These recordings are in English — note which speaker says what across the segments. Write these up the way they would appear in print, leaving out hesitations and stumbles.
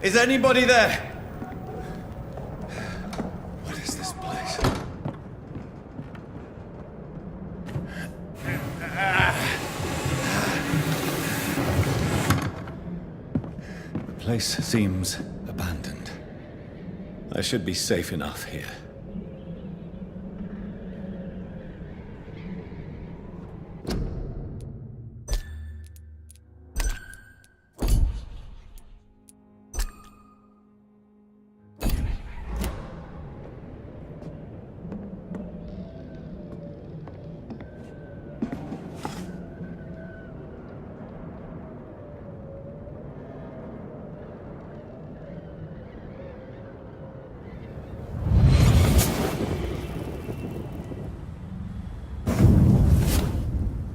Speaker 1: Is anybody there? What is this place? The place seems abandoned. I should be safe enough here.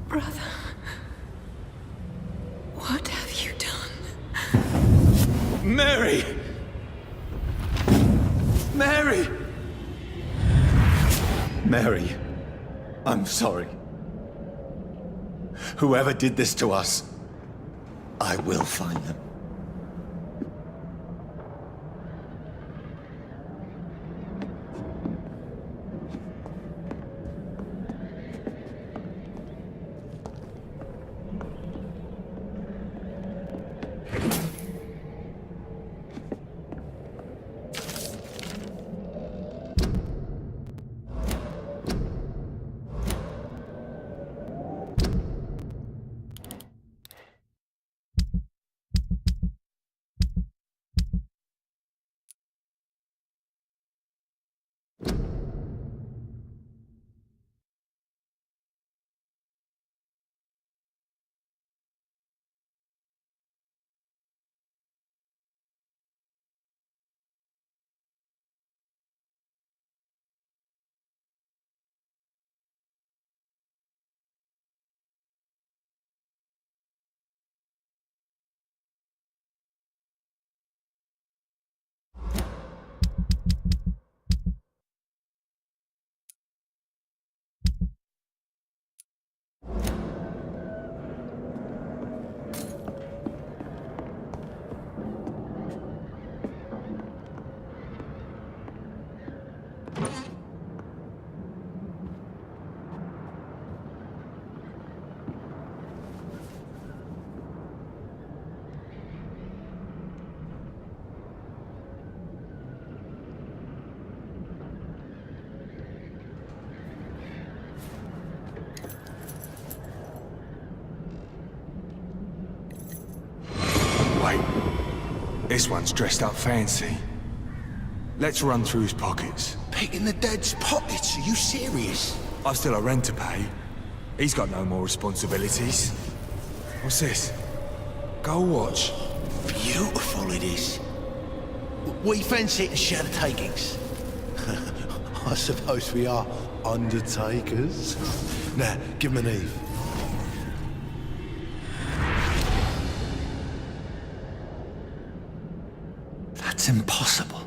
Speaker 2: Brother, what have you done?
Speaker 1: Mary! Mary! Mary, I'm sorry. Whoever did this to us, I will find them.
Speaker 3: Wait, this one's dressed up fancy. Let's run through his pockets.
Speaker 4: Picking the dead's pockets? Are you serious?
Speaker 3: I've still a rent to pay. He's got no more responsibilities. What's this? Gold watch.
Speaker 4: Beautiful it is. We fancy it and share the takings. I suppose we are undertakers. Now, give him an Eve.
Speaker 1: That's impossible.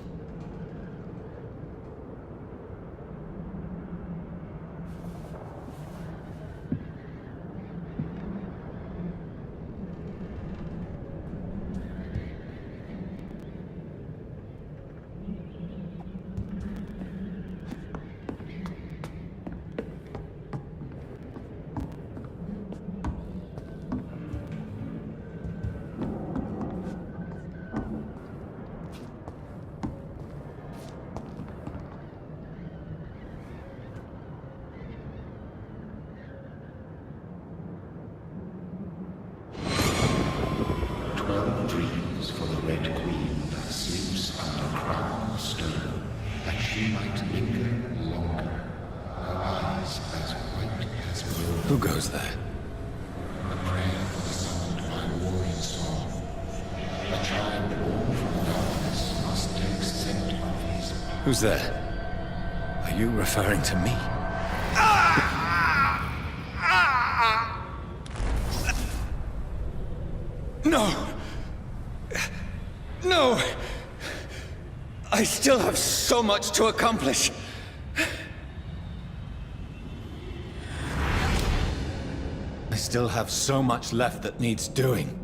Speaker 5: Dreams for the Red Queen that sleeps under crown stone, that she might linger longer, her eyes as white as gold.
Speaker 1: Who goes there?
Speaker 5: A prayer for the summoned by warring song. A child born from the darkness must take scent of his path.
Speaker 1: Who's there? Are you referring to me? No! No! I still have so much to accomplish. I still have so much left that needs doing.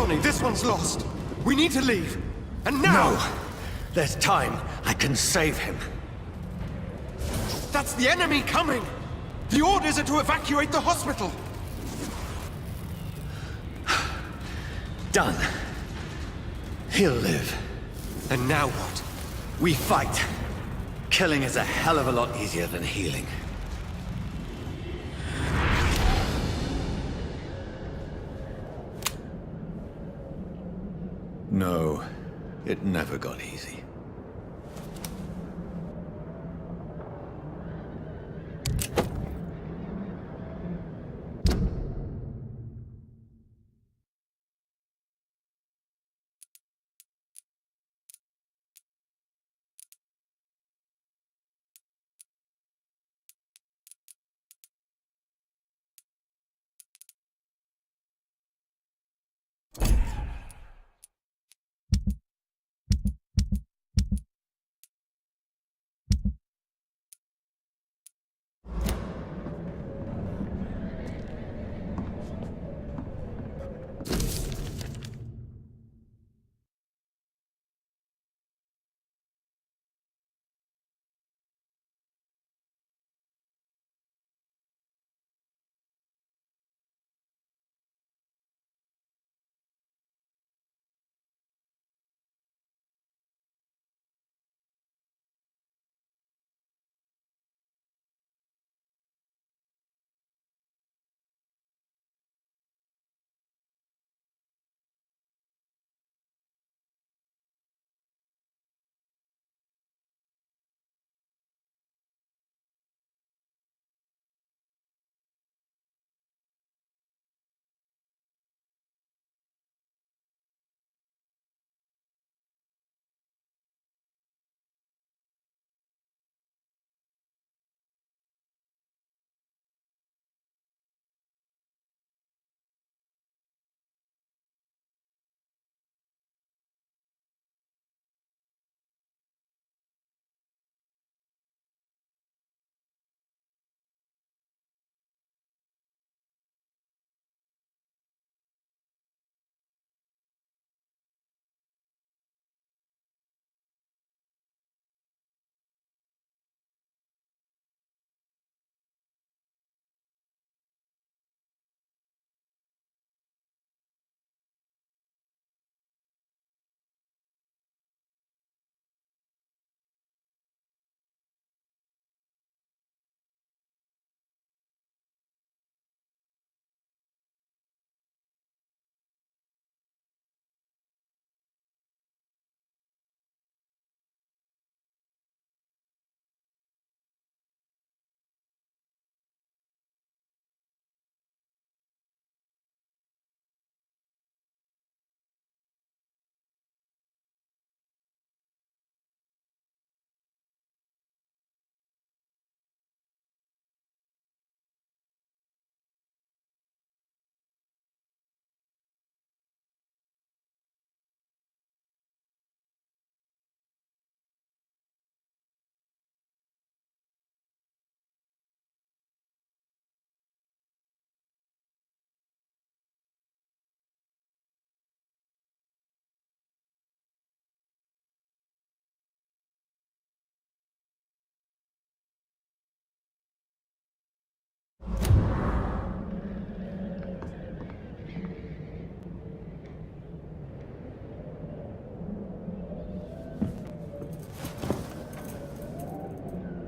Speaker 6: Johnny, this one's lost. We need to leave. And now!
Speaker 1: No! There's time. I can save him.
Speaker 6: That's the enemy coming! The orders are to evacuate the hospital!
Speaker 1: Done. He'll live.
Speaker 6: And now what?
Speaker 1: We fight. Killing is a hell of a lot easier than healing. No, it never got easy.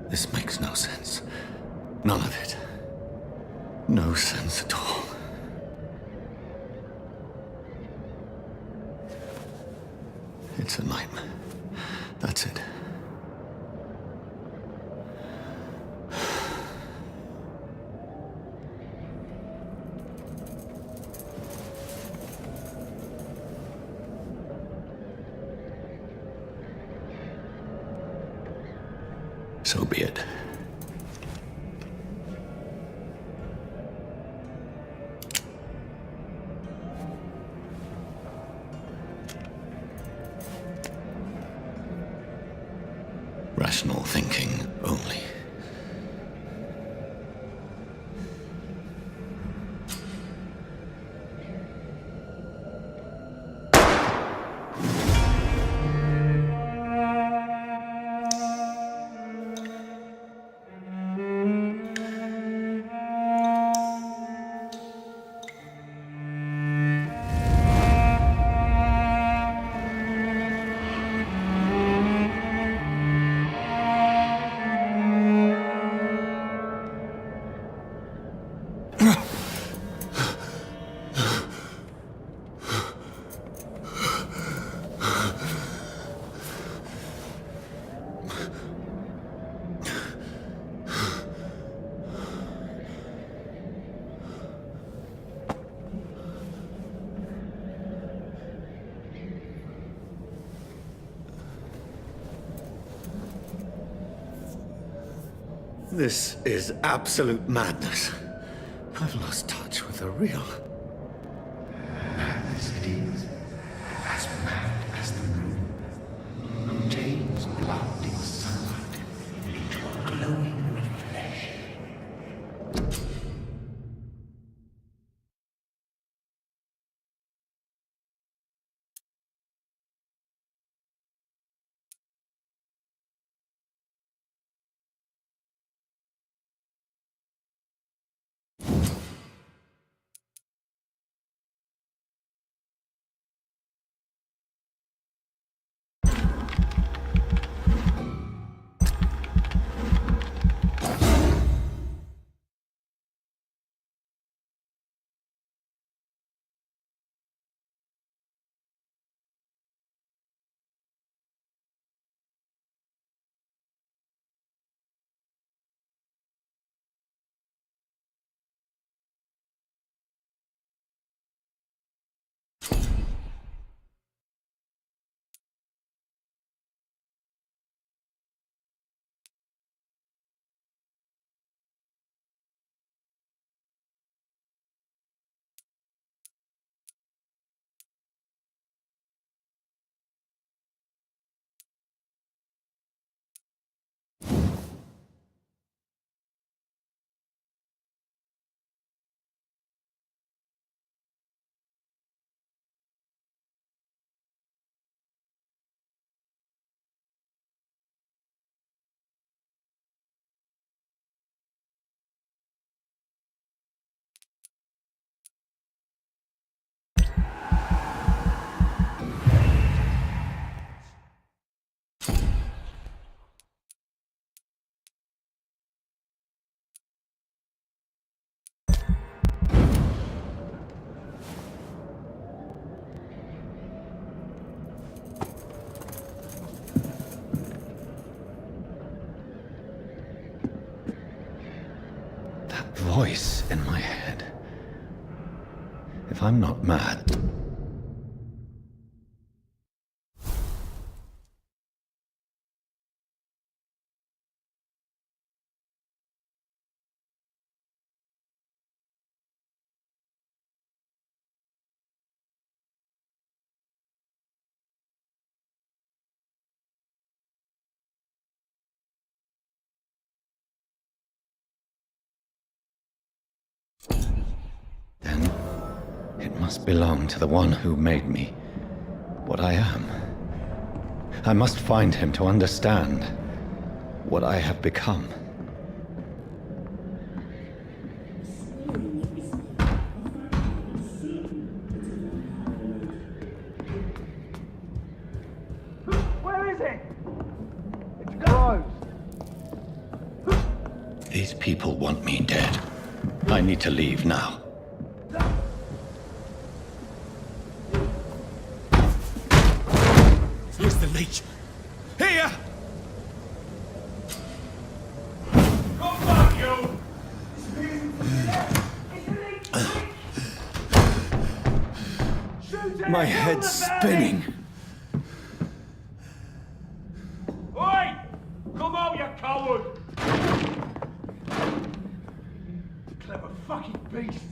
Speaker 1: This makes no sense. None of it. No sense at all. It's a nightmare. That's it. So be it. Rational thinking only. This is absolute madness. I've lost touch with the real.
Speaker 5: Madness it is, as mad as the moon, contains blinding sunlight into a glowing reflection.
Speaker 1: Voice in my head. If I'm not mad... Then it must belong to the one who made me what I am. I must find him to understand what I have become.
Speaker 6: Where is it? It's closed.
Speaker 1: These people want me dead. I need to leave now.
Speaker 3: Here's the leech. Here!
Speaker 6: Come back, you!
Speaker 1: My head's spinning.
Speaker 6: Oi! Come out, you coward! Clever fucking beasts.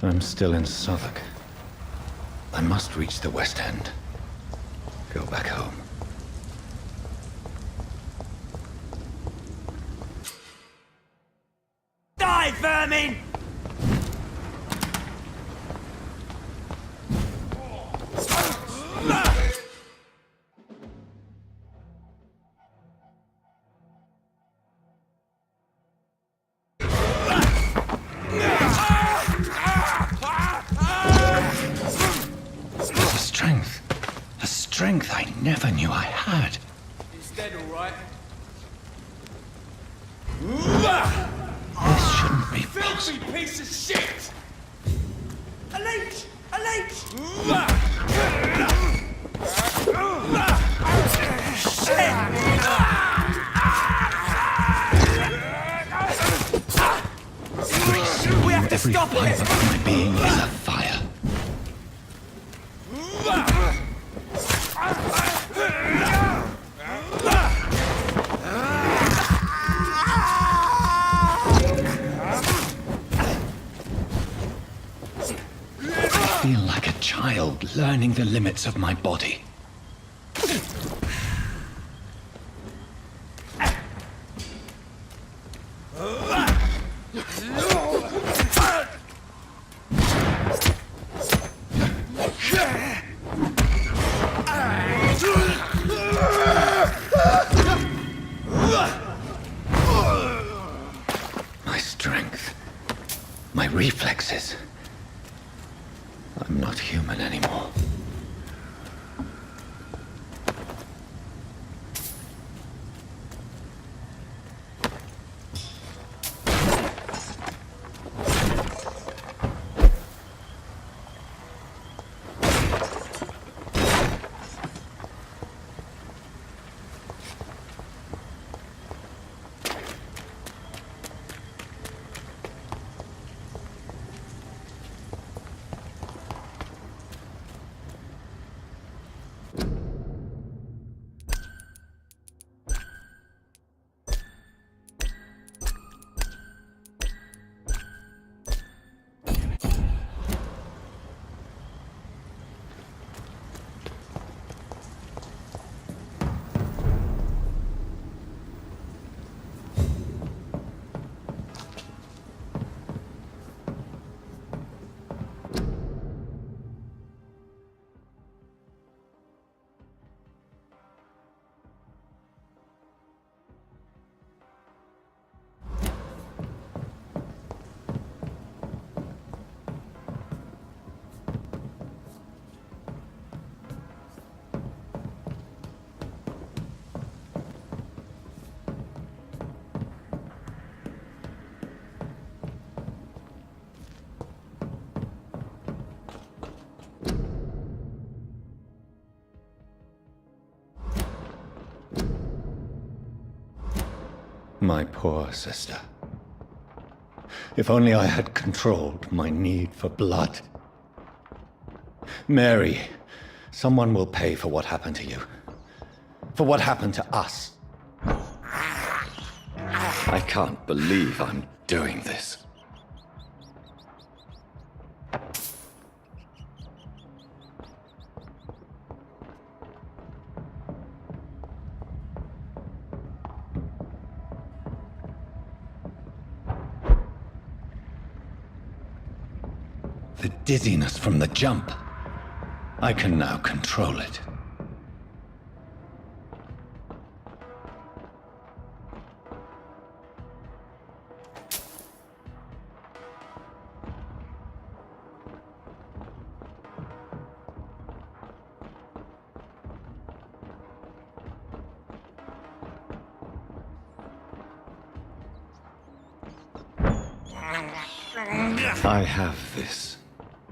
Speaker 1: I'm still in Southwark. I must reach the West End. Go back home.
Speaker 3: Die, vermin!
Speaker 1: A strength I never knew I had.
Speaker 3: He's dead, all right.
Speaker 1: This shouldn't be
Speaker 3: Filthy
Speaker 1: possible.
Speaker 3: piece of shit! A leech! A leech! We have to
Speaker 1: Every
Speaker 3: stop
Speaker 1: fiber
Speaker 3: it!
Speaker 1: of my being is a fire. I feel like a child learning the limits of my body. My strength, my reflexes. I'm not human anymore. My poor sister. If only I had controlled my need for blood. Mary, someone will pay for what happened to you. For what happened to us. I can't believe I'm doing this. The dizziness from the jump. I can now control it. I have this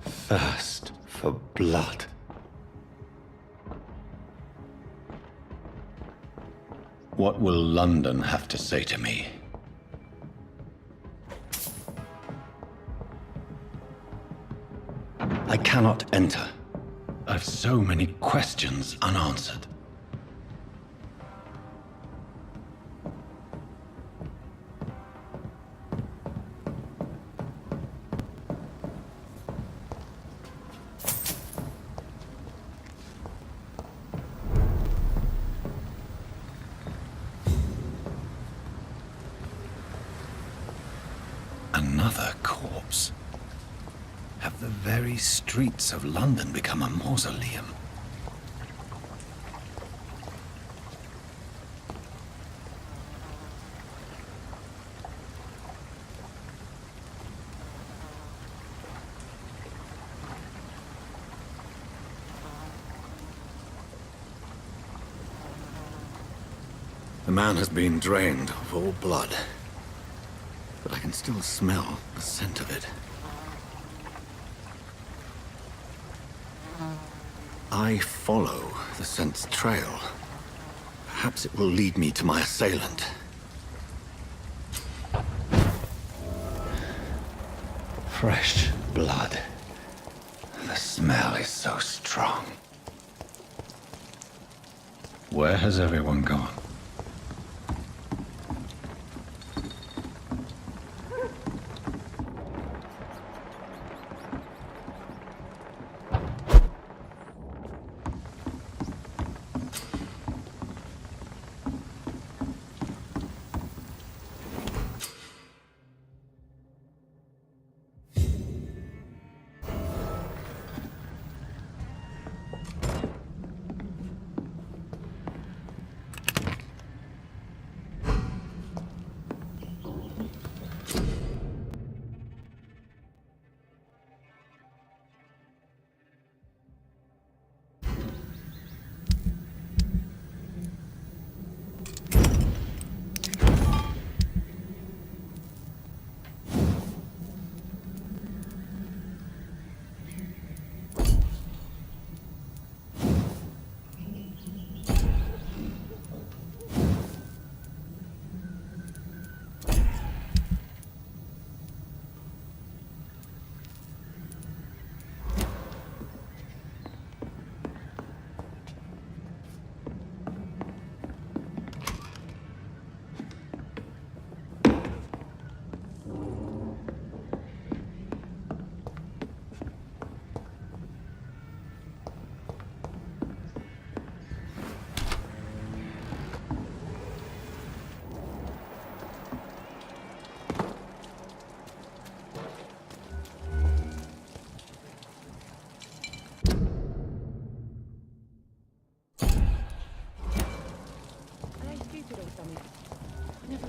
Speaker 1: thirst for blood. What will London have to say to me? I cannot enter. I've so many questions unanswered. Another corpse. Have the very streets of London become a mausoleum? The man has been drained of all blood. But I can still smell the scent of it. I follow the scent's trail. Perhaps it will lead me to my assailant. Fresh blood. The smell is so strong. Where has everyone gone?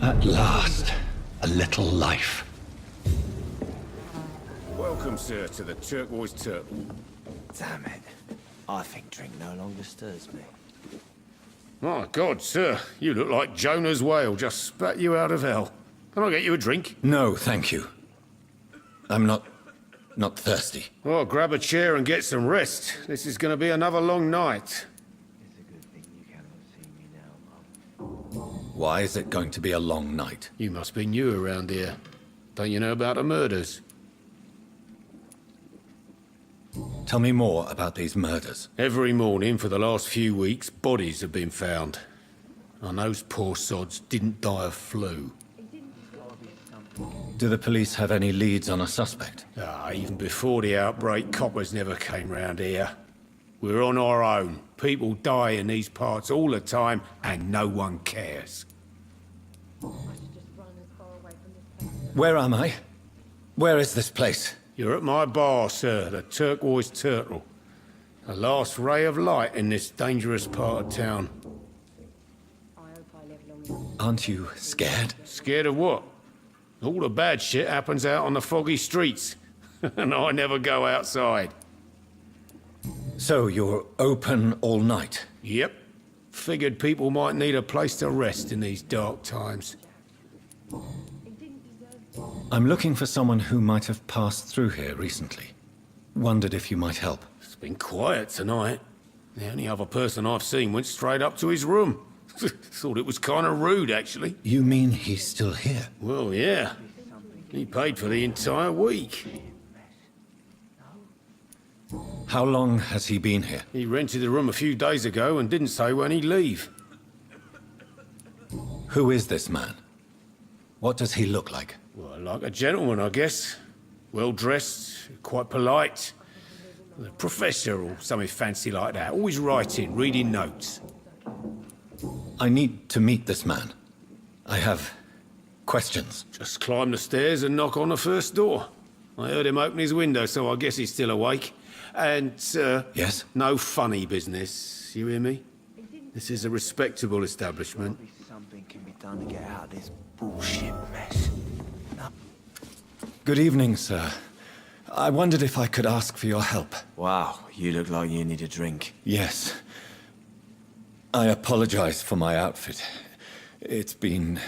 Speaker 1: At last, a little life.
Speaker 7: Welcome, sir, to the Turquoise Turtle.
Speaker 8: Damn it. I think drink no longer stirs me.
Speaker 7: My God, sir, you look like Jonah's whale just spat you out of hell. Can I get you a drink?
Speaker 1: No, thank you. I'm not thirsty.
Speaker 7: Well, grab a chair and get some rest. This is going to be another long night.
Speaker 8: It's a good thing you cannot see me now, Mum.
Speaker 1: Why is it going to be a long night?
Speaker 7: You must be new around here. Don't you know about the murders?
Speaker 1: Tell me more about these murders.
Speaker 7: Every morning for the last few weeks, bodies have been found. And those poor sods didn't die of flu.
Speaker 1: Do the police have any leads on a suspect?
Speaker 7: Even before the outbreak, coppers never came round here. We're on our own. People die in these parts all the time, and no one cares.
Speaker 1: Where am I? Where is this place?
Speaker 7: You're at my bar, sir, the Turquoise Turtle. The last ray of light in this dangerous part of town.
Speaker 1: Aren't you scared?
Speaker 7: Scared of what? All the bad shit happens out on the foggy streets. And I never go outside.
Speaker 1: So you're open all night?
Speaker 7: Yep. Figured people might need a place to rest in these dark times.
Speaker 1: I'm looking for someone who might have passed through here recently. Wondered if you might help.
Speaker 7: It's been quiet tonight. The only other person I've seen went straight up to his room. Thought it was kind of rude, actually.
Speaker 1: You mean he's still here?
Speaker 7: Well, yeah. He paid for the entire week.
Speaker 1: How long has he been here?
Speaker 7: He rented the room a few days ago and didn't say when he'd leave.
Speaker 1: Who is this man? What does he look like?
Speaker 7: Well, like a gentleman, I guess. Well-dressed, quite polite. A professor or something fancy like that. Always writing, reading notes.
Speaker 1: I need to meet this man. I have questions.
Speaker 7: Just climb the stairs and knock on the first door. I heard him open his window, so I guess he's still awake. And,
Speaker 1: Yes?
Speaker 7: no funny business. You hear me? This is a respectable establishment.
Speaker 8: Something can be done to get out of this bullshit mess.
Speaker 1: Good evening, sir. I wondered if I could ask for your help.
Speaker 8: Wow, you look like you need a drink.
Speaker 1: Yes. I apologize for my outfit. It's been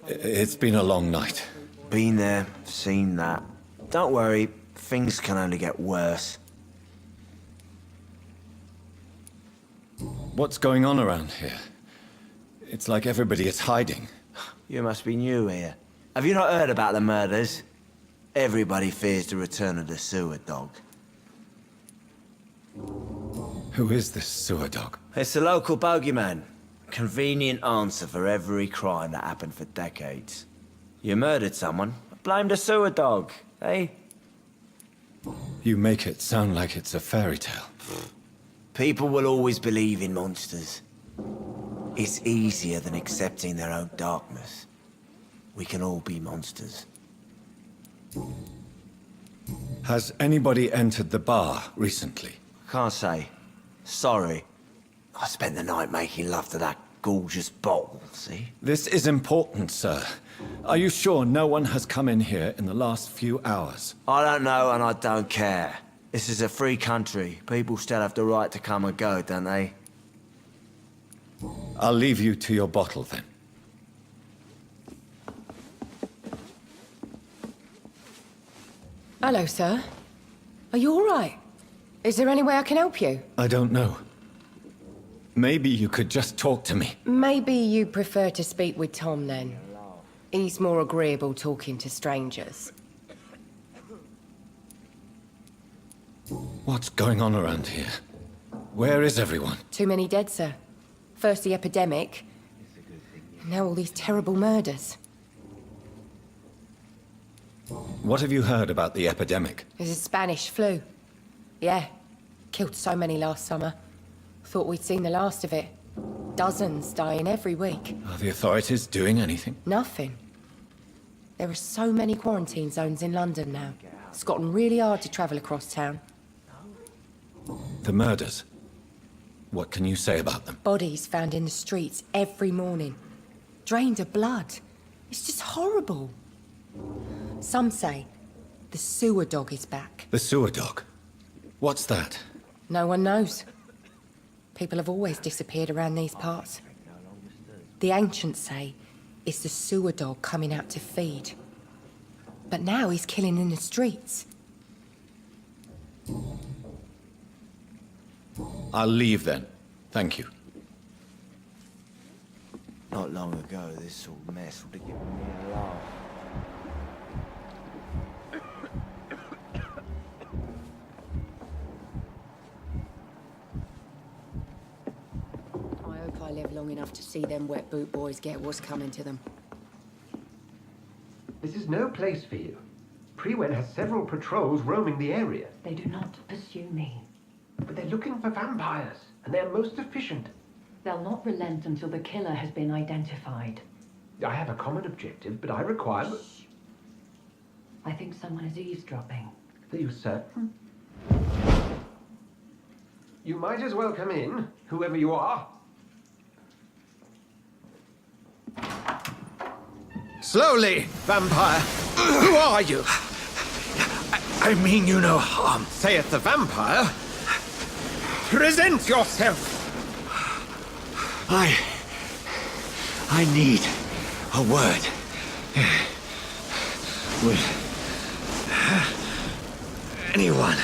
Speaker 1: a long night.
Speaker 8: Been there, seen that. Don't worry, things can only get worse.
Speaker 1: What's going on around here? It's like everybody is hiding.
Speaker 8: You must be new here. Have you not heard about the murders? Everybody fears the return of the sewer dog.
Speaker 1: Who is this sewer dog?
Speaker 8: It's the local bogeyman. Convenient answer for every crime that happened for decades. You murdered someone, blame the sewer dog, eh?
Speaker 1: You make it sound like it's a fairy tale.
Speaker 8: People will always believe in monsters. It's easier than accepting their own darkness. We can all be monsters.
Speaker 1: Has anybody entered the bar recently?
Speaker 8: Can't say. Sorry. I spent the night making love to that gorgeous bottle, see?
Speaker 1: This is important, sir. Are you sure no one has come in here in the last few hours?
Speaker 8: I don't know and I don't care. This is a free country. People still have the right to come and go, don't they?
Speaker 1: I'll leave you to your bottle then.
Speaker 2: Hello, sir. Are you all right? Is there any way I can help you?
Speaker 1: I don't know. Maybe you could just talk to me.
Speaker 2: Maybe you prefer to speak with Tom, then. He's more agreeable talking to strangers.
Speaker 1: What's going on around here? Where is everyone?
Speaker 2: Too many dead, sir. First the epidemic, and now all these terrible murders.
Speaker 1: What have you heard about the epidemic?
Speaker 2: There's a Spanish flu. Yeah, killed so many last summer. Thought we'd seen the last of it. Dozens dying every week.
Speaker 1: Are the authorities doing anything?
Speaker 2: Nothing. There are so many quarantine zones in London now. It's gotten really hard to travel across town.
Speaker 1: The murders. What can you say about them?
Speaker 2: Bodies found in the streets every morning. Drained of blood. It's just horrible. Some say the sewer dog is back.
Speaker 1: The sewer dog? What's that?
Speaker 2: No one knows. People have always disappeared around these parts. The ancients say it's the sewer dog coming out to feed. But now he's killing in the streets.
Speaker 1: I'll leave then. Thank you.
Speaker 8: Not long ago, this sort of mess would have given me a laugh.
Speaker 2: I hope I live long enough to see them wet boot boys get what's coming to them.
Speaker 9: This is no place for you. Prewen has several patrols roaming the area.
Speaker 10: They do not pursue me.
Speaker 9: But they're looking for vampires, and they're most efficient.
Speaker 10: They'll not relent until the killer has been identified.
Speaker 9: I have a common objective, but I require...
Speaker 10: Shh. I think someone is eavesdropping.
Speaker 9: Are you certain? You might as well come in, whoever you are.
Speaker 6: Slowly, vampire. Who are you? I mean you no harm, saith the vampire. Present yourself.
Speaker 4: I need a word with anyone.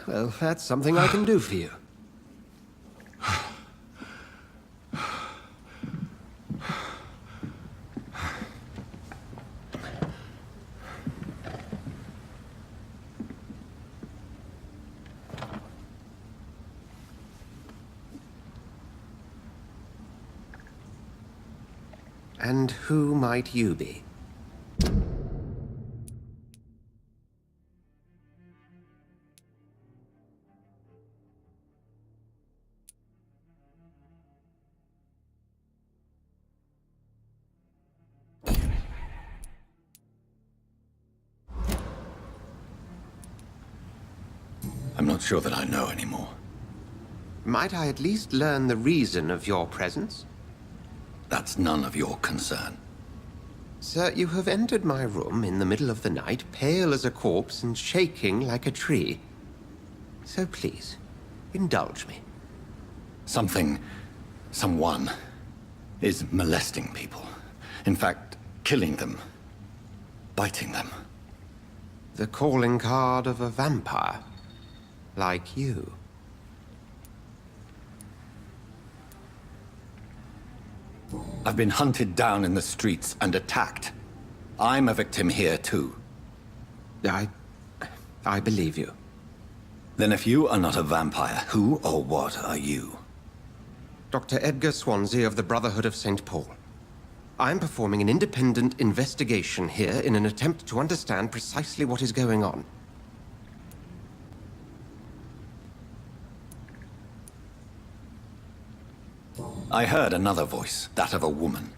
Speaker 9: Well, that's something I can do for you. And who might you be?
Speaker 1: I'm not sure that I know anymore.
Speaker 9: Might I at least learn the reason of your presence?
Speaker 1: That's none of your concern.
Speaker 9: Sir, you have entered my room in the middle of the night, pale as a corpse and shaking like a tree. So please, indulge me.
Speaker 1: Someone is molesting people. In fact, killing them. Biting them.
Speaker 9: The calling card of a vampire. Like you.
Speaker 1: I've been hunted down in the streets and attacked. I'm a victim here too.
Speaker 9: I believe you.
Speaker 1: Then if you are not a vampire, who or what are you?
Speaker 9: Dr. Edgar Swansea of the Brotherhood of St. Paul. I'm performing an independent investigation here in an attempt to understand precisely what is going on.
Speaker 1: I heard another voice, that of a woman.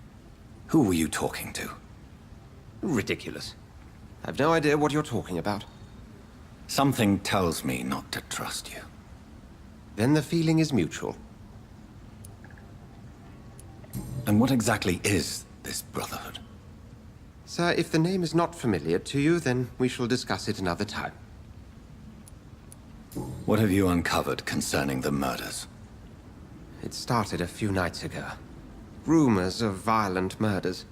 Speaker 1: Who were you talking to?
Speaker 9: Ridiculous. I've no idea what you're talking about.
Speaker 1: Something tells me not to trust you.
Speaker 9: Then the feeling is mutual.
Speaker 1: And what exactly is this Brotherhood?
Speaker 9: Sir, if the name is not familiar to you, then we shall discuss it another time.
Speaker 1: What have you uncovered concerning the murders?
Speaker 9: It started a few nights ago. Rumors of violent murders.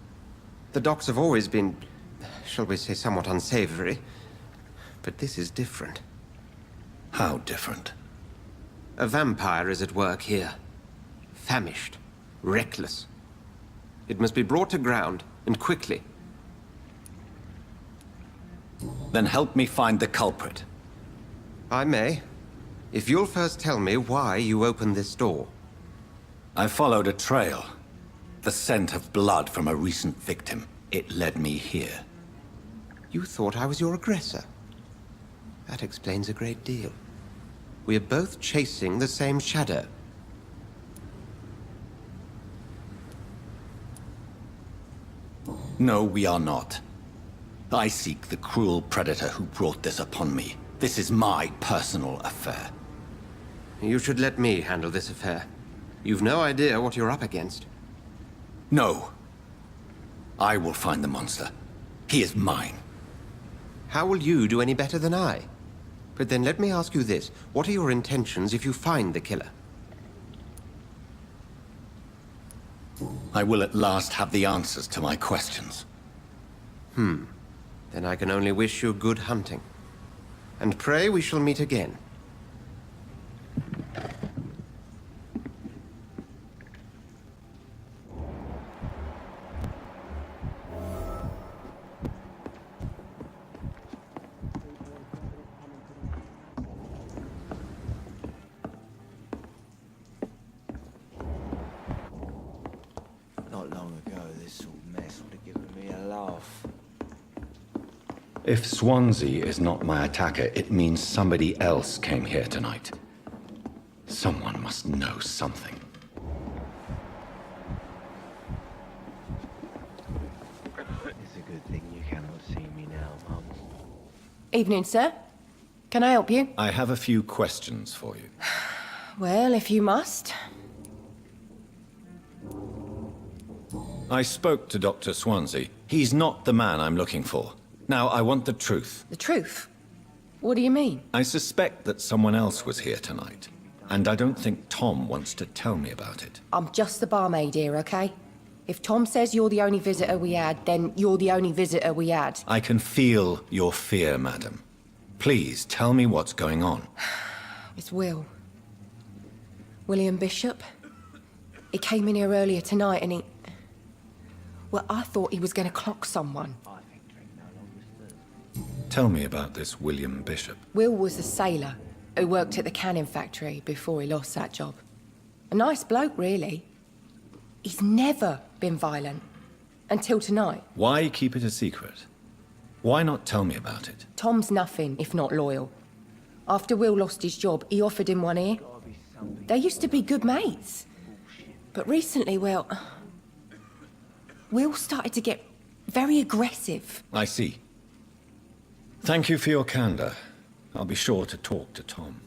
Speaker 9: The docks have always been, shall we say, somewhat unsavory. But this is different.
Speaker 1: How different?
Speaker 9: A vampire is at work here. Famished. Reckless. It must be brought to ground, and quickly.
Speaker 1: Then help me find the culprit.
Speaker 9: I may. If you'll first tell me why you opened this door.
Speaker 1: I followed a trail. The scent of blood from a recent victim. It led me here.
Speaker 9: You thought I was your aggressor. That explains a great deal. We are both chasing the same shadow.
Speaker 1: No, we are not. I seek the cruel predator who brought this upon me. This is my personal affair.
Speaker 9: You should let me handle this affair. You've no idea what you're up against.
Speaker 1: No. I will find the monster. He is mine.
Speaker 9: How will you do any better than I? But then let me ask you this. What are your intentions if you find the killer?
Speaker 1: I will at last have the answers to my questions.
Speaker 9: Then I can only wish you good hunting. And pray we shall meet again.
Speaker 8: Not long ago, this sort of mess would have given me a laugh.
Speaker 1: If Swansea is not my attacker, it means somebody else came here tonight. Someone must know something.
Speaker 8: It's a good thing you cannot see me now, Mum.
Speaker 2: Evening, sir. Can I help you?
Speaker 1: I have a few questions for you.
Speaker 2: Well, if you must.
Speaker 1: I spoke to Dr. Swansea. He's not the man I'm looking for. Now, I want the truth.
Speaker 2: The truth? What do you mean?
Speaker 1: I suspect that someone else was here tonight, and I don't think Tom wants to tell me about it.
Speaker 2: I'm just the barmaid here, okay? If Tom says you're the only visitor we had, then you're the only visitor we had.
Speaker 1: I can feel your fear, madam. Please, tell me what's going on.
Speaker 2: It's Will. William Bishop. He came in here earlier tonight and he... Well, I thought he was going to clock someone.
Speaker 1: Tell me about this William Bishop.
Speaker 2: Will was a sailor who worked at the canning factory before he lost that job. A nice bloke, really. He's never been violent. Until tonight.
Speaker 1: Why keep it a secret? Why not tell me about it?
Speaker 2: Tom's nothing if not loyal. After Will lost his job, he offered him one ear. They used to be good mates. But recently, well... Will started to get very aggressive.
Speaker 1: I see. Thank you for your candor. I'll be sure to talk to Tom.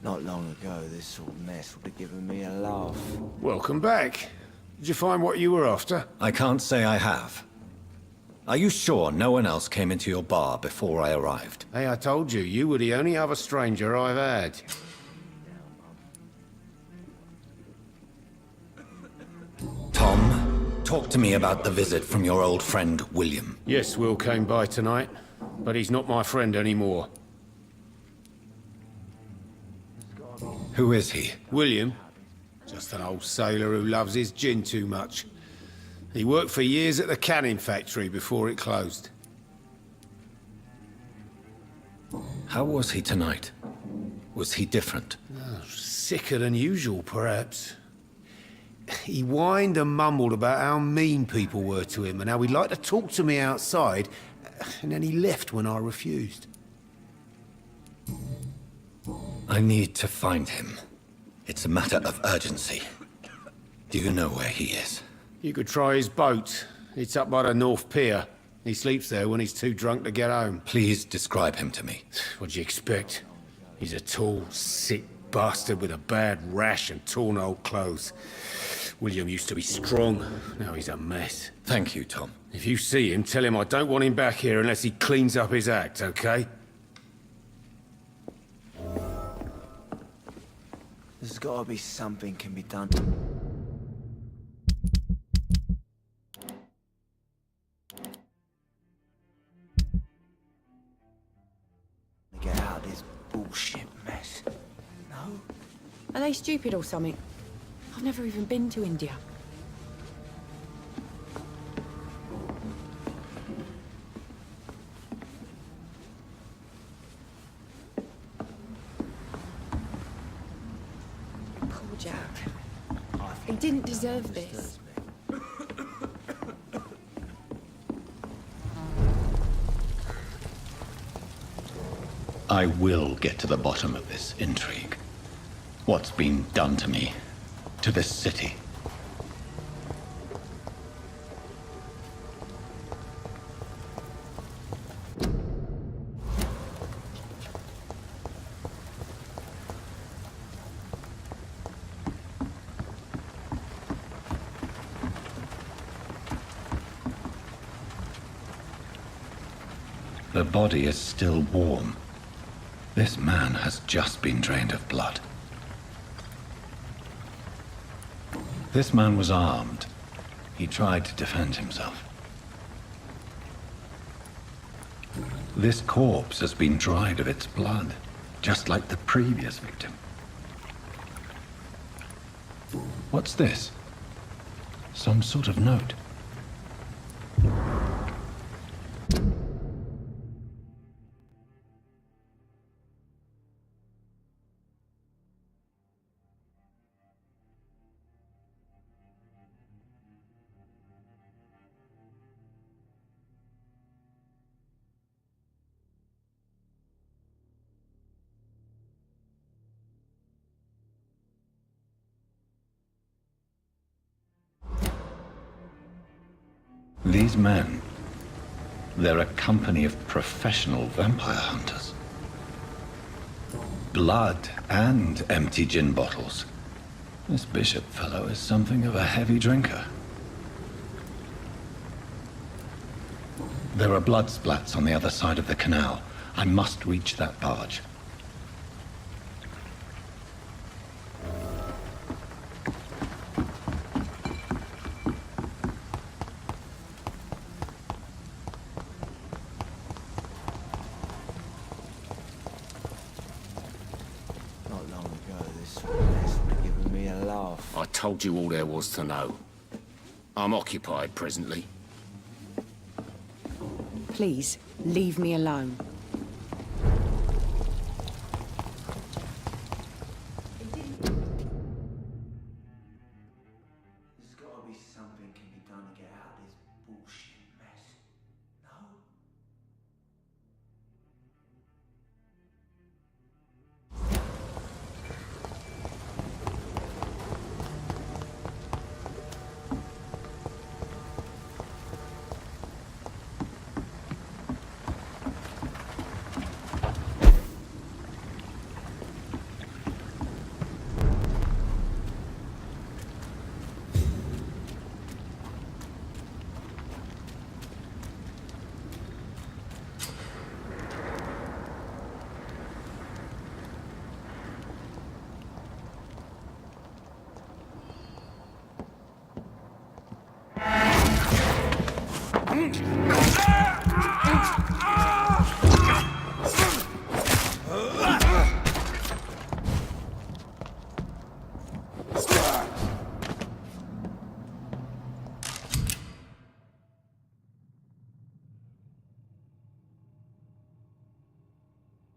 Speaker 8: Not long ago, this sort of mess would have given me a laugh.
Speaker 7: Welcome back. Did you find what you were after?
Speaker 1: I can't say I have. Are you sure no one else came into your bar before I arrived?
Speaker 7: Hey, I told you, you were the only other stranger I've had.
Speaker 1: Tom, talk to me about the visit from your old friend, William.
Speaker 7: Yes, Will came by tonight, but he's not my friend anymore.
Speaker 1: Who is he?
Speaker 7: William? Just an old sailor who loves his gin too much. He worked for years at the canning factory before it closed.
Speaker 1: How was he tonight? Was he different?
Speaker 7: Sicker than usual, perhaps. He whined and mumbled about how mean people were to him and how he'd like to talk to me outside, and then he left when I refused.
Speaker 1: I need to find him. It's a matter of urgency. Do you know where he is?
Speaker 7: You could try his boat. It's up by the North Pier. He sleeps there when he's too drunk to get home.
Speaker 1: Please describe him to me.
Speaker 7: What'd you expect? He's a tall, sick bastard with a bad rash and torn old clothes. William used to be strong. Now he's a mess.
Speaker 1: Thank you, Tom.
Speaker 7: If you see him, tell him I don't want him back here unless he cleans up his act, okay?
Speaker 8: There's gotta be something can be done. Get out of this bullshit mess. No?
Speaker 2: Are they stupid or something? I've never even been to India. Poor Jack. He didn't deserve this.
Speaker 1: I will get to the bottom of this intrigue. What's been done to me, to this city. The body is still warm. This man has just been drained of blood. This man was armed. He tried to defend himself. This corpse has been dried of its blood, just like the previous victim. What's this? Some sort of note. These men, they're a company of professional vampire hunters. Blood and empty gin bottles. This Bishop fellow is something of a heavy drinker. There are blood splats on the other side of the canal. I must reach that barge.
Speaker 11: I told you all there was to know. I'm occupied presently.
Speaker 12: Please, leave me alone.
Speaker 8: There's gotta be something can be done to get out of this bullshit mess. No?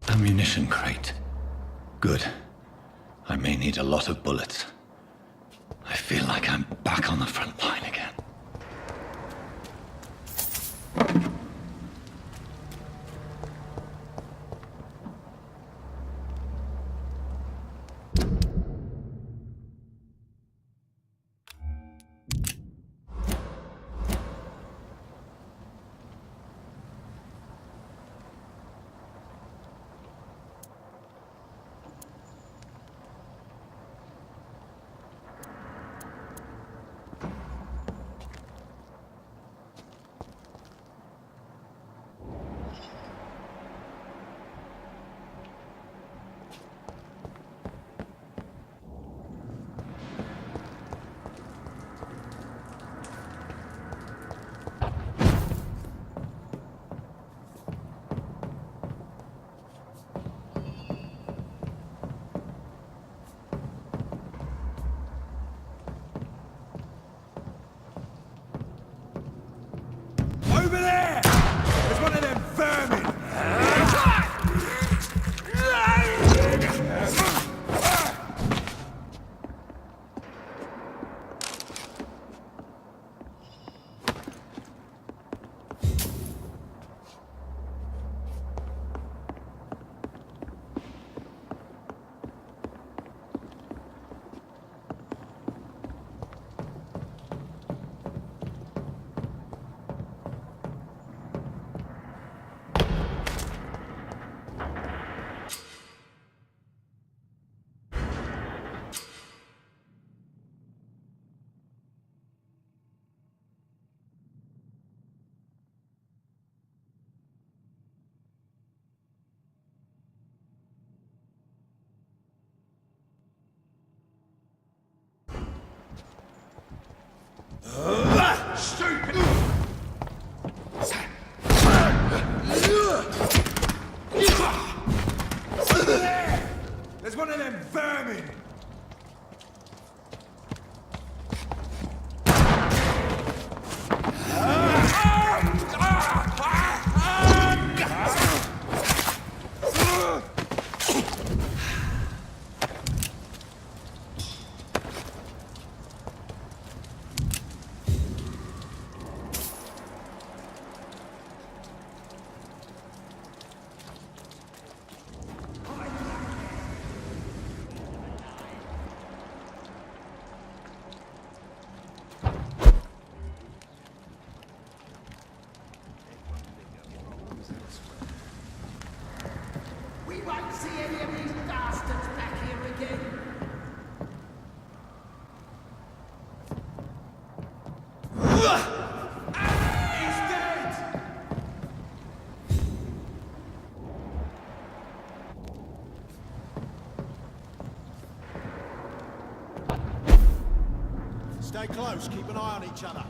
Speaker 1: Ammunition crate. Good. I may need a lot of bullets. I feel like I'm back on the front line again.
Speaker 13: won't see any of these bastards back here again.
Speaker 3: He's dead!
Speaker 14: Stay close, keep an eye on each other.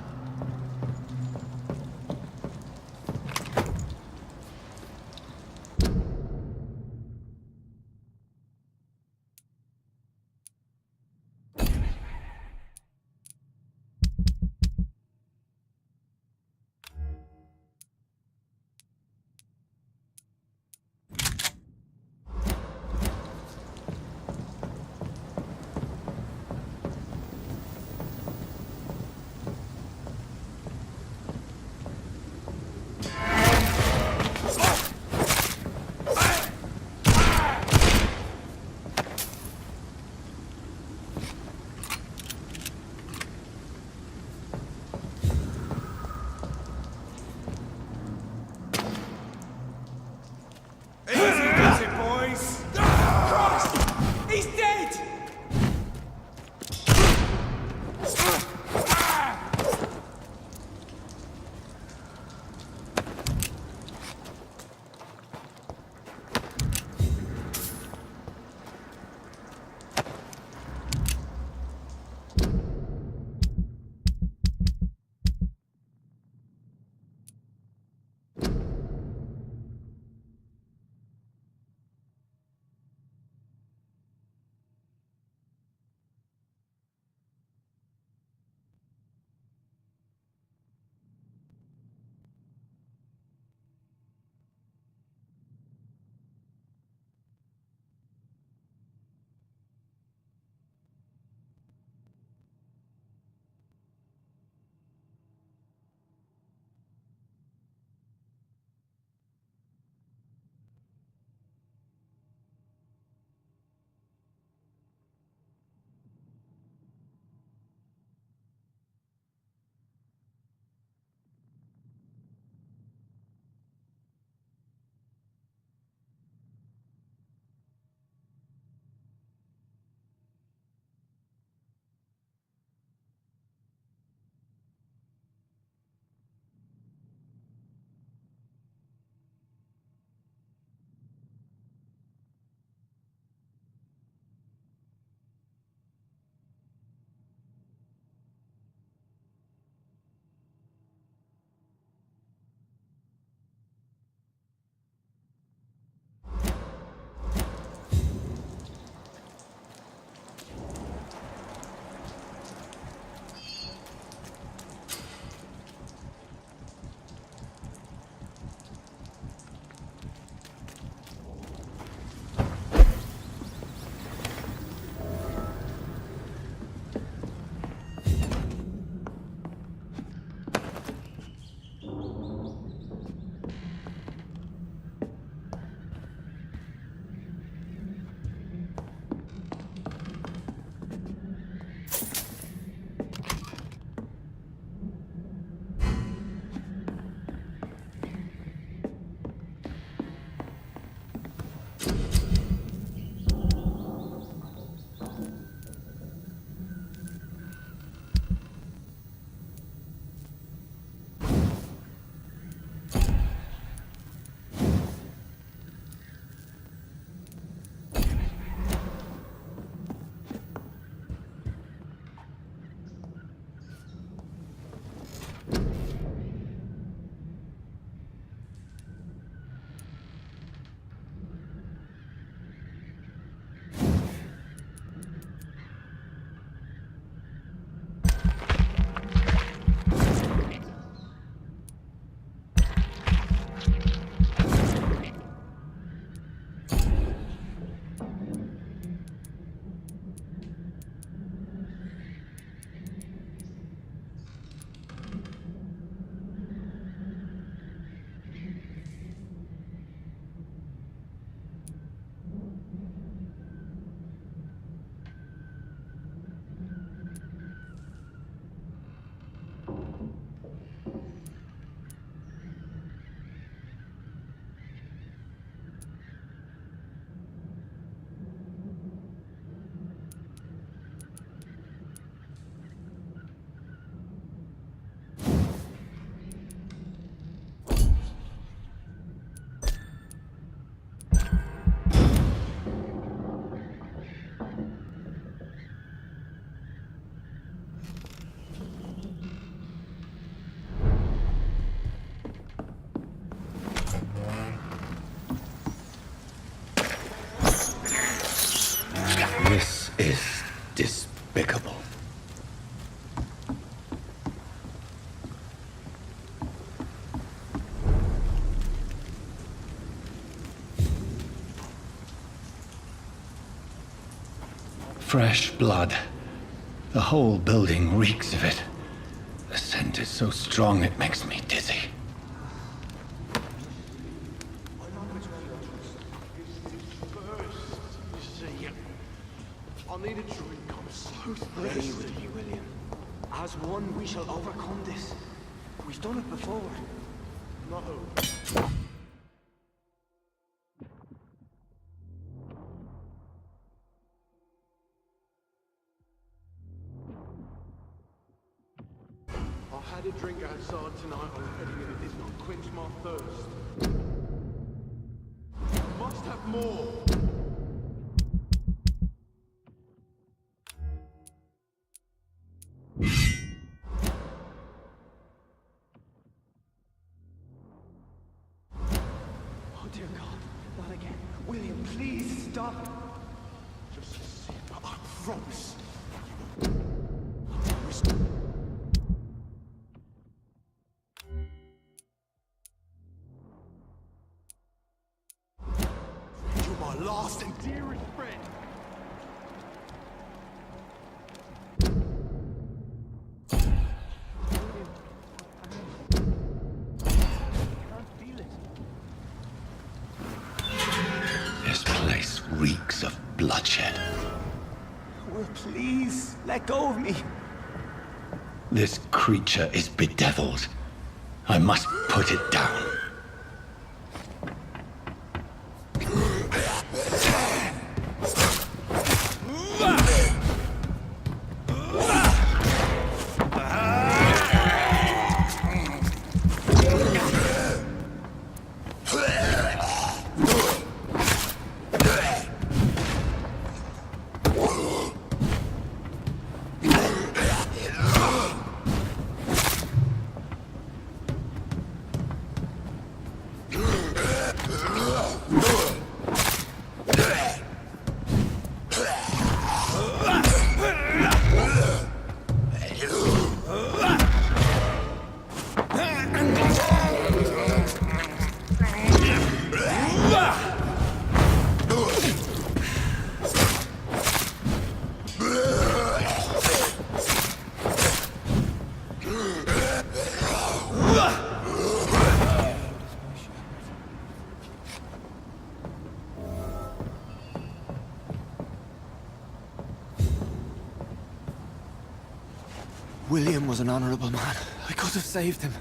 Speaker 1: Fresh blood. The whole building reeks of it. The scent is so strong it makes me dizzy.
Speaker 14: I need a drink. I'm so thirsty.
Speaker 8: Stay with me, William. As one, we shall overcome this. We've done it before.
Speaker 14: No. I had a drink outside tonight already and it did not quench my thirst. Must have more.
Speaker 8: Oh dear God, not again. William, please stop.
Speaker 14: Just a sip, I promise. You're my last and dearest friend.
Speaker 1: This place reeks of bloodshed.
Speaker 8: Will, please, let go of me.
Speaker 1: This creature is bedeviled. I must put it down.
Speaker 8: William was an honorable man. I could have saved him.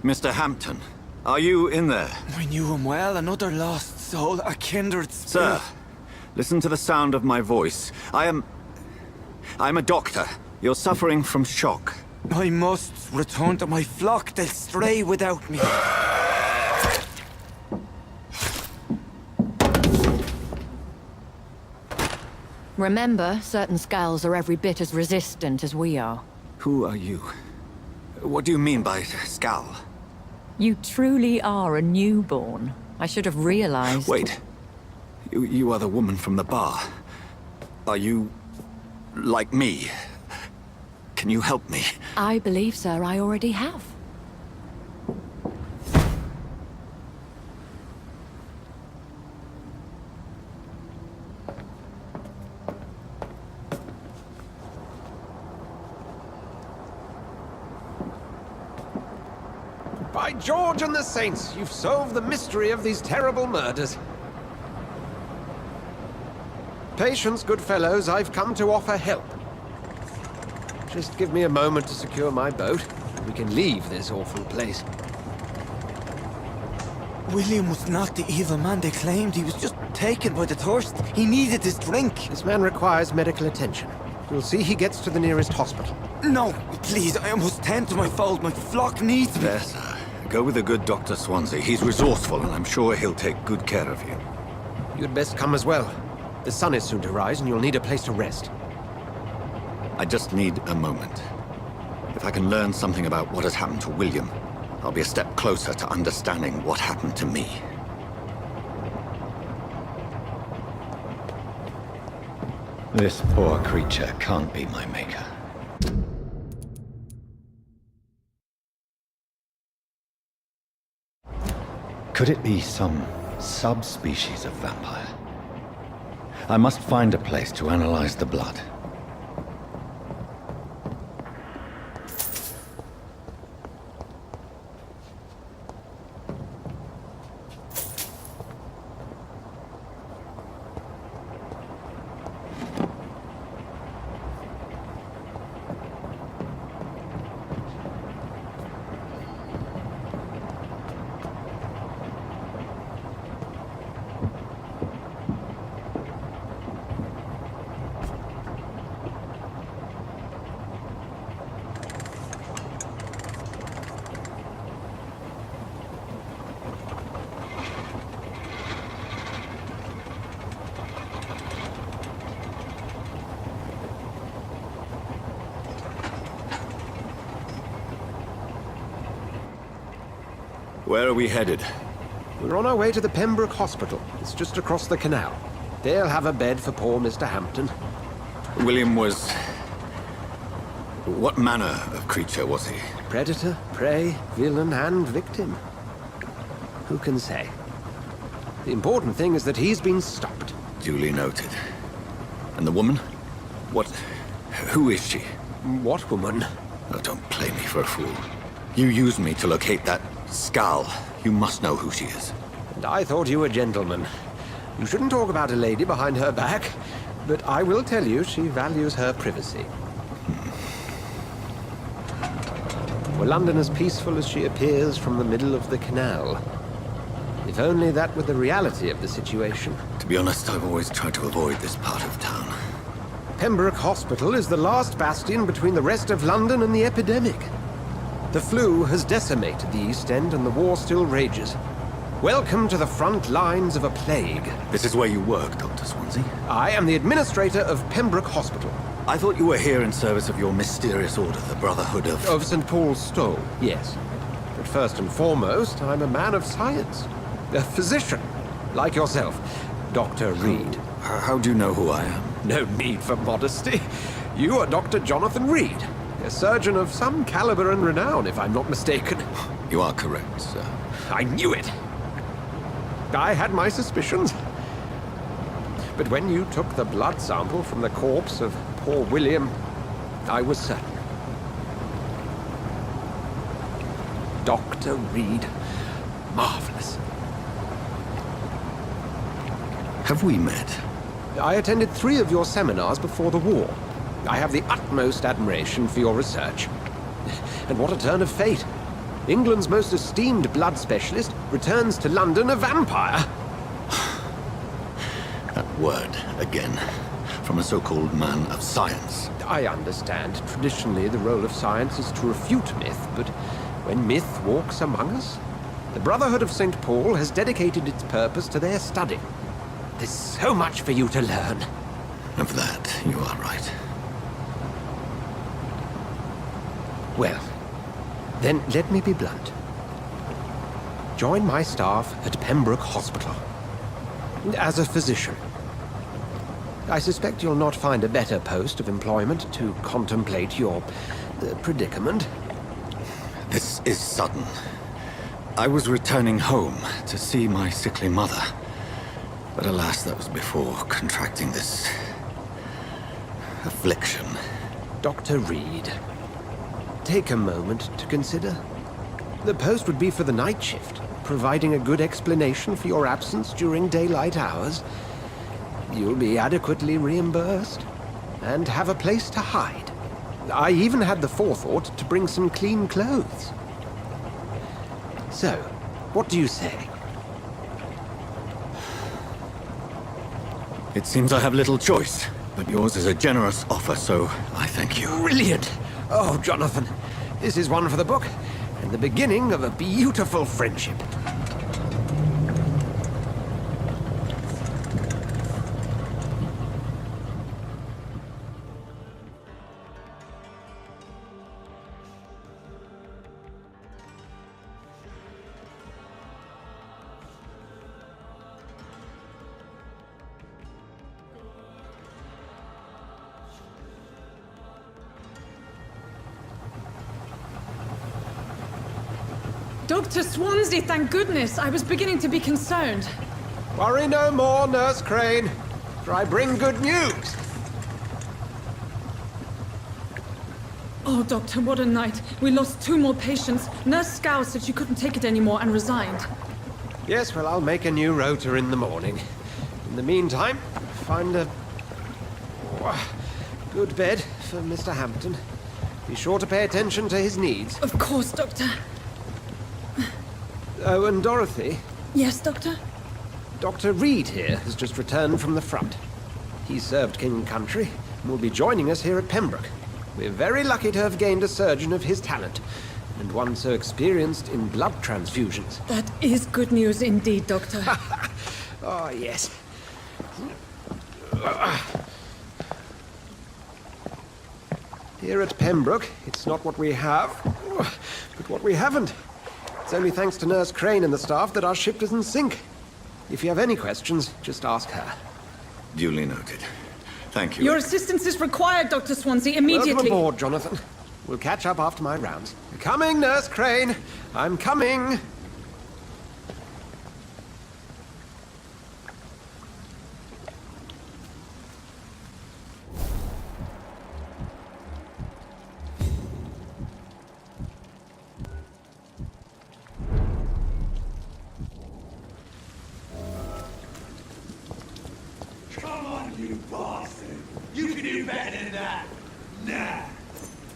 Speaker 6: Mr. Hampton, are you in there?
Speaker 8: I knew him well, another lost soul, a kindred spirit.
Speaker 6: Sir, listen to the sound of my voice. I'm a doctor. You're suffering from shock.
Speaker 8: I must return to my flock. They'll stray without me.
Speaker 10: Remember, certain skulls are every bit as resistant as we are.
Speaker 6: Who are you? What do you mean by skull?
Speaker 10: You truly are a newborn. I should have realized.
Speaker 6: Wait. You are the woman from the bar. Are you... like me? Can you help me?
Speaker 10: I believe, sir, I already have.
Speaker 9: By George and the Saints, you've solved the mystery of these terrible murders. Patience, good fellows, I've come to offer help. Just give me a moment to secure my boat, and we can leave this awful place.
Speaker 8: William was not the evil man they claimed. He was just taken by the thirst. He needed his drink.
Speaker 9: This man requires medical attention. You'll see he gets to the nearest hospital.
Speaker 8: No, please, I must tend to my fold. My flock needs me.
Speaker 6: There, sir. Go with the good Dr. Swansea. He's resourceful, and I'm sure he'll take good care of you.
Speaker 9: You'd best come as well. The sun is soon to rise, and you'll need a place to rest.
Speaker 6: I just need a moment. If I can learn something about what has happened to William, I'll be a step closer to understanding what happened to me.
Speaker 1: This poor creature can't be my maker. Could it be some subspecies of vampire? I must find a place to analyze the blood.
Speaker 6: Where are we headed?
Speaker 9: We're on our way to the Pembroke Hospital. It's just across the canal. They'll have a bed for poor Mr. Hampton.
Speaker 6: William was... What manner of creature was he?
Speaker 9: Predator, prey, villain, and victim. Who can say? The important thing is that he's been stopped.
Speaker 6: Duly noted. And the woman? What... Who is she?
Speaker 9: What woman?
Speaker 6: Oh, don't play me for a fool. You used me to locate that skull. You must know who she is.
Speaker 9: And I thought you a gentleman. You shouldn't talk about a lady behind her back, but I will tell you she values her privacy. Were London as peaceful as she appears from the middle of the canal? If only that were the reality of the situation.
Speaker 6: To be honest, I've always tried to avoid this part of town.
Speaker 9: Pembroke Hospital is the last bastion between the rest of London and the epidemic. The flu has decimated the East End and the war still rages. Welcome to the front lines of a plague.
Speaker 6: This is where you work, Dr. Swansea?
Speaker 9: I am the administrator of Pembroke Hospital.
Speaker 6: I thought you were here in service of your mysterious order, the Brotherhood of...
Speaker 9: Of St. Paul's Stole, yes. But first and foremost, I'm a man of science. A physician, like yourself, Dr. Reed.
Speaker 6: How do you know who I am?
Speaker 9: No need for modesty. You are Dr. Jonathan Reed. A surgeon of some caliber and renown, if I'm not mistaken.
Speaker 6: You are correct, sir.
Speaker 9: I knew it! I had my suspicions. But when you took the blood sample from the corpse of poor William, I was certain. Dr. Reed. Marvelous.
Speaker 6: Have we met?
Speaker 9: I attended 3 of your seminars before the war. I have the utmost admiration for your research. And what a turn of fate. England's most esteemed blood specialist returns to London a vampire.
Speaker 6: That word, again, from a so-called man of science.
Speaker 9: I understand. Traditionally, the role of science is to refute myth, but when myth walks among us, the Brotherhood of St. Paul has dedicated its purpose to their study. There's so much for you to learn.
Speaker 6: Of that, you are right.
Speaker 9: Well, then let me be blunt. Join my staff at Pembroke Hospital. As a physician. I suspect you'll not find a better post of employment to contemplate your predicament.
Speaker 6: This is sudden. I was returning home to see my sickly mother. But alas, that was before contracting this... affliction.
Speaker 9: Dr. Reed, take a moment to consider. The post would be for the night shift, providing a good explanation for your absence during daylight hours. You'll be adequately reimbursed, and have a place to hide. I even had the forethought to bring some clean clothes. So, what do you say?
Speaker 6: It seems I have little choice, but yours is a generous offer, so I thank you.
Speaker 9: Brilliant! Oh, Jonathan, this is one for the book, and the beginning of a beautiful friendship.
Speaker 15: Dr. Swansea, thank goodness. I was beginning to be concerned.
Speaker 9: Worry no more, Nurse Crane. after I bring good news.
Speaker 15: Oh, Doctor, what a night. We lost 2 more patients. Nurse Scow said she couldn't take it anymore and resigned.
Speaker 9: Yes, well, I'll make a new rota in the morning. In the meantime, find a good bed for Mr. Hampton. Be sure to pay attention to his needs.
Speaker 15: Of course, Doctor.
Speaker 9: Oh, and Dorothy?
Speaker 15: Yes, Doctor?
Speaker 9: Dr. Reed here has just returned from the front. He served King and Country and will be joining us here at Pembroke. We're very lucky to have gained a surgeon of his talent, and one so experienced in blood transfusions.
Speaker 15: That is good news indeed, Doctor.
Speaker 9: Oh, yes. Here at Pembroke, it's not what we have, but what we haven't. It's only thanks to Nurse Crane and the staff that our ship doesn't sink. If you have any questions, just ask her.
Speaker 1: Duly noted. Thank you.
Speaker 15: Your assistance is required, Dr. Swansea, immediately.
Speaker 9: Welcome aboard, Jonathan. We'll catch up after my rounds. Coming, Nurse Crane. I'm coming.
Speaker 4: Come on, you bastard! You can do better than that! Nah!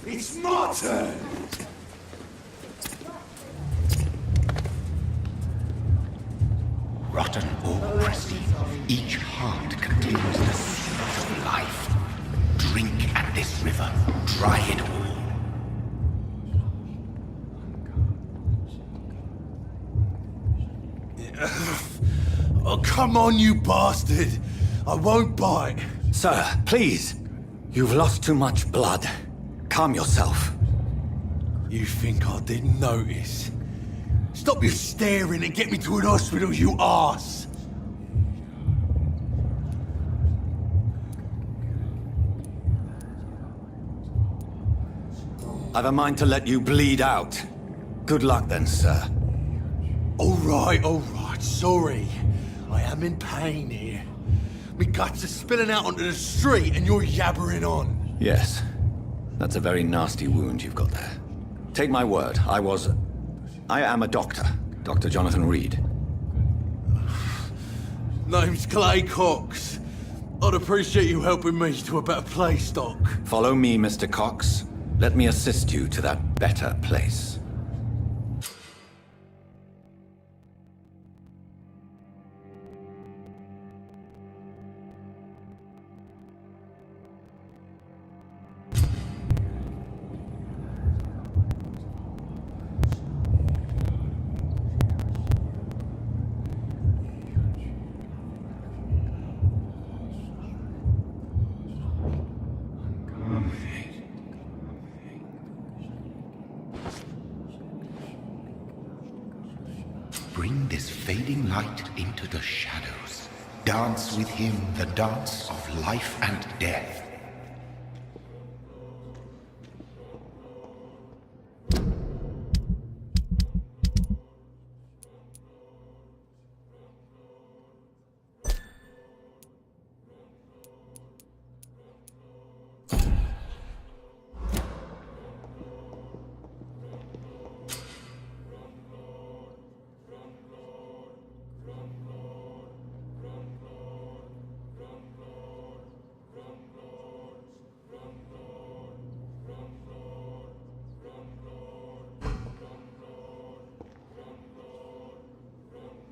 Speaker 4: It's my turn!
Speaker 5: Rotten or crusty, each heart contains the seeds of life. Drink at this river, dry it all.
Speaker 4: Oh, come on, you bastard! I won't bite!
Speaker 1: Sir, please. You've lost too much blood. Calm yourself.
Speaker 4: You think I didn't notice? Stop your staring and get me to an hospital, you arse!
Speaker 1: I've a mind to let you bleed out. Good luck then, sir.
Speaker 4: Alright, sorry. I am in pain here. Me guts are spilling out onto the street and you're yabbering on.
Speaker 1: Yes. That's a very nasty wound you've got there. Take my word, I am a doctor. Dr. Jonathan Reed.
Speaker 4: Name's Clay Cox. I'd appreciate you helping me to a better place, Doc.
Speaker 1: Follow me, Mr. Cox. Let me assist you to that better place.
Speaker 5: Bring this fading light into the shadows. Dance with him the dance of life and death.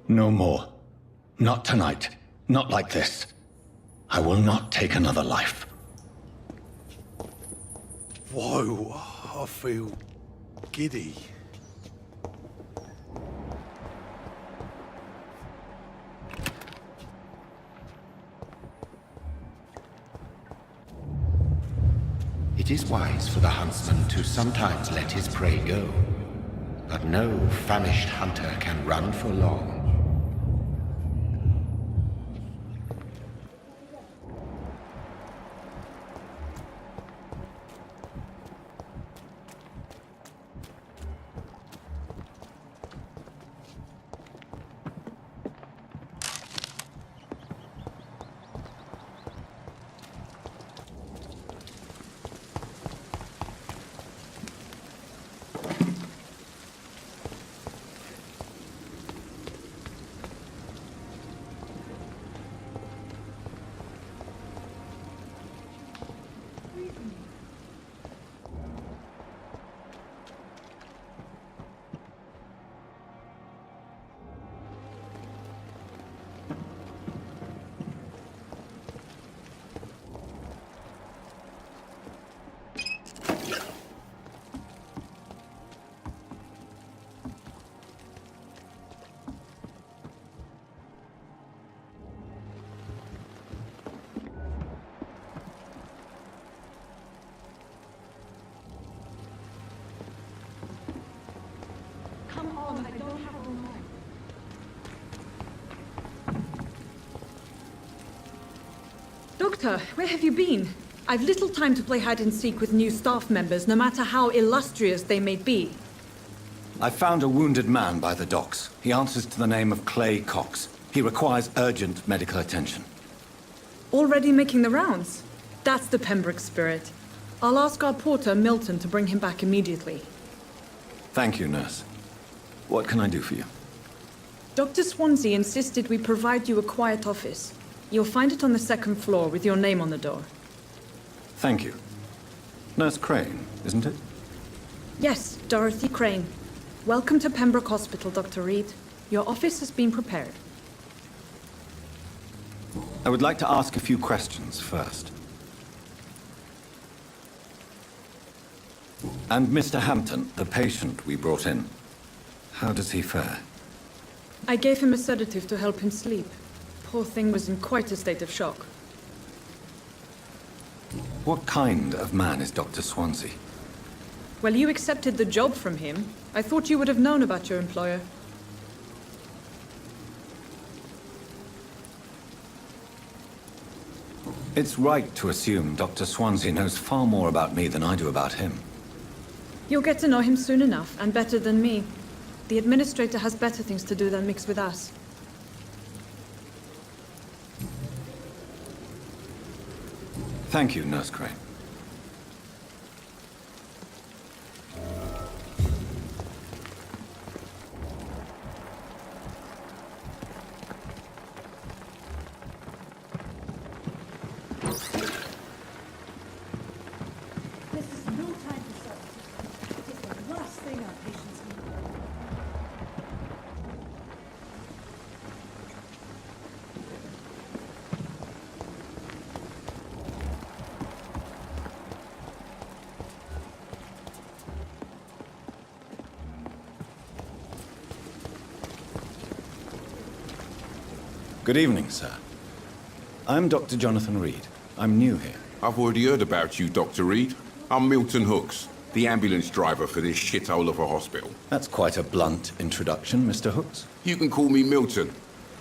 Speaker 1: No more. Not tonight. Not like this. I will not take another life.
Speaker 4: Whoa, I feel giddy.
Speaker 5: It is wise for the huntsman to sometimes let his prey go, but no famished hunter can run for long.
Speaker 15: Doctor, where have you been? I've little time to play hide and seek with new staff members, no matter how illustrious they may be.
Speaker 1: I found a wounded man by the docks. He answers to the name of Clay Cox. He requires urgent medical attention.
Speaker 15: Already making the rounds? That's the Pembroke spirit. I'll ask our porter, Milton, to bring him back immediately.
Speaker 1: Thank you, nurse. What can I do for you?
Speaker 15: Dr. Swansea insisted we provide you a quiet office. You'll find it on the second floor with your name on the door.
Speaker 1: Thank you. Nurse Crane, isn't it?
Speaker 15: Yes, Dorothy Crane. Welcome to Pembroke Hospital, Dr. Reed. Your office has been prepared.
Speaker 1: I would like to ask a few questions first. And Mr. Hampton, the patient we brought in, how does he fare?
Speaker 15: I gave him a sedative to help him sleep. Poor thing was in quite a state of shock.
Speaker 1: What kind of man is Dr. Swansea?
Speaker 15: Well, you accepted the job from him. I thought you would have known about your employer.
Speaker 1: It's right to assume Dr. Swansea knows far more about me than I do about him.
Speaker 15: You'll get to know him soon enough, and better than me. The administrator has better things to do than mix with us.
Speaker 1: Thank you, Nurse Crane.
Speaker 13: This is no time for services. It is the last thing our patients need.
Speaker 1: Good evening, sir. I'm Dr. Jonathan Reed. I'm new here.
Speaker 16: I've already heard about you, Dr. Reed. I'm Milton Hooks, the ambulance driver for this shithole of a hospital.
Speaker 1: That's quite a blunt introduction, Mr. Hooks.
Speaker 16: You can call me Milton.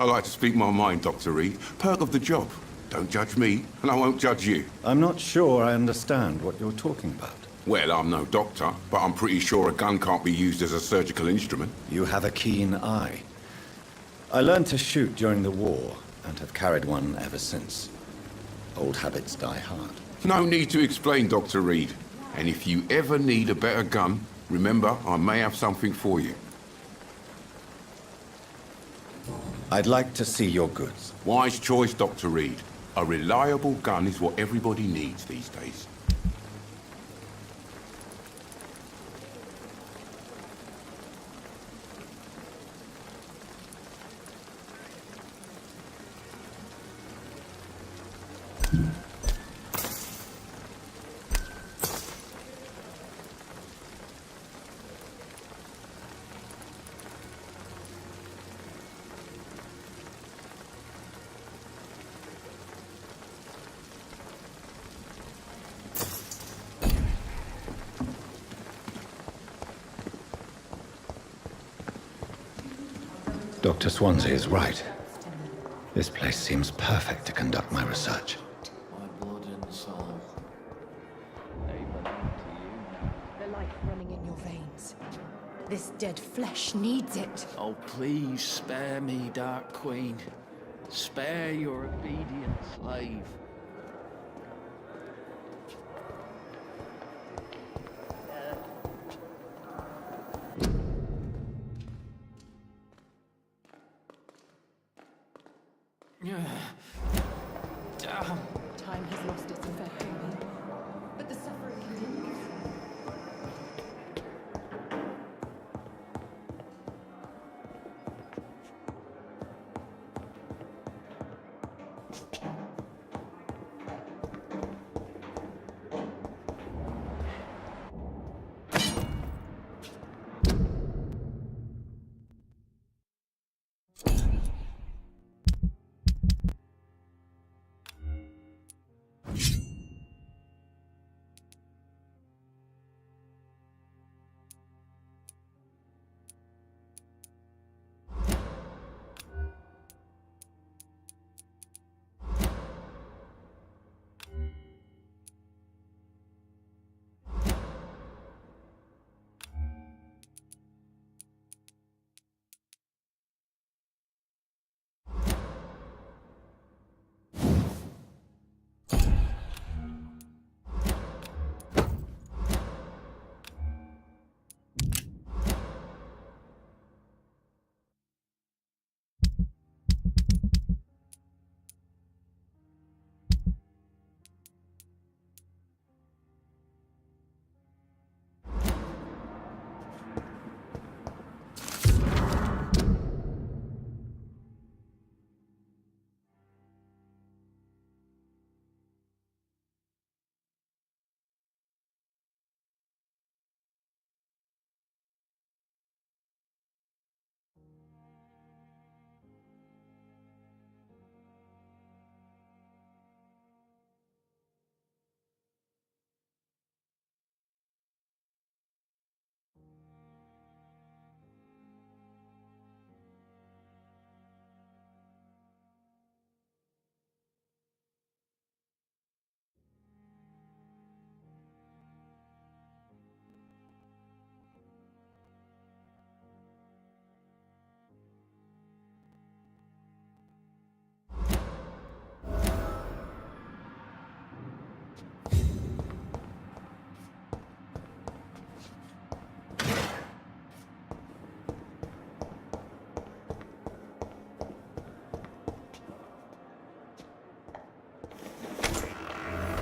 Speaker 16: I like to speak my mind, Dr. Reed. Perk of the job. Don't judge me, and I won't judge you.
Speaker 1: I'm not sure I understand what you're talking about.
Speaker 16: Well, I'm no doctor, but I'm pretty sure a gun can't be used as a surgical instrument.
Speaker 1: You have a keen eye. I learned to shoot during the war, and have carried one ever since. Old habits die hard.
Speaker 16: No need to explain, Dr. Reed. And if you ever need a better gun, remember, I may have something for you.
Speaker 1: I'd like to see your goods.
Speaker 16: Wise choice, Dr. Reed. A reliable gun is what everybody needs these days.
Speaker 1: Dr. Swansea is right. This place seems perfect to conduct my research.
Speaker 17: My blood and soul. They belong to you.
Speaker 2: The life running in your veins. This dead flesh needs it.
Speaker 17: Oh, please spare me, Dark Queen. Spare your obedient slave.
Speaker 2: Time has lost its effect on me, but the suffering continues.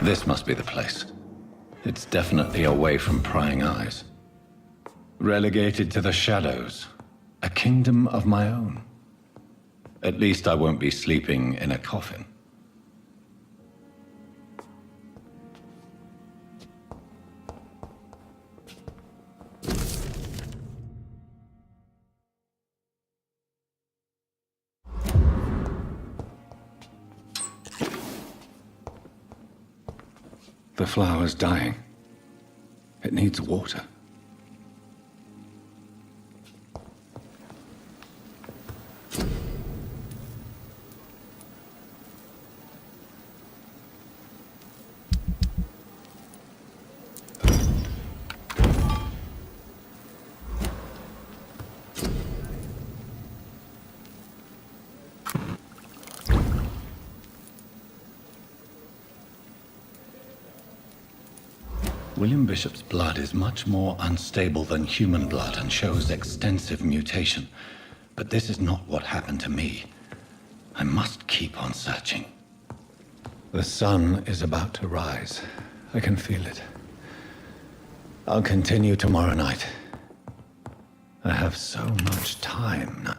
Speaker 1: This must be the place. It's definitely away from prying eyes. Relegated to the shadows. A kingdom of my own. At least I won't be sleeping in a coffin. The flower's dying. It needs water. William Bishop's blood is much more unstable than human blood and shows extensive mutation. But this is not what happened to me. I must keep on searching. The sun is about to rise. I can feel it. I'll continue tomorrow night. I have so much time now.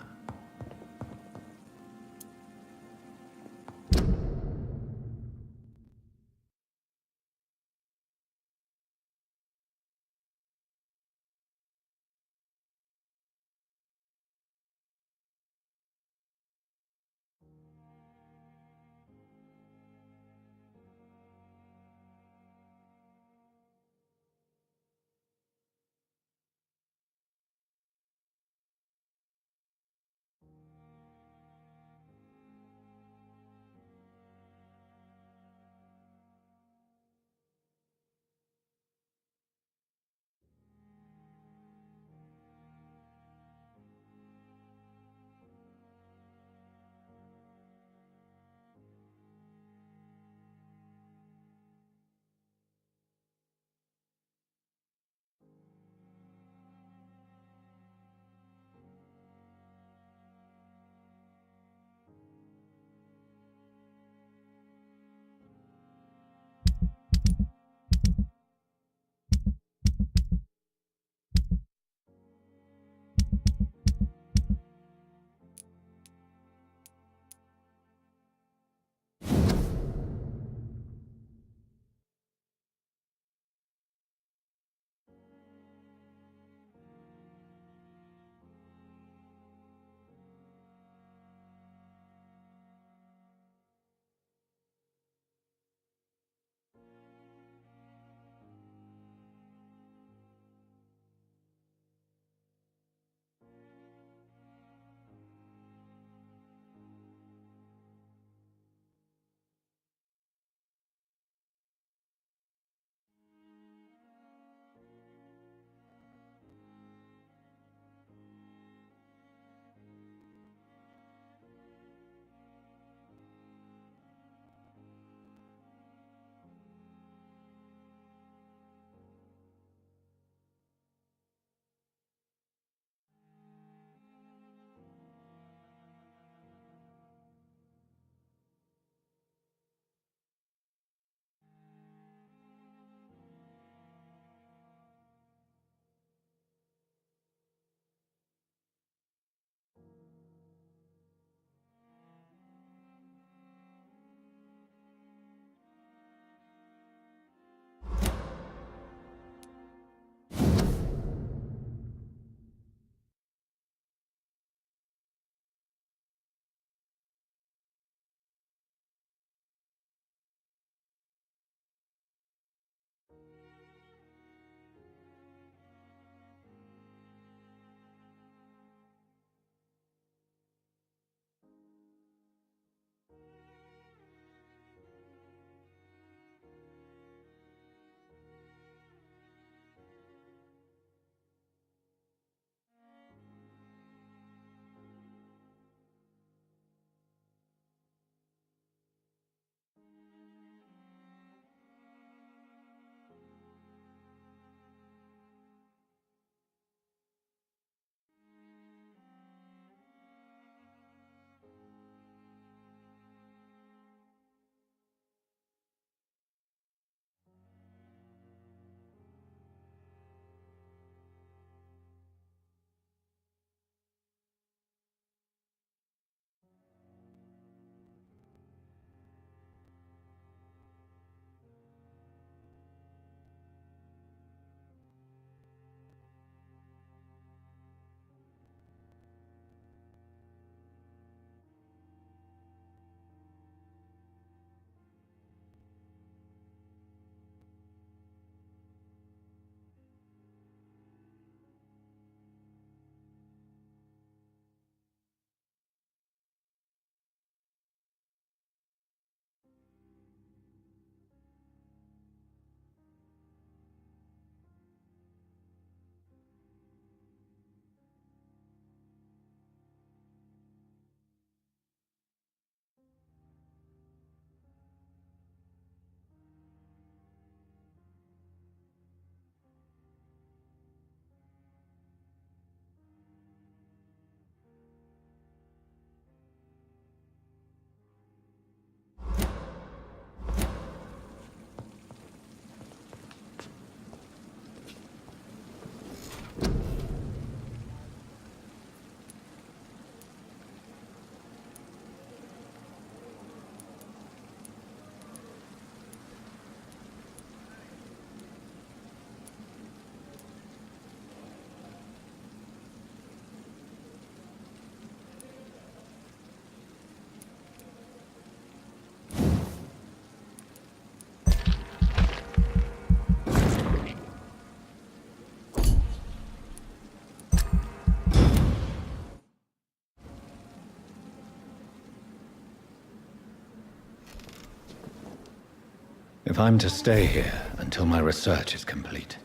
Speaker 1: If I'm to stay here until my research is complete,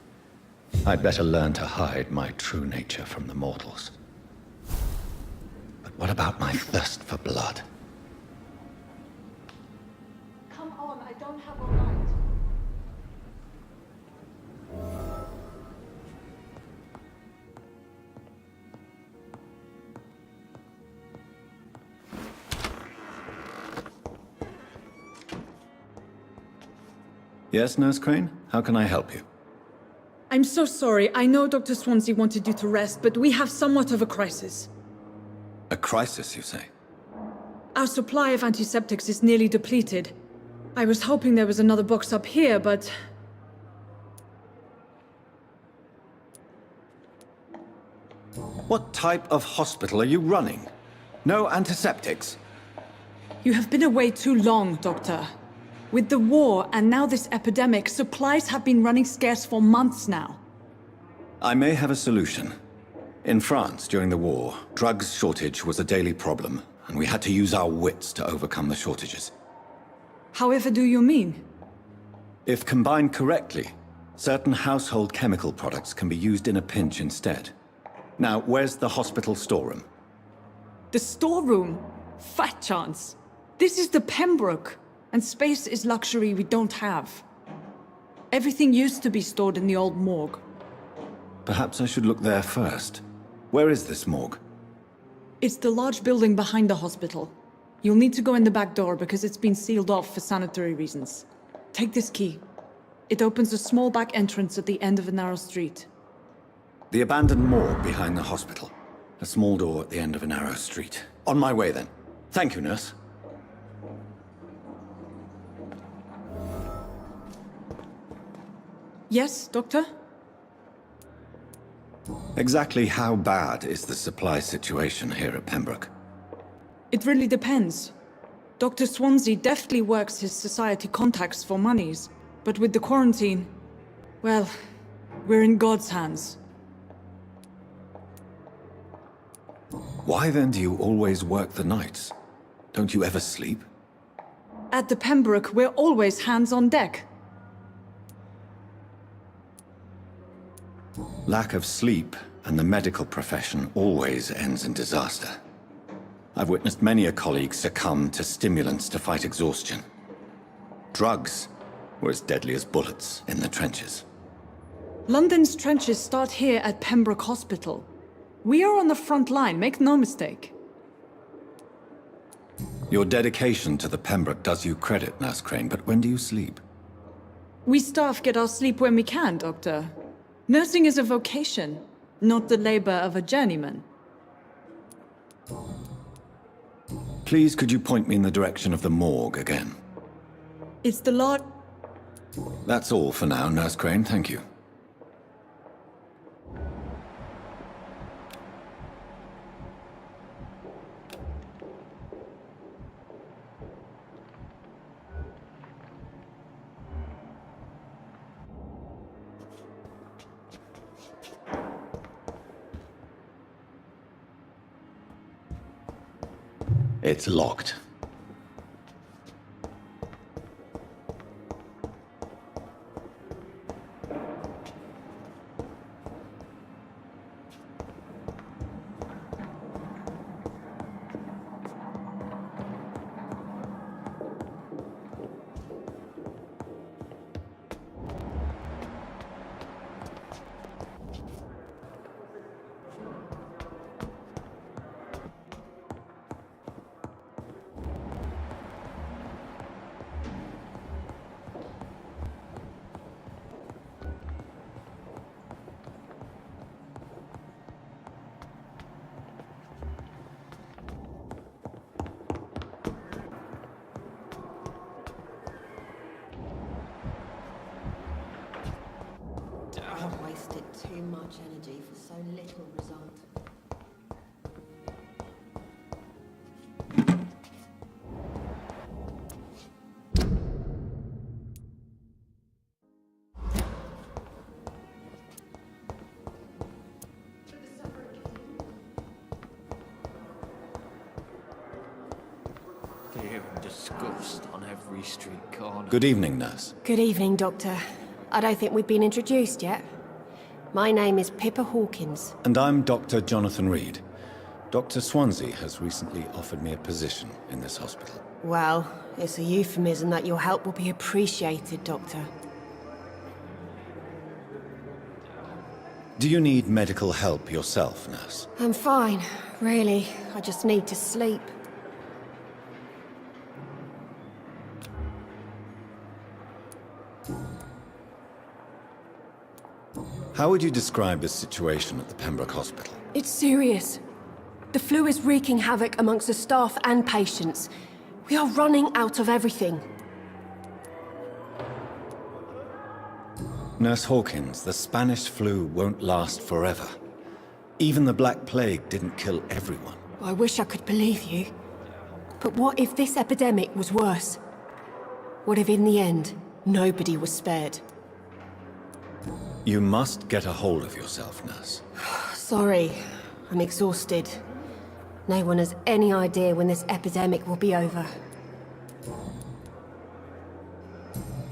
Speaker 1: I'd better learn to hide my true nature from the mortals. But what about my thirst for blood?
Speaker 15: Come on, I don't have all night.
Speaker 1: Yes, Nurse Crane? How can I help you?
Speaker 15: I'm so sorry. I know Dr. Swansea wanted you to rest, but we have somewhat of a crisis.
Speaker 1: A crisis, you say?
Speaker 15: Our supply of antiseptics is nearly depleted. I was hoping there was another box up here, but...
Speaker 1: What type of hospital are you running? No antiseptics?
Speaker 15: You have been away too long, Doctor. With the war and now this epidemic, supplies have been running scarce for months now.
Speaker 1: I may have a solution. In France, during the war, drugs shortage was a daily problem, and we had to use our wits to overcome the shortages.
Speaker 15: However do you mean?
Speaker 1: If combined correctly, certain household chemical products can be used in a pinch instead. Now, where's the hospital storeroom?
Speaker 15: The storeroom? Fat chance. This is the Pembroke, and space is luxury we don't have. Everything used to be stored in the old morgue.
Speaker 1: Perhaps I should look there first. Where is this morgue?
Speaker 15: It's the large building behind the hospital. You'll need to go in the back door because it's been sealed off for sanitary reasons. Take this key. It opens a small back entrance at the end of a narrow street.
Speaker 1: The abandoned morgue behind the hospital. A small door at the end of a narrow street. On my way then. Thank you, nurse.
Speaker 15: Yes, Doctor?
Speaker 1: Exactly how bad is the supply situation here at Pembroke?
Speaker 15: It really depends. Dr. Swansea deftly works his society contacts for monies, but with the quarantine, well, we're in God's hands.
Speaker 1: Why then do you always work the nights? Don't you ever sleep?
Speaker 15: At the Pembroke, we're always hands on deck.
Speaker 1: Lack of sleep and the medical profession always ends in disaster. I've witnessed many a colleague succumb to stimulants to fight exhaustion. Drugs were as deadly as bullets in the trenches.
Speaker 15: London's trenches start here at Pembroke Hospital. We are on the front line, make no mistake.
Speaker 1: Your dedication to the Pembroke does you credit, Nurse Crane, but when do you sleep?
Speaker 15: We staff get our sleep when we can, Doctor. Nursing is a vocation, not the labor of a journeyman.
Speaker 1: Please, could you point me in the direction of the morgue again?
Speaker 15: It's the Lord...
Speaker 1: That's all for now, Nurse Crane, thank you. It's locked.
Speaker 18: I've wasted too much energy for so little result.
Speaker 17: Fear and disgust on every street corner.
Speaker 1: Good evening, nurse.
Speaker 18: Good evening, Doctor. I don't think we've been introduced yet. My name is Pippa Hawkins.
Speaker 1: And I'm Dr. Jonathan Reed. Dr. Swansea has recently offered me a position in this hospital.
Speaker 18: Well, it's a euphemism that your help will be appreciated, Doctor.
Speaker 1: Do you need medical help yourself, nurse?
Speaker 18: I'm fine, really. I just need to sleep.
Speaker 1: How would you describe the situation at the Pembroke Hospital?
Speaker 18: It's serious. The flu is wreaking havoc amongst the staff and patients. We are running out of everything.
Speaker 1: Nurse Hawkins, the Spanish flu won't last forever. Even the Black Plague didn't kill everyone.
Speaker 18: I wish I could believe you. But what if this epidemic was worse? What if in the end, nobody was spared?
Speaker 1: You must get a hold of yourself, nurse.
Speaker 18: Sorry, I'm exhausted. No one has any idea when this epidemic will be over.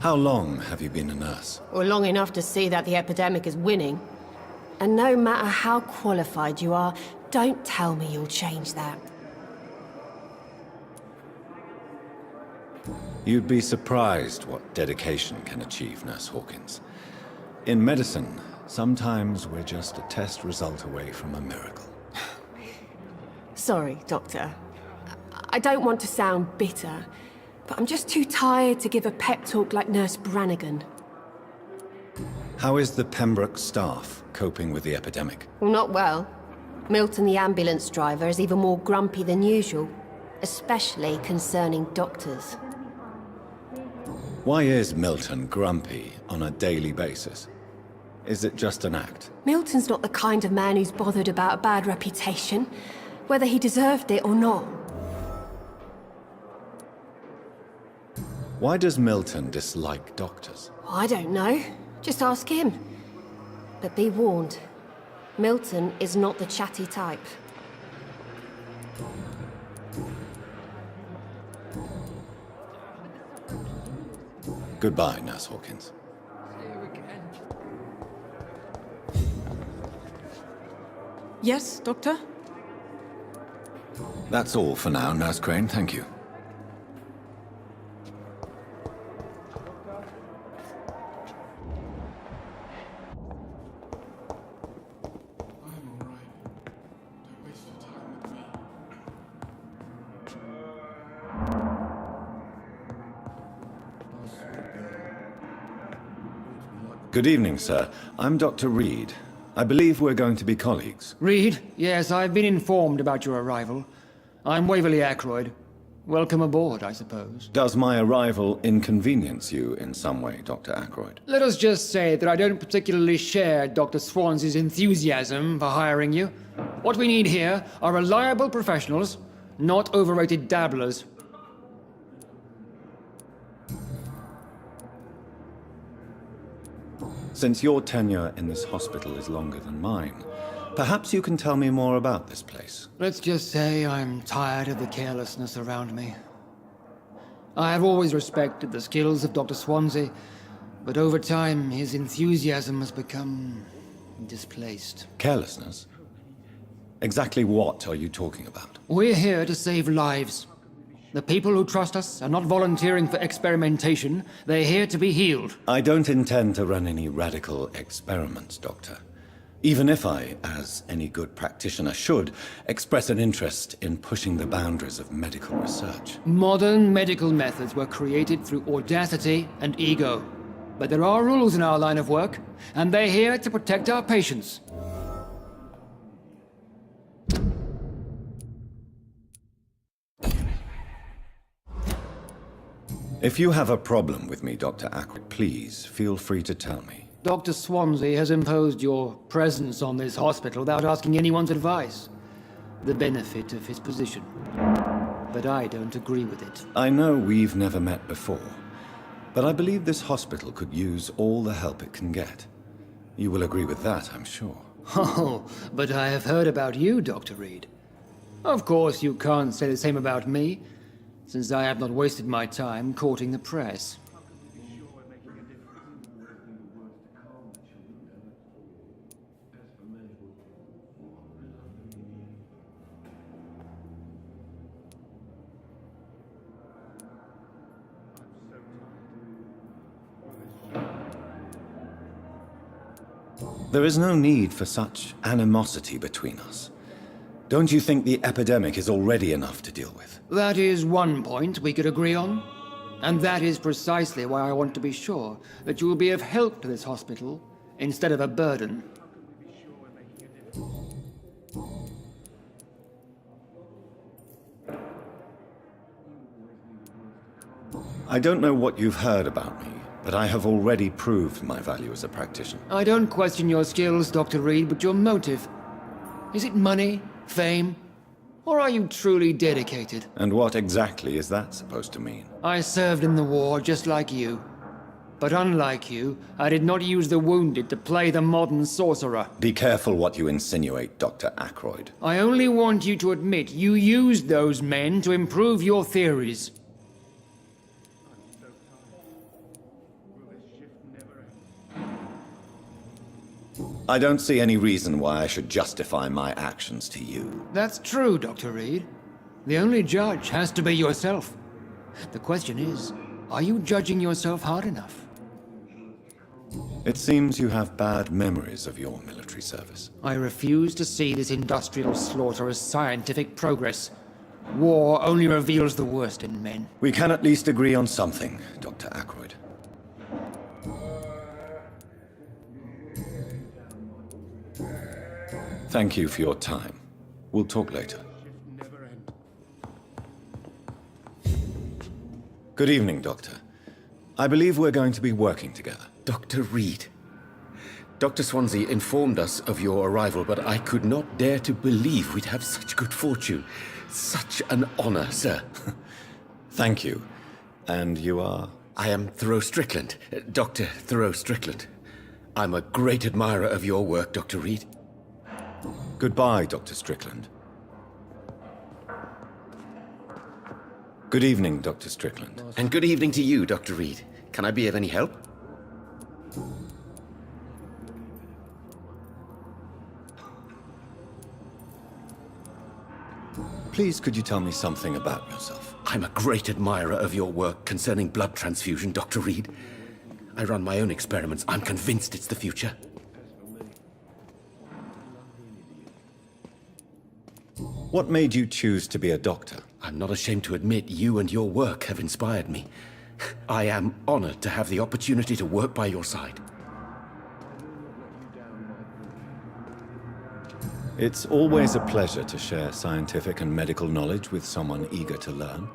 Speaker 1: How long have you been a nurse?
Speaker 18: Or long enough to see that the epidemic is winning. And no matter how qualified you are, don't tell me you'll change that.
Speaker 1: You'd be surprised what dedication can achieve, Nurse Hawkins. In medicine, sometimes we're just a test result away from a miracle.
Speaker 18: Sorry, Doctor. I don't want to sound bitter, but I'm just too tired to give a pep talk like Nurse Brannigan.
Speaker 1: How is the Pembroke staff coping with the epidemic?
Speaker 18: Well, not well. Milton, the ambulance driver, is even more grumpy than usual, especially concerning doctors.
Speaker 1: Why is Milton grumpy on a daily basis? Is it just an act?
Speaker 18: Milton's not the kind of man who's bothered about a bad reputation, whether he deserved it or not.
Speaker 1: Why does Milton dislike doctors?
Speaker 18: I don't know. Just ask him. But be warned, Milton is not the chatty type.
Speaker 1: Goodbye, Nurse Hawkins.
Speaker 15: Yes, Doctor?
Speaker 1: That's all for now, Nurse Crane. Thank you. Good evening, sir. I'm Dr. Reed. I believe we're going to be colleagues.
Speaker 19: Reed? Yes, I've been informed about your arrival. I'm Waverly Ackroyd. Welcome aboard, I suppose.
Speaker 1: Does my arrival inconvenience you in some way, Dr. Ackroyd?
Speaker 19: Let us just say that I don't particularly share Dr. Swansea's enthusiasm for hiring you. What we need here are reliable professionals, not overrated dabblers.
Speaker 1: Since your tenure in this hospital is longer than mine, perhaps you can tell me more about this place.
Speaker 19: Let's just say I'm tired of the carelessness around me. I have always respected the skills of Dr. Swansea, but over time his enthusiasm has become displaced.
Speaker 1: Carelessness? Exactly what are you talking about?
Speaker 19: We're here to save lives. The people who trust us are not volunteering for experimentation. They're here to be healed.
Speaker 1: I don't intend to run any radical experiments, Doctor. Even if I, as any good practitioner should, express an interest in pushing the boundaries of medical research.
Speaker 19: Modern medical methods were created through audacity and ego. But there are rules in our line of work, and they're here to protect our patients.
Speaker 1: If you have a problem with me, Dr. Ackroyd, please feel free to tell me.
Speaker 19: Dr. Swansea has imposed your presence on this hospital without asking anyone's advice. The benefit of his position. But I don't agree with it.
Speaker 1: I know we've never met before, but I believe this hospital could use all the help it can get. You will agree with that, I'm sure.
Speaker 19: Oh, but I have heard about you, Dr. Reed. Of course you can't say the same about me. since I have not wasted my time courting the press.
Speaker 1: There is no need for such animosity between us. Don't you think the epidemic is already enough to deal with?
Speaker 19: That is one point we could agree on. And that is precisely why I want to be sure that you will be of help to this hospital instead of a burden.
Speaker 1: I don't know what you've heard about me, but I have already proved my value as a practitioner.
Speaker 19: I don't question your skills, Dr. Reed, but your motive. Is it money, fame, or are you truly dedicated?
Speaker 1: And what exactly is that supposed to mean?
Speaker 19: I served in the war just like you. But unlike you, I did not use the wounded to play the modern sorcerer.
Speaker 1: Be careful what you insinuate, Dr. Ackroyd.
Speaker 19: I only want you to admit you used those men to improve your theories.
Speaker 1: I don't see any reason why I should justify my actions to you.
Speaker 19: That's true, Dr. Reed. The only judge has to be yourself. The question is, are you judging yourself hard enough?
Speaker 1: It seems you have bad memories of your military service.
Speaker 19: I refuse to see this industrial slaughter as scientific progress. War only reveals the worst in men.
Speaker 1: We can at least agree on something, Dr. Ackroyd. Thank you for your time. We'll talk later. Good evening, Doctor. I believe we're going to be working together.
Speaker 11: Dr. Reed. Dr. Swansea informed us of your arrival, but I could not dare to believe we'd have such good fortune. Such an honor, sir.
Speaker 1: Thank you. And you are?
Speaker 11: I am Thoreau Strickland, Dr. Thoreau Strickland. I'm a great admirer of your work, Dr. Reed.
Speaker 1: Goodbye, Dr. Strickland. Good evening, Dr. Strickland.
Speaker 11: And good evening to you, Dr. Reed. Can I be of any help?
Speaker 1: Please, could you tell me something about yourself?
Speaker 11: I'm a great admirer of your work concerning blood transfusion, Dr. Reed. I run my own experiments. I'm convinced it's the future.
Speaker 1: What made you choose to be a doctor?
Speaker 11: I'm not ashamed to admit you and your work have inspired me. I am honored to have the opportunity to work by your side.
Speaker 1: It's always a pleasure to share scientific and medical knowledge with someone eager to learn.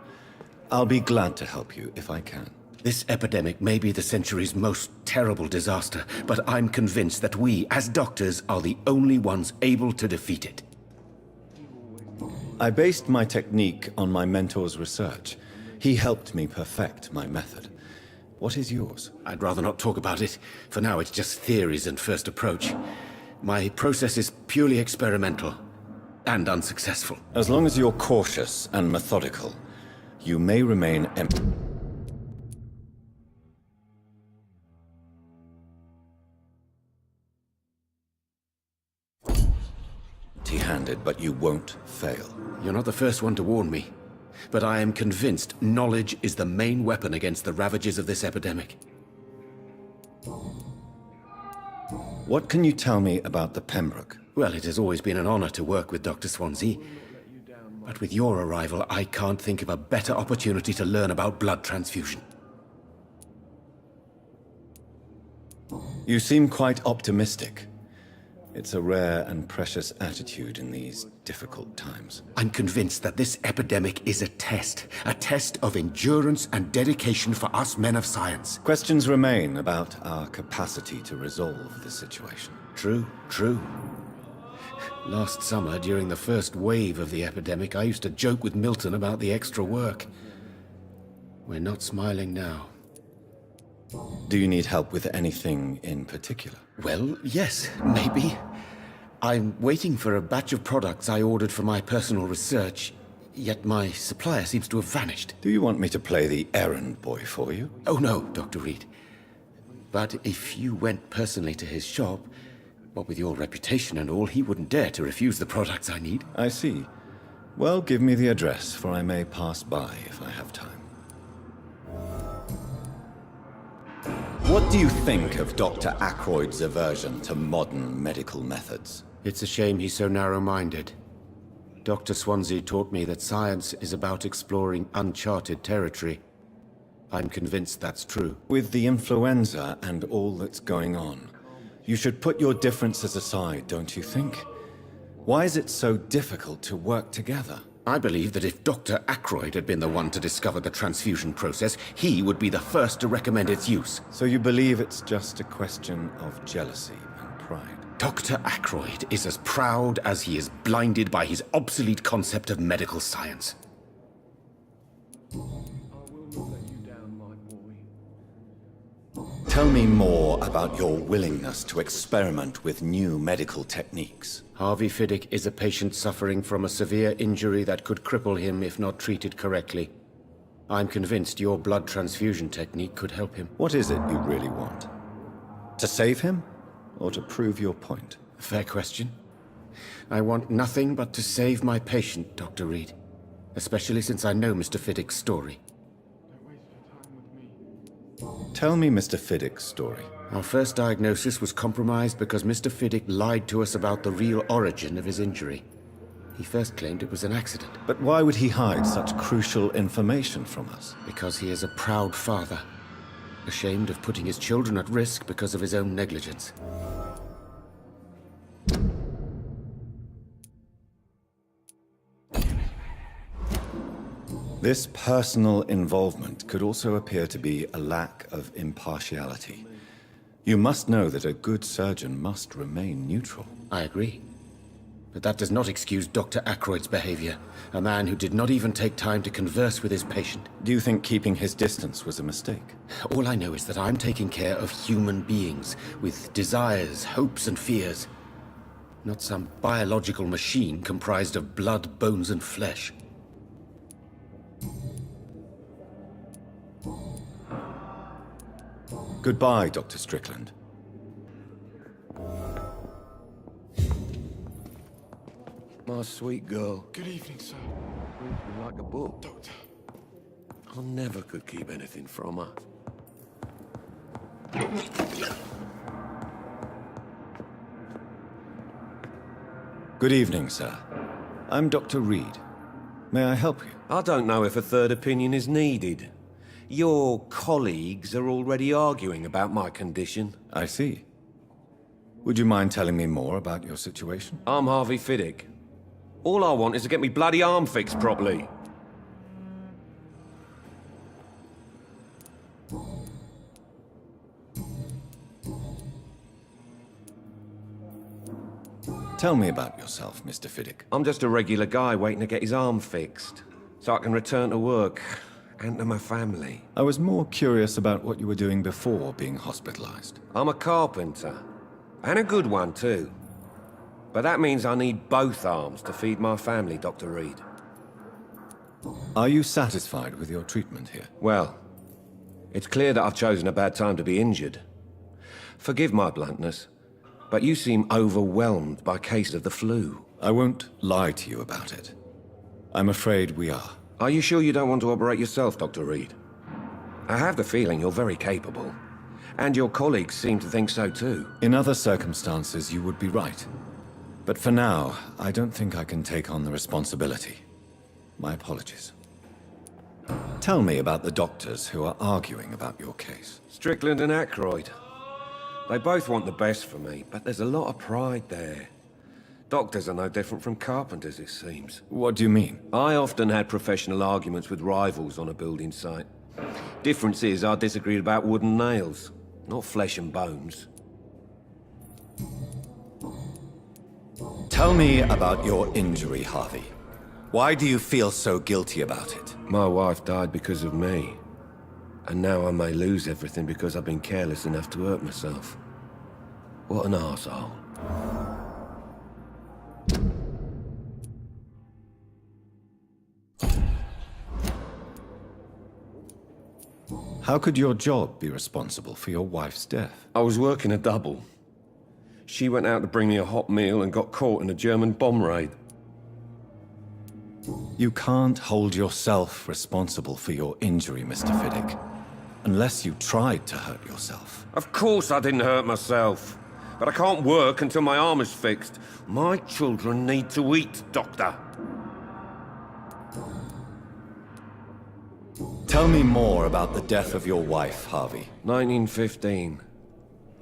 Speaker 1: I'll be glad to help you if I can.
Speaker 11: This epidemic may be the century's most terrible disaster, but I'm convinced that we, as doctors, are the only ones able to defeat it.
Speaker 1: I based my technique on my mentor's research. He helped me perfect my method. What is yours?
Speaker 11: I'd rather not talk about it. For now, it's just theories and first approach. My process is purely experimental and unsuccessful.
Speaker 1: As long as you're cautious and methodical, you may remain empty-handed, but you won't fail.
Speaker 11: You're not the first one to warn me, but I am convinced knowledge is the main weapon against the ravages of this epidemic.
Speaker 1: What can you tell me about the Pembroke?
Speaker 11: Well, it has always been an honor to work with Dr. Swansea. But with your arrival, I can't think of a better opportunity to learn about blood transfusion.
Speaker 1: You seem quite optimistic. It's a rare and precious attitude in these difficult times.
Speaker 11: I'm convinced that this epidemic is a test of endurance and dedication for us men of science.
Speaker 1: Questions remain about our capacity to resolve the situation.
Speaker 11: True. Last summer, during the first wave of the epidemic, I used to joke with Milton about the extra work. We're not smiling now.
Speaker 1: Do you need help with anything in particular?
Speaker 11: Well, yes, maybe. I'm waiting for a batch of products I ordered for my personal research. Yet my supplier seems to have vanished.
Speaker 1: Do you want me to play the errand boy for you?
Speaker 11: Oh no, Dr. Reed. But if you went personally to his shop, what with your reputation and all, he wouldn't dare to refuse the products I need.
Speaker 1: I see. Well, give me the address, for I may pass by if I have time. What do you think of Dr. Ackroyd's aversion to modern medical methods?
Speaker 11: It's a shame he's so narrow-minded. Dr. Swansea taught me that science is about exploring uncharted territory. I'm convinced that's true.
Speaker 1: With the influenza and all that's going on, you should put your differences aside, don't you think? Why is it so difficult to work together?
Speaker 11: I believe that if Dr. Ackroyd had been the one to discover the transfusion process, he would be the first to recommend its use.
Speaker 1: So you believe it's just a question of jealousy and pride?
Speaker 11: Dr. Ackroyd is as proud as he is blinded by his obsolete concept of medical science.
Speaker 1: Tell me more about your willingness to experiment with new medical techniques.
Speaker 11: Harvey Fiddick is a patient suffering from a severe injury that could cripple him if not treated correctly. I'm convinced your blood transfusion technique could help him.
Speaker 1: What is it you really want? To save him? Or to prove your point?
Speaker 11: Fair question. I want nothing but to save my patient, Dr. Reed. Especially since I know Mr. Fiddick's story.
Speaker 1: Tell me Mr. Fiddick's story.
Speaker 11: Our first diagnosis was compromised because Mr. Fiddick lied to us about the real origin of his injury. He first claimed it was an accident.
Speaker 1: But why would he hide such crucial information from us?
Speaker 11: Because he is a proud father, ashamed of putting his children at risk because of his own negligence.
Speaker 1: This personal involvement could also appear to be a lack of impartiality. You must know that a good surgeon must remain neutral.
Speaker 11: I agree. But that does not excuse Dr. Ackroyd's behavior. A man who did not even take time to converse with his patient.
Speaker 1: Do you think keeping his distance was a mistake?
Speaker 11: All I know is that I'm taking care of human beings with desires, hopes, and fears. Not some biological machine comprised of blood, bones, and flesh.
Speaker 1: Goodbye, Dr. Strickland.
Speaker 20: My sweet girl.
Speaker 14: Good evening, sir.
Speaker 20: Reads me like a book.
Speaker 14: Doctor.
Speaker 20: I never could keep anything from her.
Speaker 1: Good evening, sir. I'm Dr. Reed. May I help you?
Speaker 20: I don't know if a third opinion is needed. Your colleagues are already arguing about my condition.
Speaker 1: I see. Would you mind telling me more about your situation?
Speaker 20: I'm Harvey Fiddick. All I want is to get me bloody arm fixed properly.
Speaker 1: Tell me about yourself, Mr. Fiddick.
Speaker 20: I'm just a regular guy waiting to get his arm fixed, so I can return to work and to my family.
Speaker 1: I was more curious about what you were doing before being hospitalized.
Speaker 20: I'm a carpenter, and a good one too. But that means I need both arms to feed my family, Dr. Reed.
Speaker 1: Are you satisfied with your treatment here?
Speaker 20: Well, it's clear that I've chosen a bad time to be injured. Forgive my bluntness, but you seem overwhelmed by cases of the flu.
Speaker 1: I won't lie to you about it. I'm afraid we are.
Speaker 20: Are you sure you don't want to operate yourself, Dr. Reed? I have the feeling you're very capable. And your colleagues seem to think so too.
Speaker 1: In other circumstances, you would be right. But for now, I don't think I can take on the responsibility. My apologies. Tell me about the doctors who are arguing about your case.
Speaker 20: Strickland and Ackroyd. They both want the best for me, but there's a lot of pride there. Doctors are no different from carpenters, it seems.
Speaker 1: What do you mean?
Speaker 20: I often had professional arguments with rivals on a building site. Difference is I disagreed about wooden nails, not flesh and bones.
Speaker 1: Tell me about your injury, Harvey. Why do you feel so guilty about it?
Speaker 20: My wife died because of me. And now I may lose everything because I've been careless enough to hurt myself. What an arsehole.
Speaker 1: How could your job be responsible for your wife's death?
Speaker 20: I was working a double. She went out to bring me a hot meal and got caught in a German bomb raid.
Speaker 1: You can't hold yourself responsible for your injury, Mr. Fiddick. Unless you tried to hurt yourself.
Speaker 20: Of course I didn't hurt myself. But I can't work until my arm is fixed. My children need to eat, Doctor.
Speaker 1: Tell me more about the death of your wife, Harvey.
Speaker 20: 1915.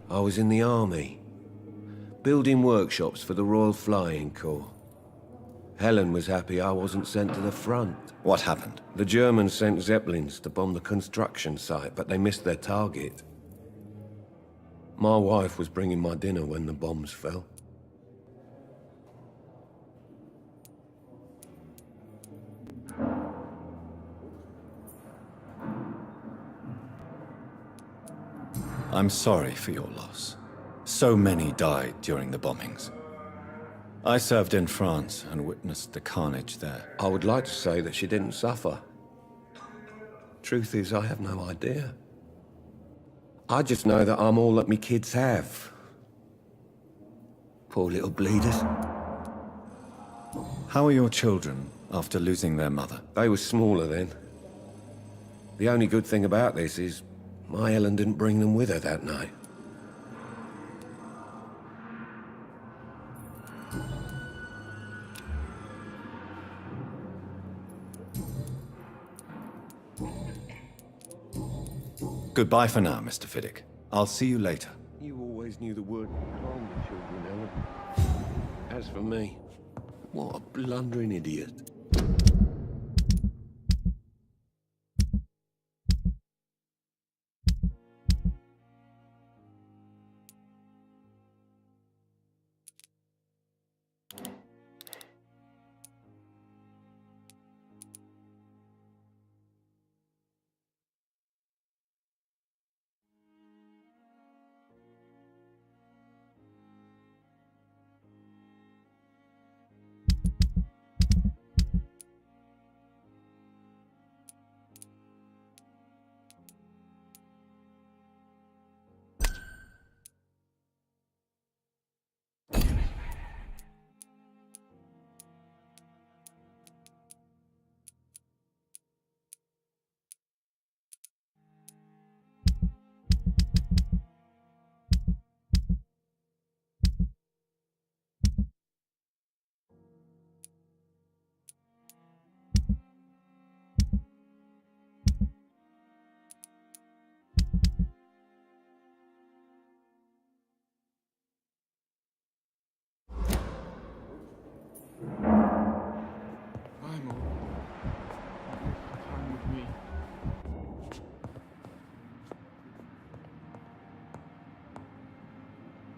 Speaker 20: I was in the army. Building workshops for the Royal Flying Corps. Helen was happy I wasn't sent to the front.
Speaker 1: What happened?
Speaker 20: The Germans sent Zeppelins to bomb the construction site, but they missed their target. My wife was bringing my dinner when the bombs fell.
Speaker 1: I'm sorry for your loss. So many died during the bombings. I served in France and witnessed the carnage there.
Speaker 20: I would like to say that she didn't suffer. Truth is, I have no idea. I just know that I'm all that me kids have. Poor little bleeders.
Speaker 1: How are your children after losing their mother?
Speaker 20: They were smaller then. The only good thing about this is my Helen didn't bring them with her that night.
Speaker 1: Goodbye for now, Mr. Fiddick. I'll see you later.
Speaker 20: You always knew the word calm the children, Helen. As for me, what a blundering idiot.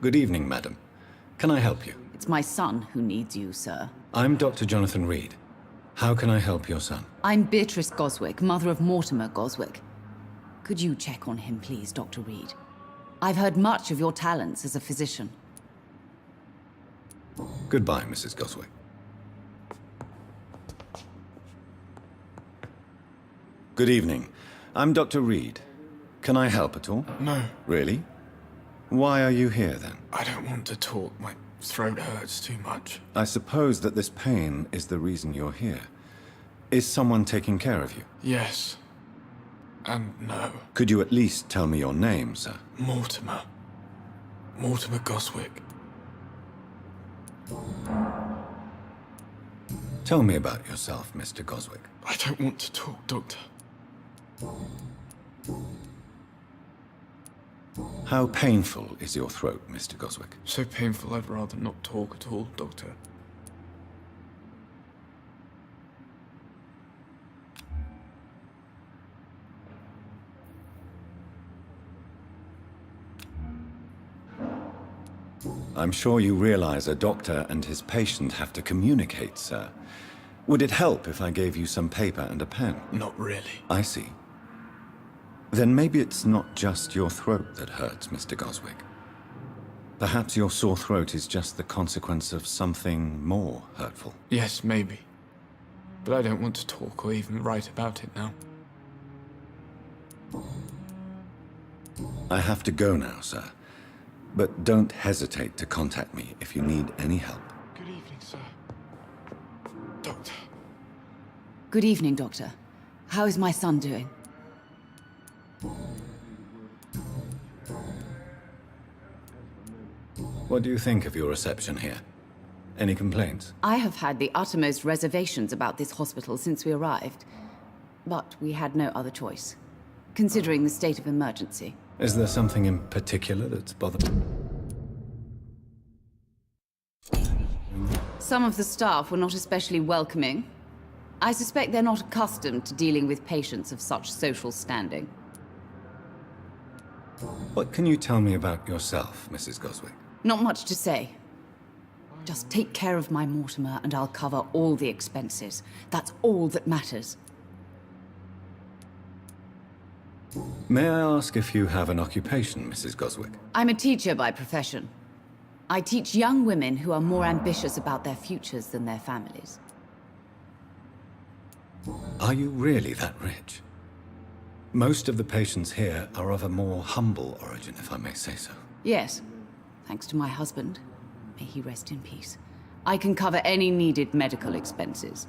Speaker 1: Good evening, madam. Can I help you?
Speaker 21: It's my son who needs you, sir.
Speaker 1: I'm Dr. Jonathan Reed. How can I help your son?
Speaker 21: I'm Beatrice Goswick, mother of Mortimer Goswick. Could you check on him, please, Dr. Reed? I've heard much of your talents as a physician.
Speaker 1: Goodbye, Mrs. Goswick. Good evening. I'm Dr. Reed. Can I help at all?
Speaker 3: No.
Speaker 1: Really? Why are you here, then?
Speaker 3: I don't want to talk. My throat hurts too much.
Speaker 1: I suppose that this pain is the reason you're here. Is someone taking care of you?
Speaker 3: Yes. And no.
Speaker 1: Could you at least tell me your name, sir?
Speaker 3: Mortimer. Mortimer Goswick.
Speaker 1: Tell me about yourself, Mr. Goswick.
Speaker 3: I don't want to talk, Doctor.
Speaker 1: How painful is your throat, Mr. Goswick?
Speaker 3: So painful I'd rather not talk at all, Doctor.
Speaker 1: I'm sure you realize a doctor and his patient have to communicate, sir. Would it help if I gave you some paper and a pen?
Speaker 3: Not really.
Speaker 1: I see. Then maybe it's not just your throat that hurts, Mr. Goswick. Perhaps your sore throat is just the consequence of something more hurtful.
Speaker 3: Yes, maybe. But I don't want to talk or even write about it now.
Speaker 1: I have to go now, sir. But don't hesitate to contact me if you need any help.
Speaker 14: Good evening, sir. Doctor.
Speaker 21: Good evening, Doctor. How is my son doing?
Speaker 1: What do you think of your reception here? Any complaints?
Speaker 21: I have had the uttermost reservations about this hospital since we arrived. But we had no other choice, considering the state of emergency.
Speaker 1: Is there something in particular that's bothering?
Speaker 21: Some of the staff were not especially welcoming. I suspect they're not accustomed to dealing with patients of such social standing.
Speaker 1: What can you tell me about yourself, Mrs. Goswick?
Speaker 21: Not much to say. Just take care of my Mortimer and I'll cover all the expenses. That's all that matters.
Speaker 1: May I ask if you have an occupation, Mrs. Goswick?
Speaker 21: I'm a teacher by profession. I teach young women who are more ambitious about their futures than their families.
Speaker 1: Are you really that rich? Most of the patients here are of a more humble origin, if I may say so.
Speaker 21: Yes, thanks to my husband. May he rest in peace. I can cover any needed medical expenses.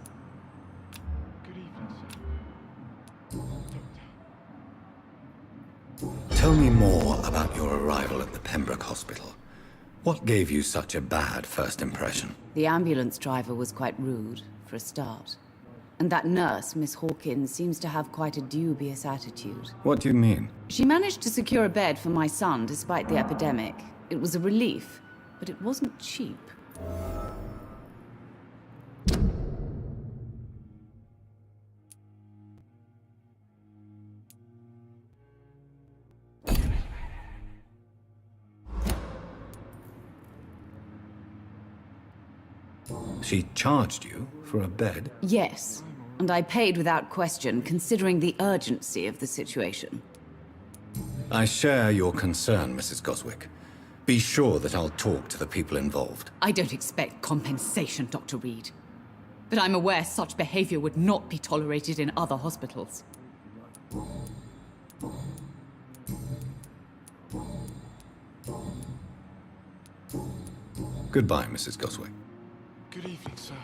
Speaker 1: Tell me more about your arrival at the Pembroke Hospital. What gave you such a bad first impression?
Speaker 21: The ambulance driver was quite rude, for a start. And that nurse, Miss Hawkins, seems to have quite a dubious attitude.
Speaker 1: What do you mean?
Speaker 21: She managed to secure a bed for my son despite the epidemic. It was a relief, but it wasn't cheap.
Speaker 1: She charged you for a bed?
Speaker 21: Yes, and I paid without question, considering the urgency of the situation.
Speaker 1: I share your concern, Mrs. Goswick. Be sure that I'll talk to the people involved.
Speaker 21: I don't expect compensation, Dr. Reed. But I'm aware such behavior would not be tolerated in other hospitals.
Speaker 1: Goodbye, Mrs. Goswick.
Speaker 14: Good evening, sir.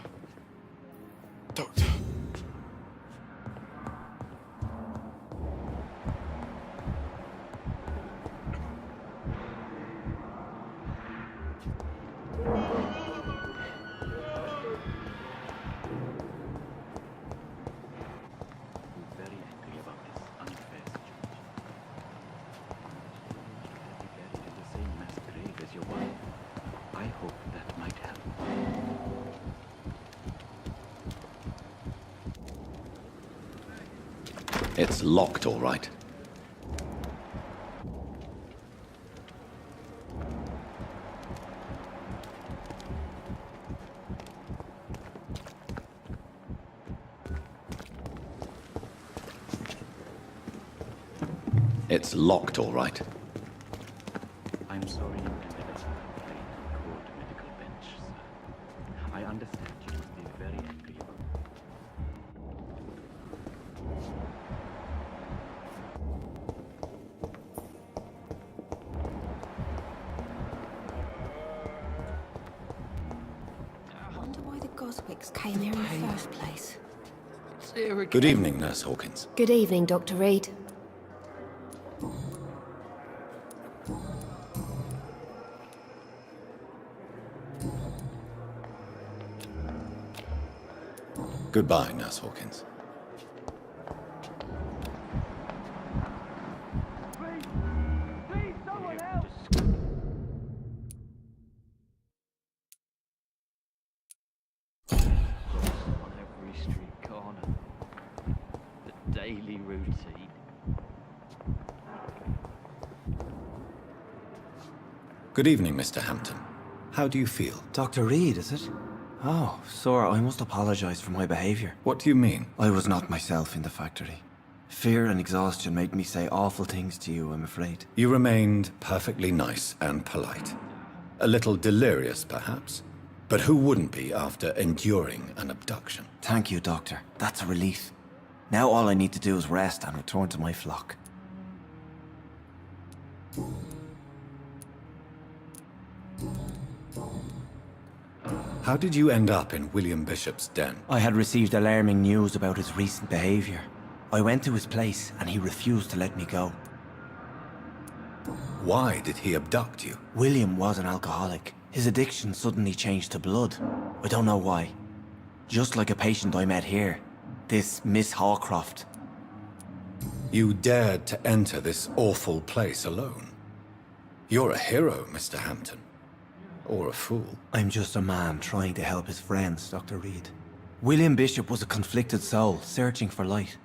Speaker 14: Doctor.
Speaker 1: It's locked, all right. It's locked, all right.
Speaker 7: I'm sorry you ended up in a court medical bench, sir. I understand you must be very angry about it.
Speaker 18: I wonder why the Goswicks came here in the first place.
Speaker 1: Good evening, Nurse Hawkins.
Speaker 18: Good evening, Dr. Reed.
Speaker 1: Goodbye, Nurse Hawkins.
Speaker 7: On every street corner. The daily routine.
Speaker 1: Good evening, Mr. Hampton. How do you feel?
Speaker 22: Dr. Reed, is it? Oh, sir, I must apologize for my behavior.
Speaker 1: What do you mean?
Speaker 22: I was not myself in the factory. Fear and exhaustion made me say awful things to you, I'm afraid.
Speaker 1: You remained perfectly nice and polite. A little delirious, perhaps. But who wouldn't be after enduring an abduction?
Speaker 22: Thank you, Doctor. That's a relief. Now all I need to do is rest and return to my flock.
Speaker 1: How did you end up in William Bishop's den?
Speaker 22: I had received alarming news about his recent behavior. I went to his place and he refused to let me go.
Speaker 1: Why did he abduct you?
Speaker 22: William was an alcoholic. His addiction suddenly changed to blood. I don't know why. Just like a patient I met here. This Miss Hawcroft.
Speaker 1: You dared to enter this awful place alone. You're a hero, Mr. Hampton. Or a fool.
Speaker 22: I'm just a man trying to help his friends, Dr. Reed. William Bishop was a conflicted soul, searching for light.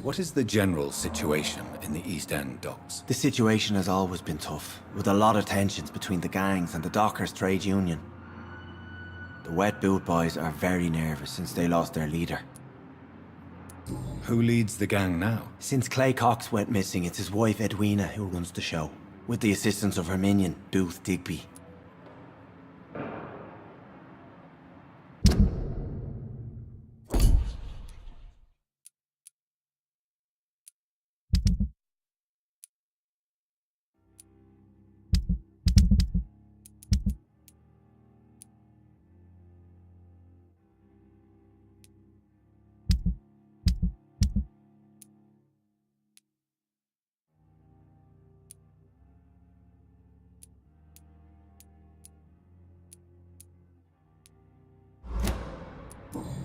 Speaker 1: What is the general situation in the East End docks?
Speaker 22: The situation has always been tough, with a lot of tensions between the gangs and the dockers' trade union. The Wet Boot Boys are very nervous since they lost their leader.
Speaker 1: Who leads the gang now?
Speaker 22: Since Clay Cox went missing, it's his wife Edwina who runs the show, with the assistance of her minion, Booth Digby.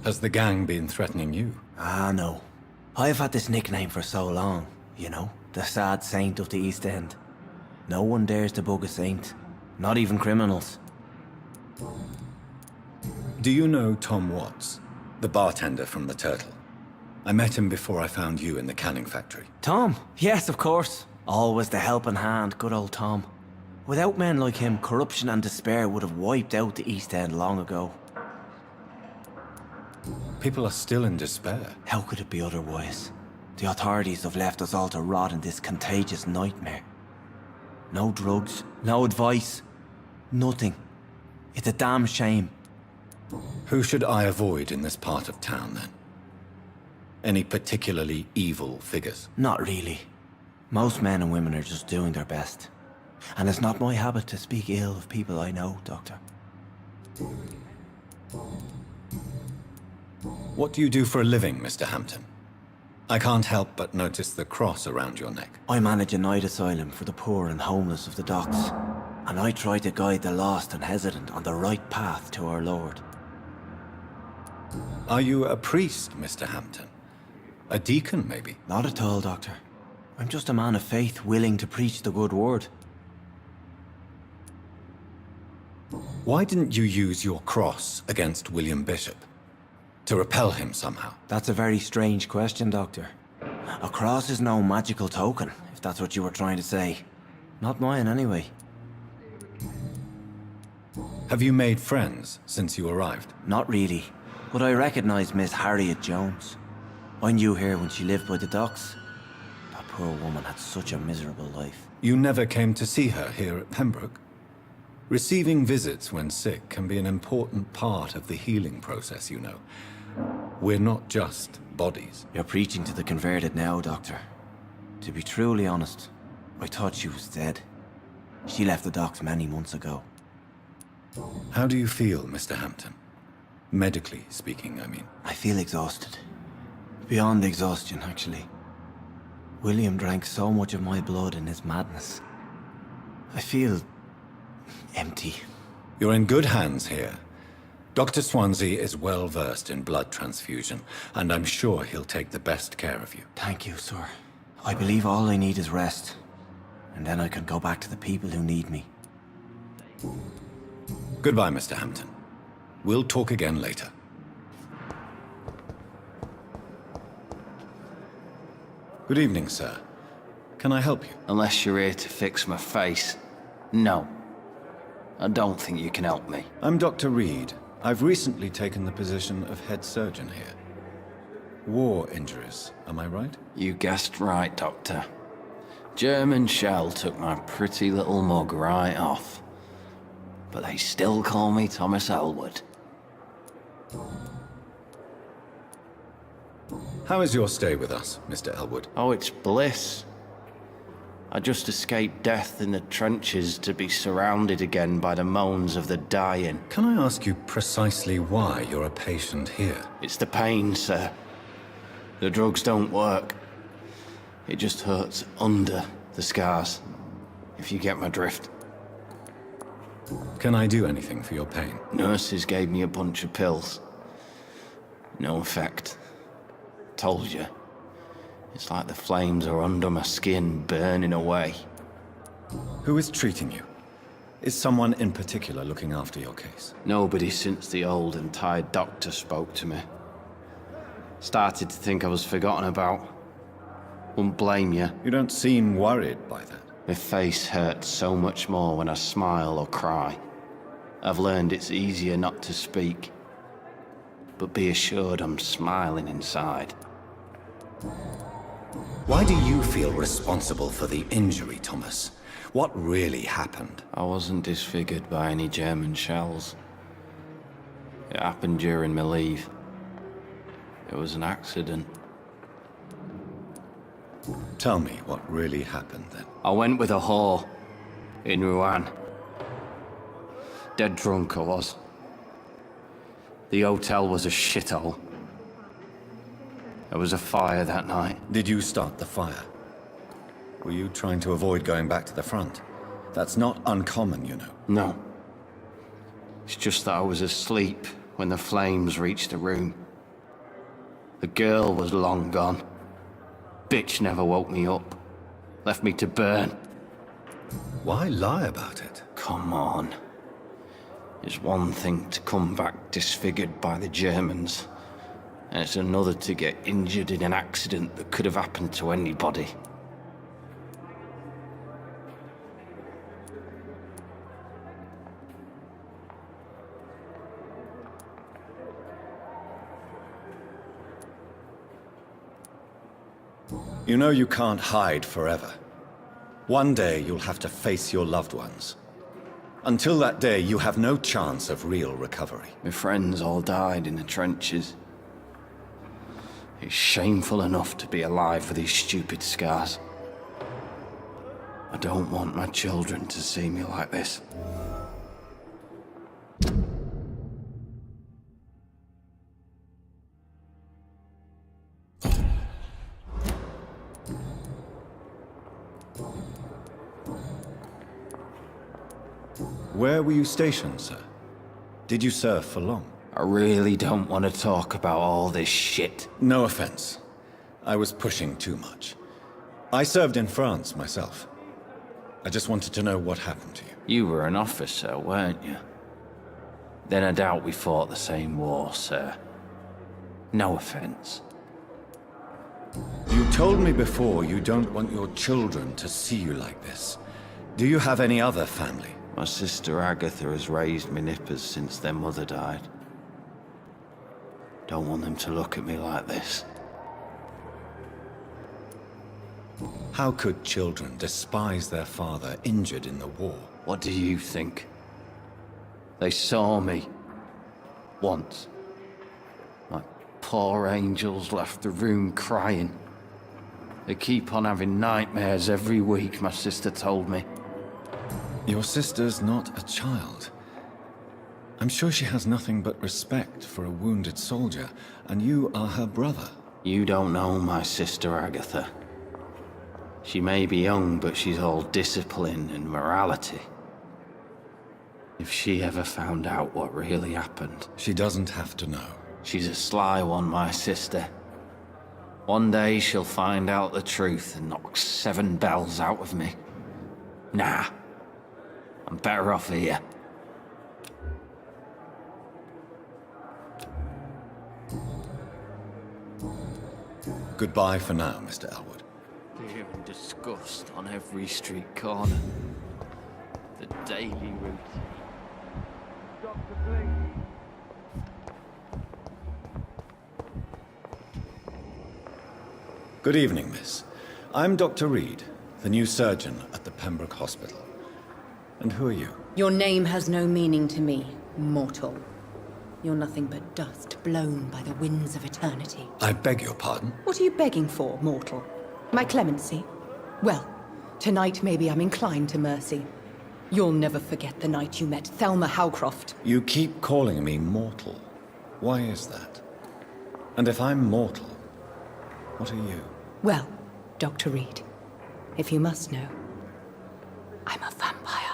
Speaker 1: Has the gang been threatening you?
Speaker 22: Ah, no. I've had this nickname for so long, you know, the sad saint of the East End. No one dares to bug a saint, not even criminals.
Speaker 1: Do you know Tom Watts, the bartender from the Turtle? I met him before I found you in the canning factory.
Speaker 22: Tom? Yes, of course. Always the helping hand, good old Tom. Without men like him, corruption and despair would have wiped out the East End long ago.
Speaker 1: People are still in despair.
Speaker 22: How could it be otherwise? The authorities have left us all to rot in this contagious nightmare. No drugs, no advice, nothing. It's a damn shame.
Speaker 1: Who should I avoid in this part of town, then? Any particularly evil figures?
Speaker 22: Not really. Most men and women are just doing their best. And it's not my habit to speak ill of people I know, Doctor.
Speaker 1: What do you do for a living, Mr. Hampton? I can't help but notice the cross around your neck.
Speaker 22: I manage a night asylum for the poor and homeless of the docks. And I try to guide the lost and hesitant on the right path to our Lord.
Speaker 1: Are you a priest, Mr. Hampton? A deacon, maybe?
Speaker 22: Not at all, Doctor. I'm just a man of faith willing to preach the good word.
Speaker 1: Why didn't you use your cross against William Bishop? To repel him somehow?
Speaker 22: That's a very strange question, Doctor. A cross is no magical token, if that's what you were trying to say. Not mine, anyway.
Speaker 1: Have you made friends since you arrived?
Speaker 22: Not really, but I recognize Miss Harriet Jones. I knew her when she lived by the docks. That poor woman had such a miserable life.
Speaker 1: You never came to see her here at Pembroke? Receiving visits when sick can be an important part of the healing process, you know. We're not just bodies.
Speaker 22: You're preaching to the converted now, Doctor. To be truly honest, I thought she was dead. She left the docks many months ago.
Speaker 1: How do you feel, Mr. Hampton? Medically speaking, I mean.
Speaker 22: I feel exhausted. Beyond exhaustion, actually. William drank so much of my blood in his madness. I feel empty.
Speaker 1: You're in good hands here. Dr. Swansea is well versed in blood transfusion, and I'm sure he'll take the best care of you.
Speaker 22: Thank you, sir. I believe all I need is rest. And then I can go back to the people who need me.
Speaker 1: Goodbye, Mr. Hampton. We'll talk again later. Good evening, sir. Can I help you?
Speaker 17: Unless you're here to fix my face. No. I don't think you can help me.
Speaker 1: I'm Dr. Reed. I've recently taken the position of head surgeon here. War injuries, am I right?
Speaker 17: You guessed right, Doctor. German shell took my pretty little mug right off. But they still call me Thomas Elwood.
Speaker 1: How is your stay with us, Mr. Elwood?
Speaker 17: Oh, it's bliss. I just escaped death in the trenches to be surrounded again by the moans of the dying.
Speaker 1: Can I ask you precisely why you're a patient here?
Speaker 17: It's the pain, sir. The drugs don't work. It just hurts under the scars, if you get my drift.
Speaker 1: Can I do anything for your pain?
Speaker 17: Nurses gave me a bunch of pills. No effect. Told you. It's like the flames are under my skin, burning away.
Speaker 1: Who is treating you? Is someone in particular looking after your case?
Speaker 17: Nobody since the old and tired doctor spoke to me. Started to think I was forgotten about. Wouldn't blame you.
Speaker 1: You don't seem worried by that.
Speaker 17: My face hurts so much more when I smile or cry. I've learned it's easier not to speak. But be assured I'm smiling inside.
Speaker 1: Why do you feel responsible for the injury, Thomas? What really happened?
Speaker 17: I wasn't disfigured by any German shells. It happened during my leave. It was an accident.
Speaker 1: Tell me what really happened then.
Speaker 17: I went with a whore in Rouen. Dead drunk I was. The hotel was a shithole. There was a fire that night.
Speaker 1: Did you start the fire? Were you trying to avoid going back to the front? That's not uncommon, you know.
Speaker 17: No. It's just that I was asleep when the flames reached the room. The girl was long gone. Bitch never woke me up. Left me to burn.
Speaker 1: Why lie about it?
Speaker 17: Come on. It's one thing to come back disfigured by the Germans, and it's another to get injured in an accident that could have happened to anybody.
Speaker 1: You know you can't hide forever. One day you'll have to face your loved ones. Until that day, you have no chance of real recovery.
Speaker 17: My friends all died in the trenches. It's shameful enough to be alive with these stupid scars. I don't want my children to see me like this.
Speaker 1: Where were you stationed, sir? Did you serve for long?
Speaker 17: I really don't want to talk about all this shit.
Speaker 1: No offense. I was pushing too much. I served in France myself. I just wanted to know what happened to you.
Speaker 17: You were an officer, weren't you? Then I doubt we fought the same war, sir. No offense.
Speaker 1: You told me before you don't want your children to see you like this. Do you have any other family?
Speaker 17: My sister Agatha has raised my nippers since their mother died. Don't want them to look at me like this.
Speaker 1: How could children despise their father injured in the war?
Speaker 17: What do you think? They saw me. Once. My poor angels left the room crying. They keep on having nightmares every week, my sister told me.
Speaker 1: Your sister's not a child. I'm sure she has nothing but respect for a wounded soldier, and you are her brother.
Speaker 17: You don't know my sister Agatha. She may be young, but she's all discipline and morality. If she ever found out what really happened...
Speaker 1: She doesn't have to know.
Speaker 17: She's a sly one, my sister. One day she'll find out the truth and knock 7 bells out of me. Nah. I'm better off here.
Speaker 1: Goodbye for now, Mr. Elwood.
Speaker 17: Fear and disgust on every street corner. The daily routine.
Speaker 1: Good evening, miss. I'm Dr. Reed, the new surgeon at the Pembroke Hospital. And who are you?
Speaker 10: Your name has no meaning to me, mortal. You're nothing but dust blown by the winds of eternity.
Speaker 1: I beg your pardon?
Speaker 10: What are you begging for, mortal? My clemency? Well, Tonight, maybe I'm inclined to mercy. You'll never forget the night you met Thelma Howcroft.
Speaker 1: You keep calling me mortal. Why is that? And if I'm mortal, what are you?
Speaker 10: Well, Dr. Reed, if you must know, I'm a vampire.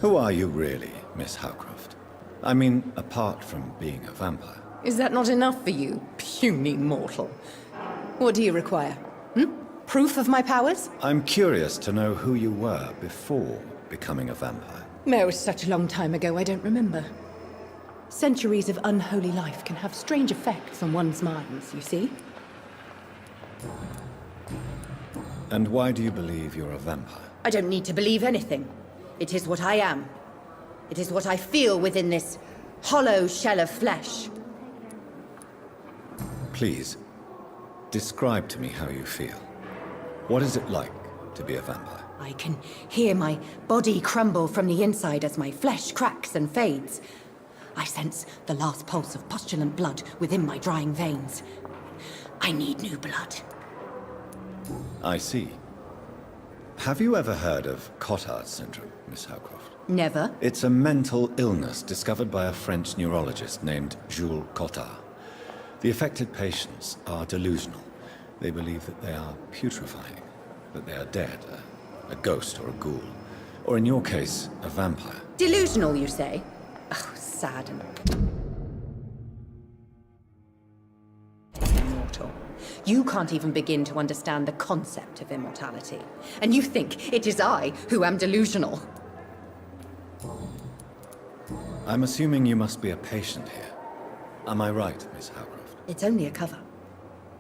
Speaker 1: Who are you really, Miss Howcroft? I mean, apart from being a vampire.
Speaker 10: Is that not enough for you, puny mortal? What do you require? Proof of my powers?
Speaker 1: I'm curious to know who you were before becoming a vampire.
Speaker 10: It was such a long time ago, I don't remember. Centuries of unholy life can have strange effects on one's minds, you see?
Speaker 1: And why do you believe you're a vampire?
Speaker 10: I don't need to believe anything. It is what I am. It is what I feel within this hollow shell of flesh.
Speaker 1: Please, describe to me how you feel. What is it like to be a vampire?
Speaker 10: I can hear my body crumble from the inside as my flesh cracks and fades. I sense the last pulse of postulant blood within my drying veins. I need new blood.
Speaker 1: I see. Have you ever heard of Cotard syndrome, Miss Howcroft?
Speaker 10: Never.
Speaker 1: It's a mental illness discovered by a French neurologist named Jules Cotard. The affected patients are delusional. They believe that they are putrefying, that they are dead, a ghost or a ghoul, or in your case, a vampire.
Speaker 10: Delusional, you say? Oh, sad and immortal. You can't even begin to understand the concept of immortality. And you think it is I who am delusional.
Speaker 1: I'm assuming you must be a patient here. Am I right, Miss Howcroft?
Speaker 10: It's only a cover.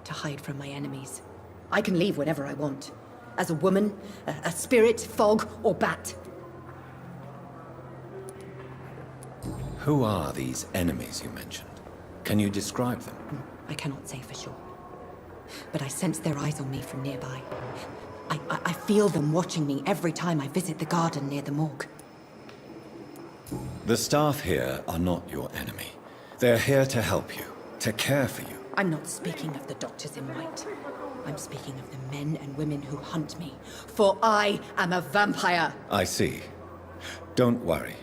Speaker 10: To hide from my enemies. I can leave whenever I want. As a woman, a spirit, fog, or bat.
Speaker 1: Who are these enemies you mentioned? Can you describe them?
Speaker 10: I cannot say for sure. But I sense their eyes on me from nearby. I feel them watching me every time I visit the garden near the morgue.
Speaker 1: The staff here are not your enemy. They're here to help you, to care for you.
Speaker 10: I'm not speaking of the doctors in white. I'm speaking of the men and women who hunt me. For I am a vampire.
Speaker 1: I see. Don't worry.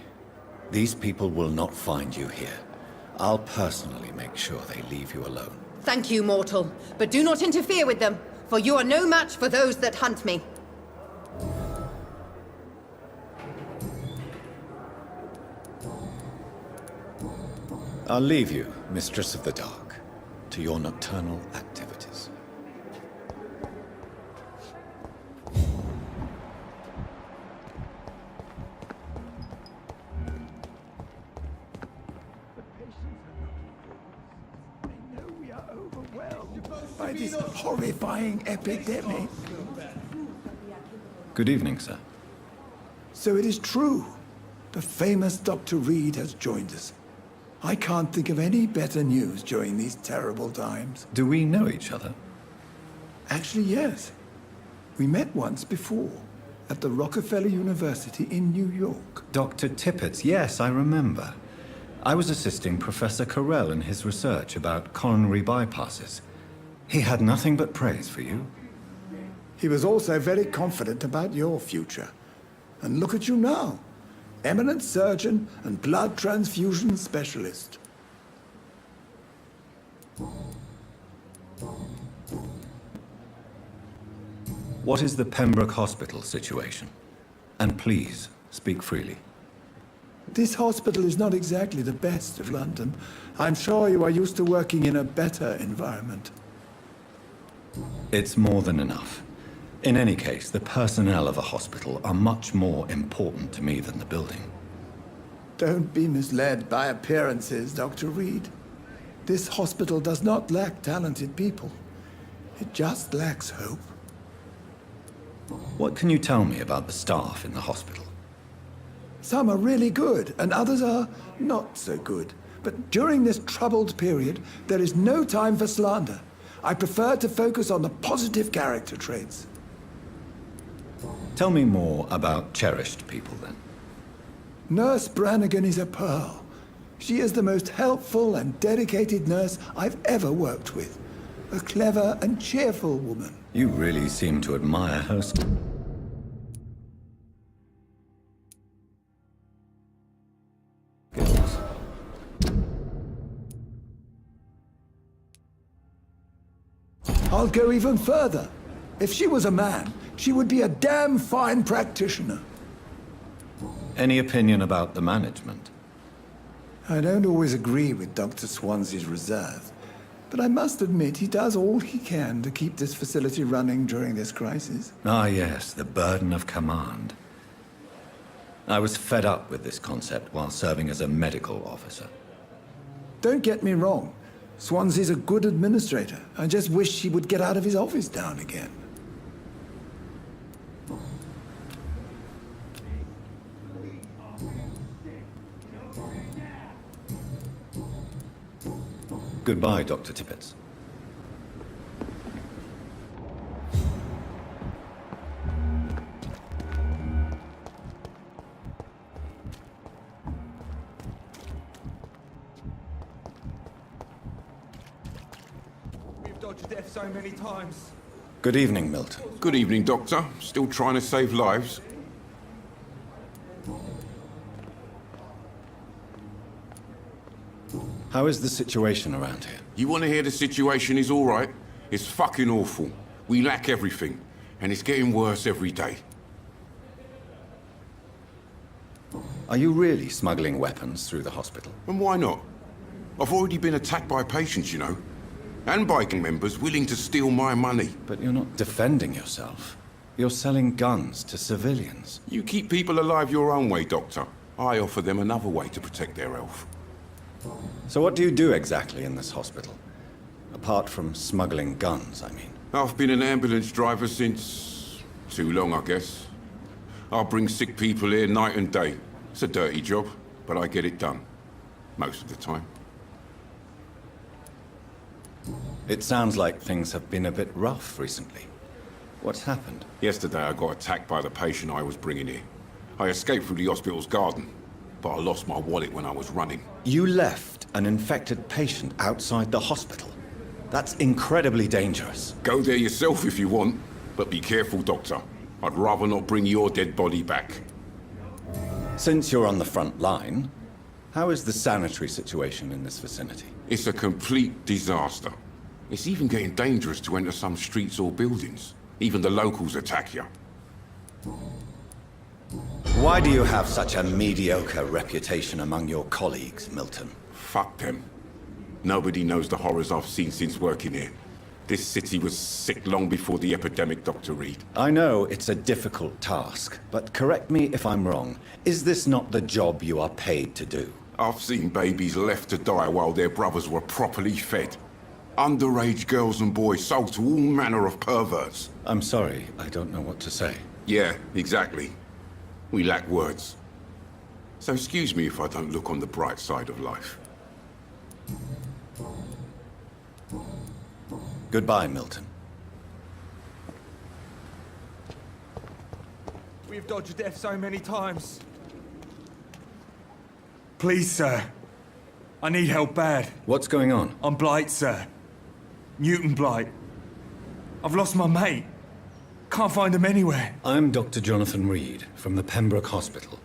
Speaker 1: These people will not find you here. I'll personally make sure they leave you alone.
Speaker 10: Thank you, mortal. But do not interfere with them, for you are no match for those that hunt me.
Speaker 1: I'll leave you, Mistress of the Dark, to your nocturnal activities.
Speaker 4: By this horrifying epidemic.
Speaker 1: Good evening, sir.
Speaker 4: So it is true. The famous Dr. Reed has joined us. I can't think of any better news during these terrible times.
Speaker 1: Do we know each other?
Speaker 4: Actually, yes. We met once before, at the Rockefeller University in New York.
Speaker 1: Dr. Tippett, yes, I remember. I was assisting Professor Carell in his research about coronary bypasses. He had nothing but praise for you.
Speaker 4: He was also very confident about your future. And look at you now. Eminent surgeon and blood transfusion specialist.
Speaker 1: What is the Pembroke Hospital situation? And please, speak freely.
Speaker 4: This hospital is not exactly the best of London. I'm sure you are used to working in a better environment.
Speaker 1: It's more than enough. In any case, the personnel of a hospital are much more important to me than the building.
Speaker 4: Don't be misled by appearances, Dr. Reed. This hospital does not lack talented people. It just lacks hope.
Speaker 1: What can you tell me about the staff in the hospital?
Speaker 4: Some are really good, and others are not so good. But during this troubled period, there is no time for slander. I prefer to focus on the positive character traits.
Speaker 1: Tell me more about cherished people, then.
Speaker 4: Nurse Brannigan is a pearl. She is the most helpful and dedicated nurse I've ever worked with. A clever and cheerful woman.
Speaker 1: You really seem to admire her.
Speaker 4: I'll go even further. If she was a man, she would be a damn fine practitioner.
Speaker 1: Any opinion about the management?
Speaker 4: I don't always agree with Dr. Swansea's reserve, but I must admit he does all he can to keep this facility running during this crisis.
Speaker 1: Ah, yes, the burden of command. I was fed up with this concept while serving as a medical officer.
Speaker 4: Don't get me wrong. Swansea's a good administrator. I just wish he would get out of his office down again.
Speaker 1: Goodbye, Dr. Tippett.
Speaker 3: We've dodged death so many times.
Speaker 1: Good evening, Milton.
Speaker 16: Good evening, Doctor. Still trying to save lives?
Speaker 1: How is the situation around here?
Speaker 16: You want to hear the situation is all right? It's fucking awful. We lack everything, and it's getting worse every day.
Speaker 1: Are you really smuggling weapons through the hospital?
Speaker 16: And why not? I've already been attacked by patients, you know. And by gang members willing to steal my money.
Speaker 1: But you're not defending yourself. You're selling guns to civilians.
Speaker 16: You keep people alive your own way, Doctor. I offer them another way to protect their health.
Speaker 1: So what do you do exactly in this hospital? Apart from smuggling guns, I mean.
Speaker 16: I've been an ambulance driver since... too long, I guess. I bring sick people here night and day. It's a dirty job, but I get it done. Most of the time.
Speaker 1: It sounds like things have been a bit rough recently. What's happened?
Speaker 16: Yesterday I got attacked by the patient I was bringing here. I escaped through the hospital's garden, but I lost my wallet when I was running.
Speaker 1: You left an infected patient outside the hospital? That's incredibly dangerous.
Speaker 16: Go there yourself if you want, but be careful, Doctor. I'd rather not bring your dead body back.
Speaker 1: Since you're on the front line, how is the sanitary situation in this vicinity?
Speaker 16: It's a complete disaster. It's even getting dangerous to enter some streets or buildings. Even the locals attack you.
Speaker 1: Why do you have such a mediocre reputation among your colleagues, Milton?
Speaker 16: Fuck them. Nobody knows the horrors I've seen since working here. This city was sick long before the epidemic, Dr. Reed.
Speaker 1: I know it's a difficult task, but correct me if I'm wrong. Is this not the job you are paid to do?
Speaker 16: I've seen babies left to die while their brothers were properly fed. Underage girls and boys sold to all manner of perverts.
Speaker 1: I'm sorry, I don't know what to say.
Speaker 16: Yeah, exactly. We lack words. So excuse me if I don't look on the bright side of life.
Speaker 1: Goodbye, Milton.
Speaker 3: We've dodged death so many times. Please, sir. I need help bad.
Speaker 1: What's going on?
Speaker 3: I'm Blight, sir. Newton Blight. I've lost my mate. Can't find him anywhere.
Speaker 1: I'm Dr. Jonathan Reed from the Pembroke Hospital.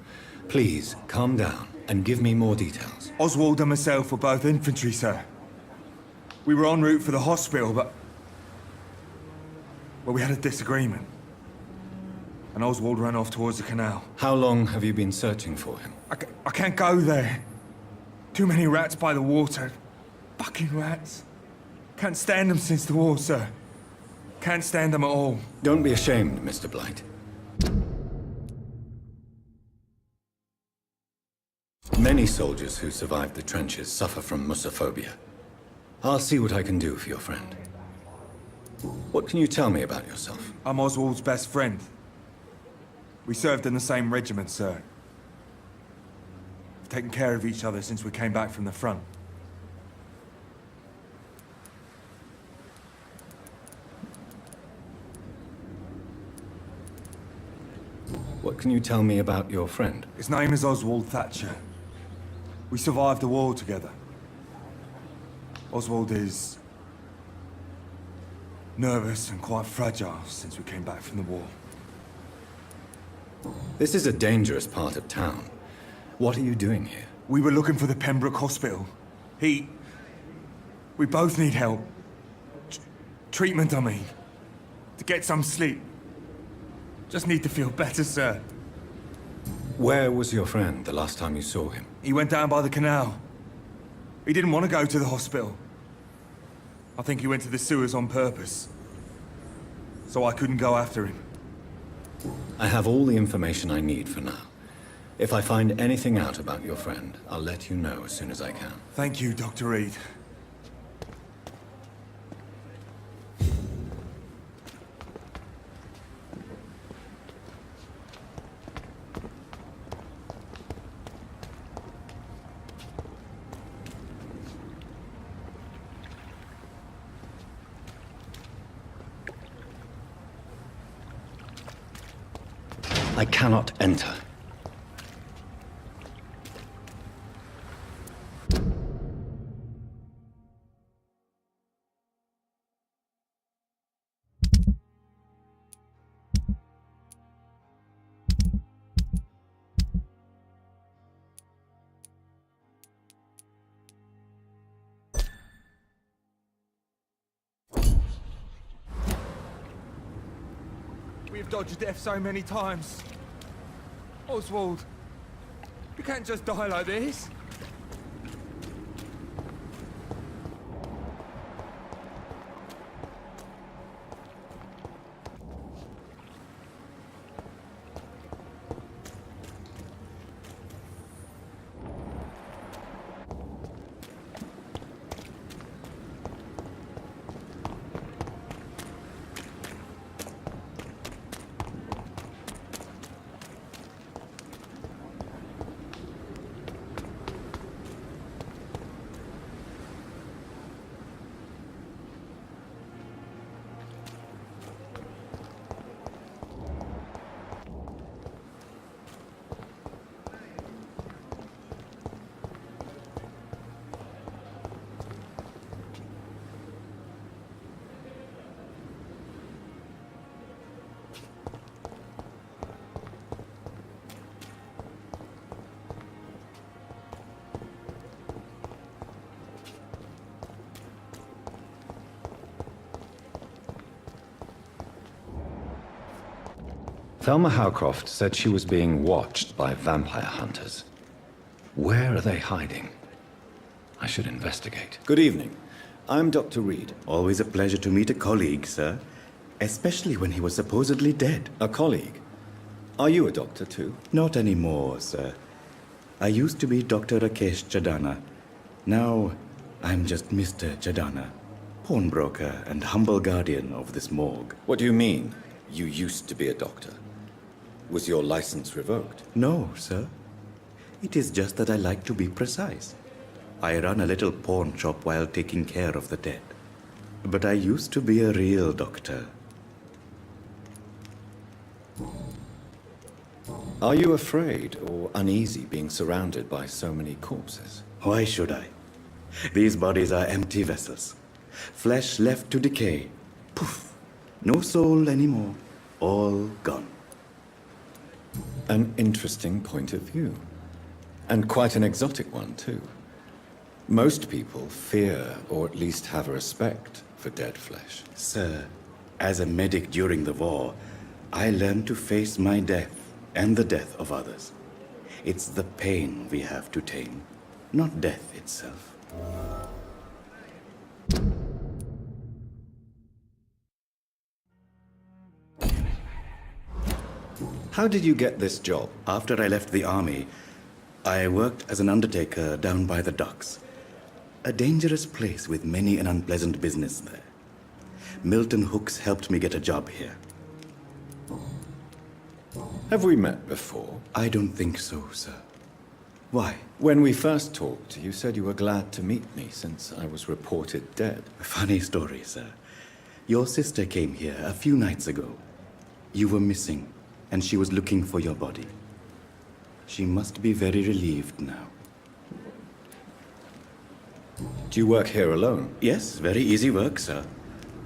Speaker 1: Please, calm down and give me more details.
Speaker 3: Oswald and myself were both infantry, sir. We were en route for the hospital, but... well, we had a disagreement. And Oswald ran off towards the canal.
Speaker 1: How long have you been searching for him?
Speaker 3: I can't go there. Too many rats by the water. Fucking rats. Can't stand them since the war, sir. Can't stand them at all.
Speaker 1: Don't be ashamed, Mr. Blight. Many soldiers who survived the trenches suffer from musophobia. I'll see what I can do for your friend. What can you tell me about yourself?
Speaker 3: I'm Oswald's best friend. We served in the same regiment, sir. We've taken care of each other since we came back from the front.
Speaker 1: What can you tell me about your friend?
Speaker 3: His name is Oswald Thatcher. We survived the war together. Oswald is nervous and quite fragile since we came back from the war.
Speaker 1: This is a dangerous part of town. What are you doing here?
Speaker 3: We were looking for the Pembroke Hospital. We both need help. Treatment, I mean. To get some sleep. Just need to feel better, sir.
Speaker 1: Where was your friend the last time you saw him?
Speaker 3: He went down by the canal. He didn't want to go to the hospital. I think he went to the sewers on purpose. So I couldn't go after him.
Speaker 1: I have all the information I need for now. If I find anything out about your friend, I'll let you know as soon as I can.
Speaker 3: Thank you, Dr. Reed.
Speaker 1: I cannot enter.
Speaker 3: We've dodged death so many times. Oswald, you can't just die like this.
Speaker 1: Thelma Howcroft said she was being watched by vampire hunters. Where are they hiding? I should investigate.
Speaker 8: Good evening. I'm Dr. Reed. Always a pleasure to meet a colleague, sir. Especially when he was supposedly dead.
Speaker 1: A colleague? Are you a doctor too?
Speaker 8: Not anymore, sir. I used to be Dr. Rakesh Chadana. Now, I'm just Mr. Chadana, pawnbroker and humble guardian of this morgue.
Speaker 1: What do you mean, you used to be a doctor? Was your license revoked?
Speaker 8: No, sir. It is just that I like to be precise. I run a little pawn shop while taking care of the dead. But I used to be a real doctor.
Speaker 1: Are you afraid or uneasy being surrounded by so many corpses?
Speaker 8: Why should I? These bodies are empty vessels. Flesh left to decay. Poof. No soul anymore. All gone.
Speaker 1: An interesting point of view. And quite an exotic one, too. Most people fear, or at least have a respect, for dead flesh.
Speaker 8: Sir, as a medic during the war, I learned to face my death and the death of others. It's the pain we have to tame, not death itself.
Speaker 1: How did you get this job?
Speaker 8: After I left the army, I worked as an undertaker down by the docks. A dangerous place with many an unpleasant business there. Milton Hooks helped me get a job here.
Speaker 1: Have we met before?
Speaker 8: I don't think so, sir. Why?
Speaker 1: When we first talked, you said you were glad to meet me since I was reported dead.
Speaker 8: Funny story, sir. Your sister came here a few nights ago. You were missing. and she was looking for your body. She must be very relieved now.
Speaker 11: Do you work here alone?
Speaker 8: Yes, very easy work, sir.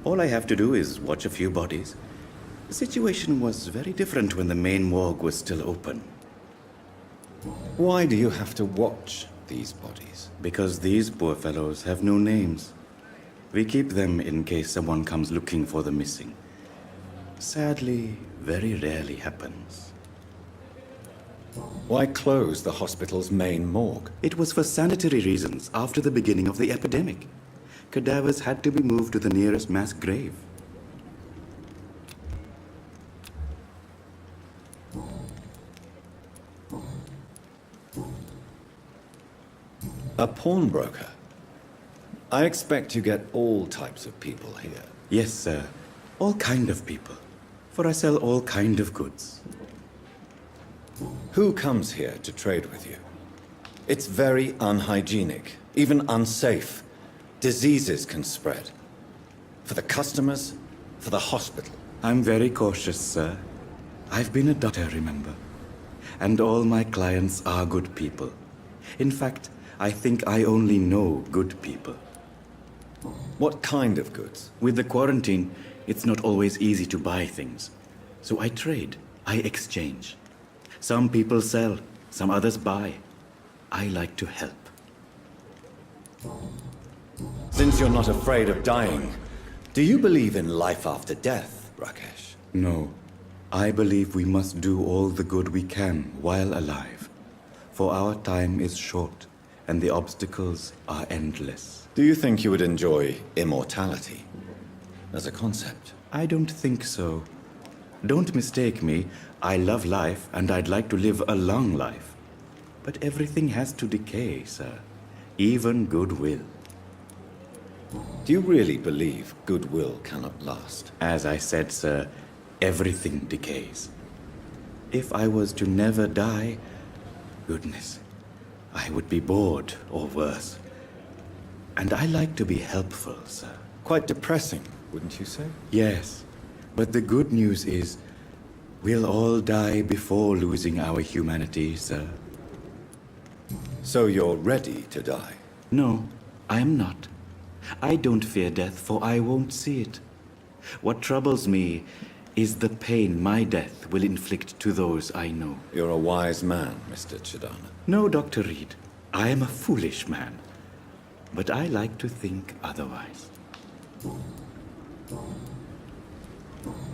Speaker 8: All I have to do is watch a few bodies. The situation was very different when the main morgue was still open.
Speaker 11: Why do you have to watch these bodies?
Speaker 8: Because these poor fellows have no names. We keep them in case someone comes looking for the missing. Sadly, very rarely happens.
Speaker 11: Why close the hospital's main morgue?
Speaker 8: It was for sanitary reasons after the beginning of the epidemic. Cadavers had to be moved to the nearest mass grave.
Speaker 11: A pawnbroker? I expect you get all types of people here.
Speaker 8: Yes, sir. All kind of people. For I sell all kind of goods.
Speaker 11: Who comes here to trade with you? It's very unhygienic, even unsafe. Diseases can spread. For the customers, for the hospital.
Speaker 8: I'm very cautious, sir. I've been a doctor, remember? And all my clients are good people. In fact, I think I only know good people.
Speaker 11: What kind of goods?
Speaker 8: With the quarantine, it's not always easy to buy things. So I trade, I exchange. Some people sell, some others buy. I like to help.
Speaker 11: Since you're not afraid of dying, do you believe in life after death, Rakesh?
Speaker 8: No. I believe we must do all the good we can while alive. For our time is short, and the obstacles are endless.
Speaker 11: Do you think you would enjoy immortality as a concept?
Speaker 8: I don't think so. Don't mistake me. I love life, and I'd like to live a long life. But everything has to decay, sir. Even goodwill.
Speaker 11: Do you really believe goodwill cannot last?
Speaker 8: As I said, sir, everything decays. If I was to never die, goodness, I would be bored or worse. And I like to be helpful, sir.
Speaker 11: Quite depressing, wouldn't you say?
Speaker 8: Yes, but the good news is we'll all die before losing our humanity, sir.
Speaker 11: So you're ready to die?
Speaker 8: No, I am not. I don't fear death, for I won't see it. What troubles me is the pain my death will inflict to those I know.
Speaker 11: You're a wise man, Mr. Chidana.
Speaker 8: No, Dr. Reed. I am a foolish man. But I like to think otherwise.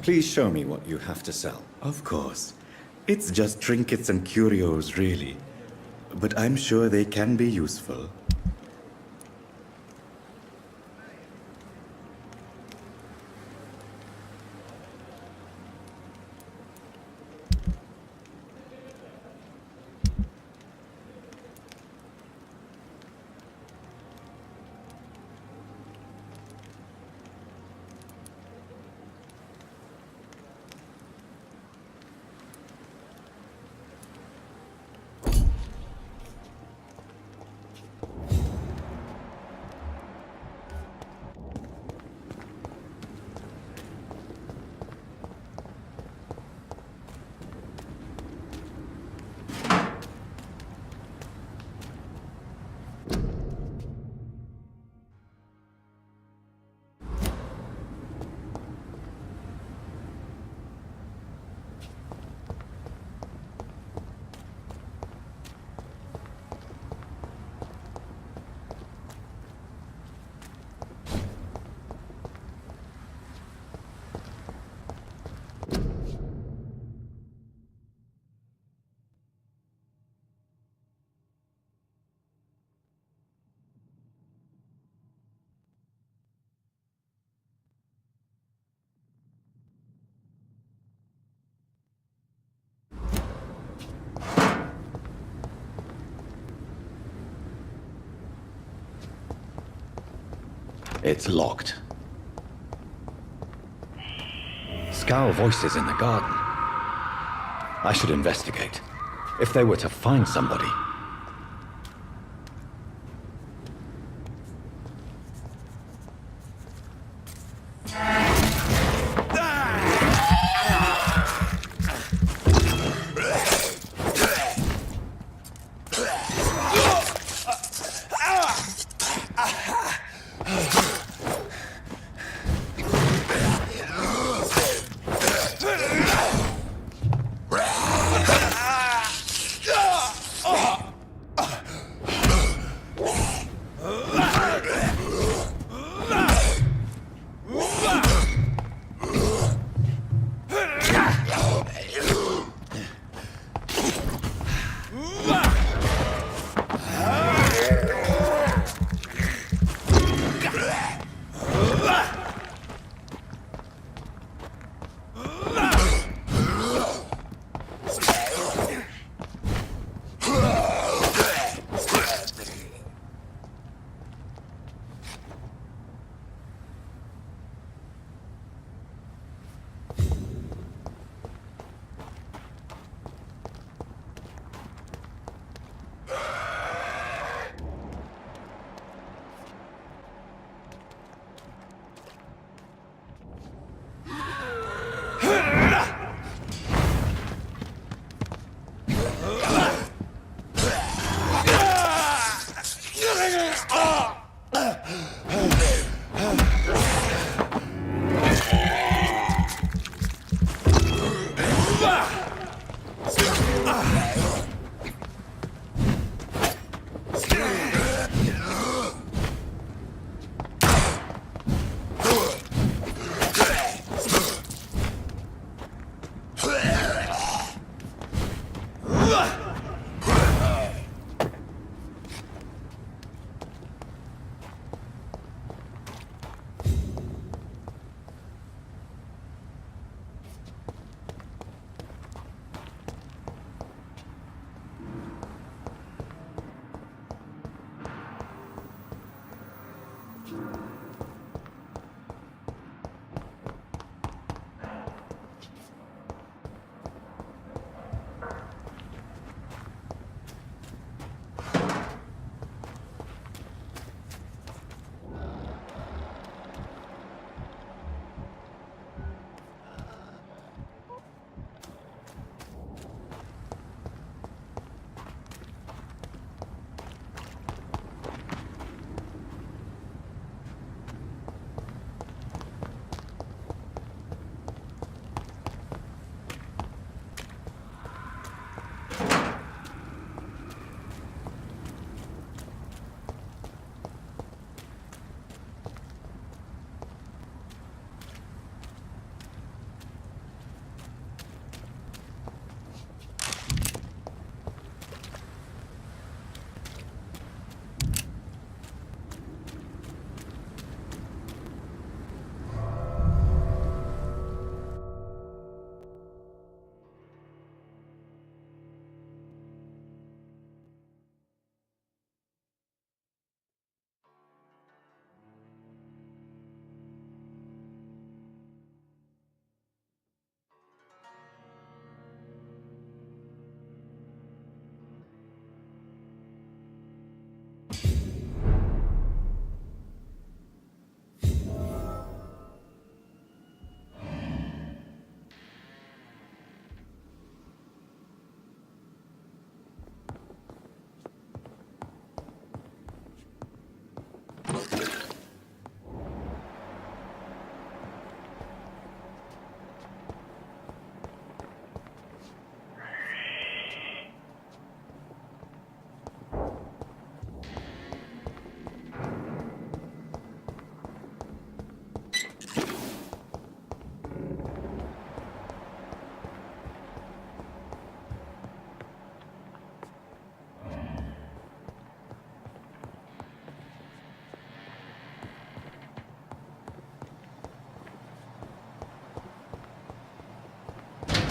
Speaker 11: Please show me what you have to sell.
Speaker 8: Of course. It's just trinkets and curios, really. But I'm sure they can be useful.
Speaker 1: It's locked. Scowl voices in the garden. I should investigate. If they were to find somebody.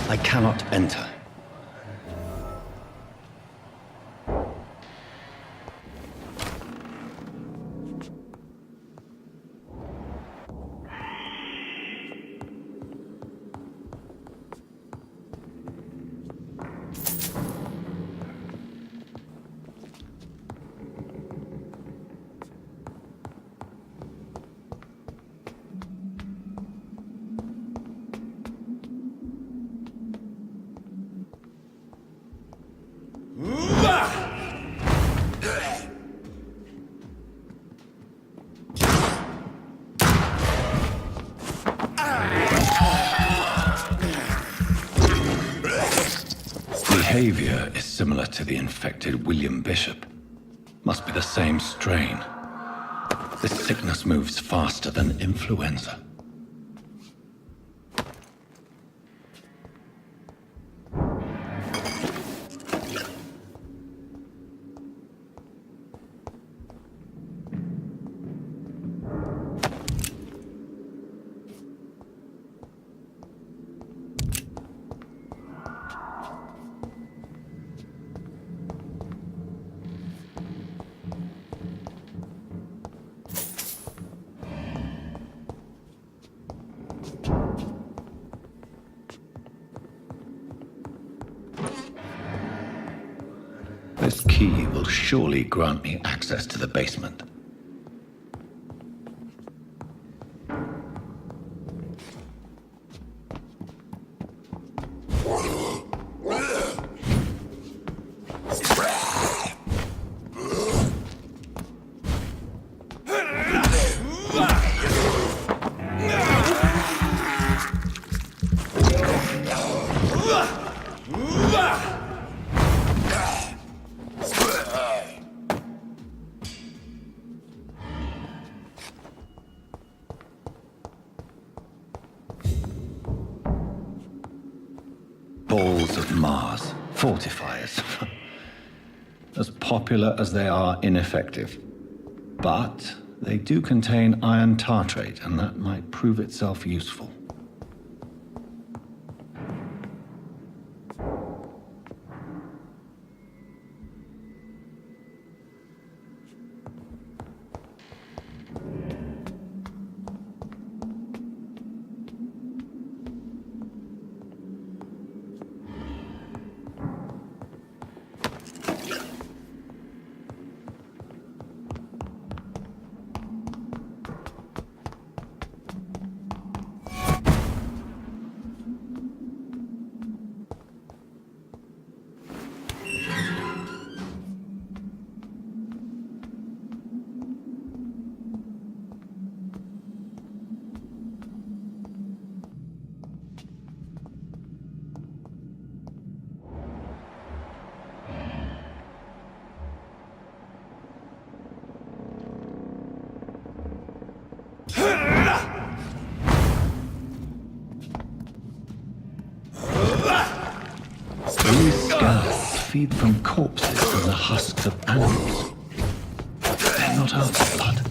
Speaker 1: I cannot enter. Behavior is similar to the infected William Bishop. Must be the same strain. This sickness moves faster than influenza. This key will surely grant me access to the basement. Mars, fortifiers. As popular as they are ineffective. But they do contain iron tartrate, and that might prove itself useful. These scars feed from corpses and the husks of animals. They're not our blood.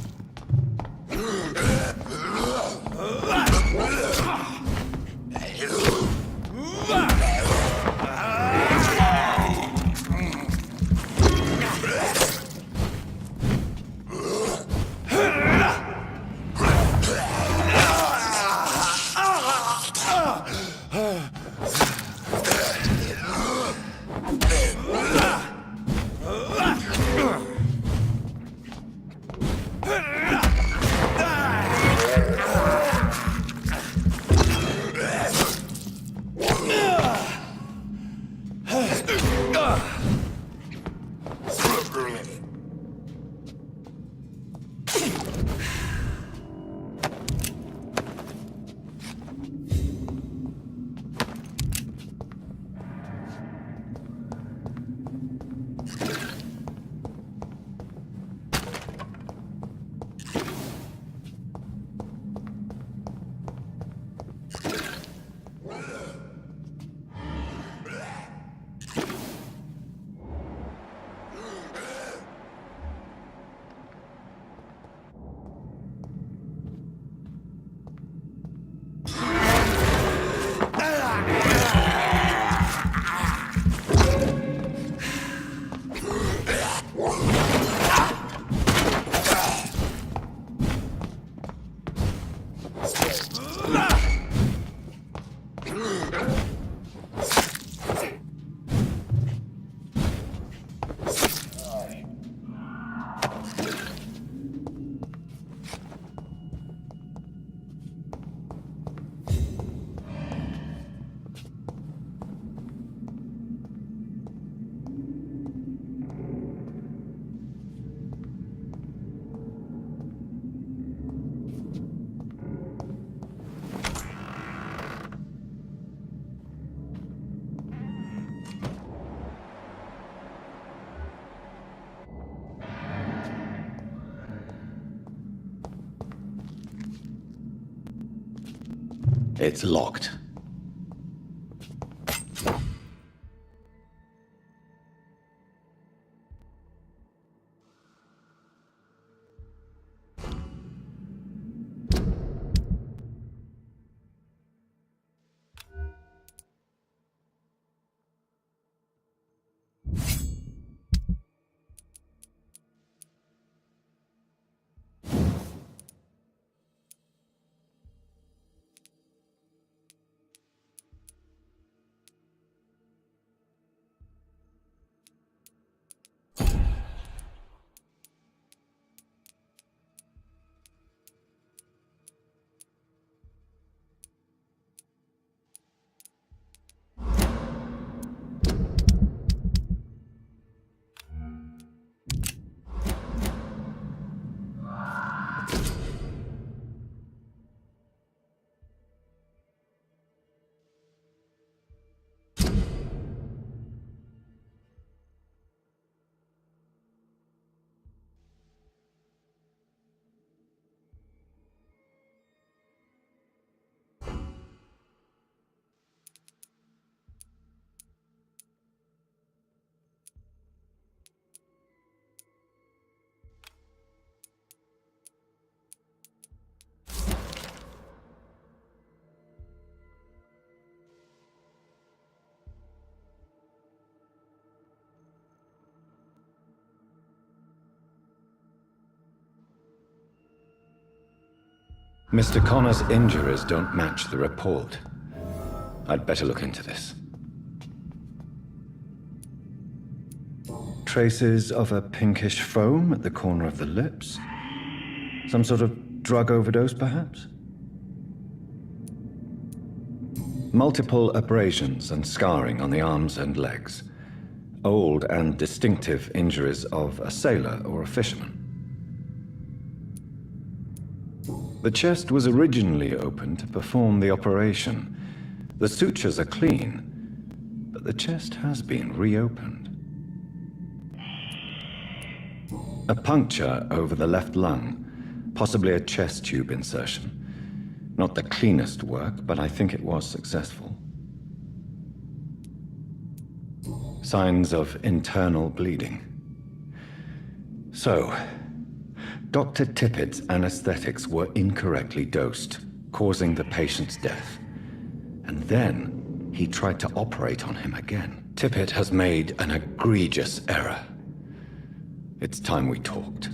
Speaker 1: It's locked. Mr. Connor's injuries don't match the report. I'd better look into this. Traces of a pinkish foam at the corner of the lips. Some sort of drug overdose, perhaps? Multiple abrasions and scarring on the arms and legs. Old and distinctive injuries of a sailor or a fisherman. The chest was originally opened to perform the operation. The sutures are clean, but the chest has been reopened. A puncture over the left lung, possibly a chest tube insertion. Not the cleanest work, but I think it was successful. Signs of internal bleeding. So, Dr. Tippett's anesthetics were incorrectly dosed, causing the patient's death. And then he tried to operate on him again. Tippett has made an egregious error. It's time we talked.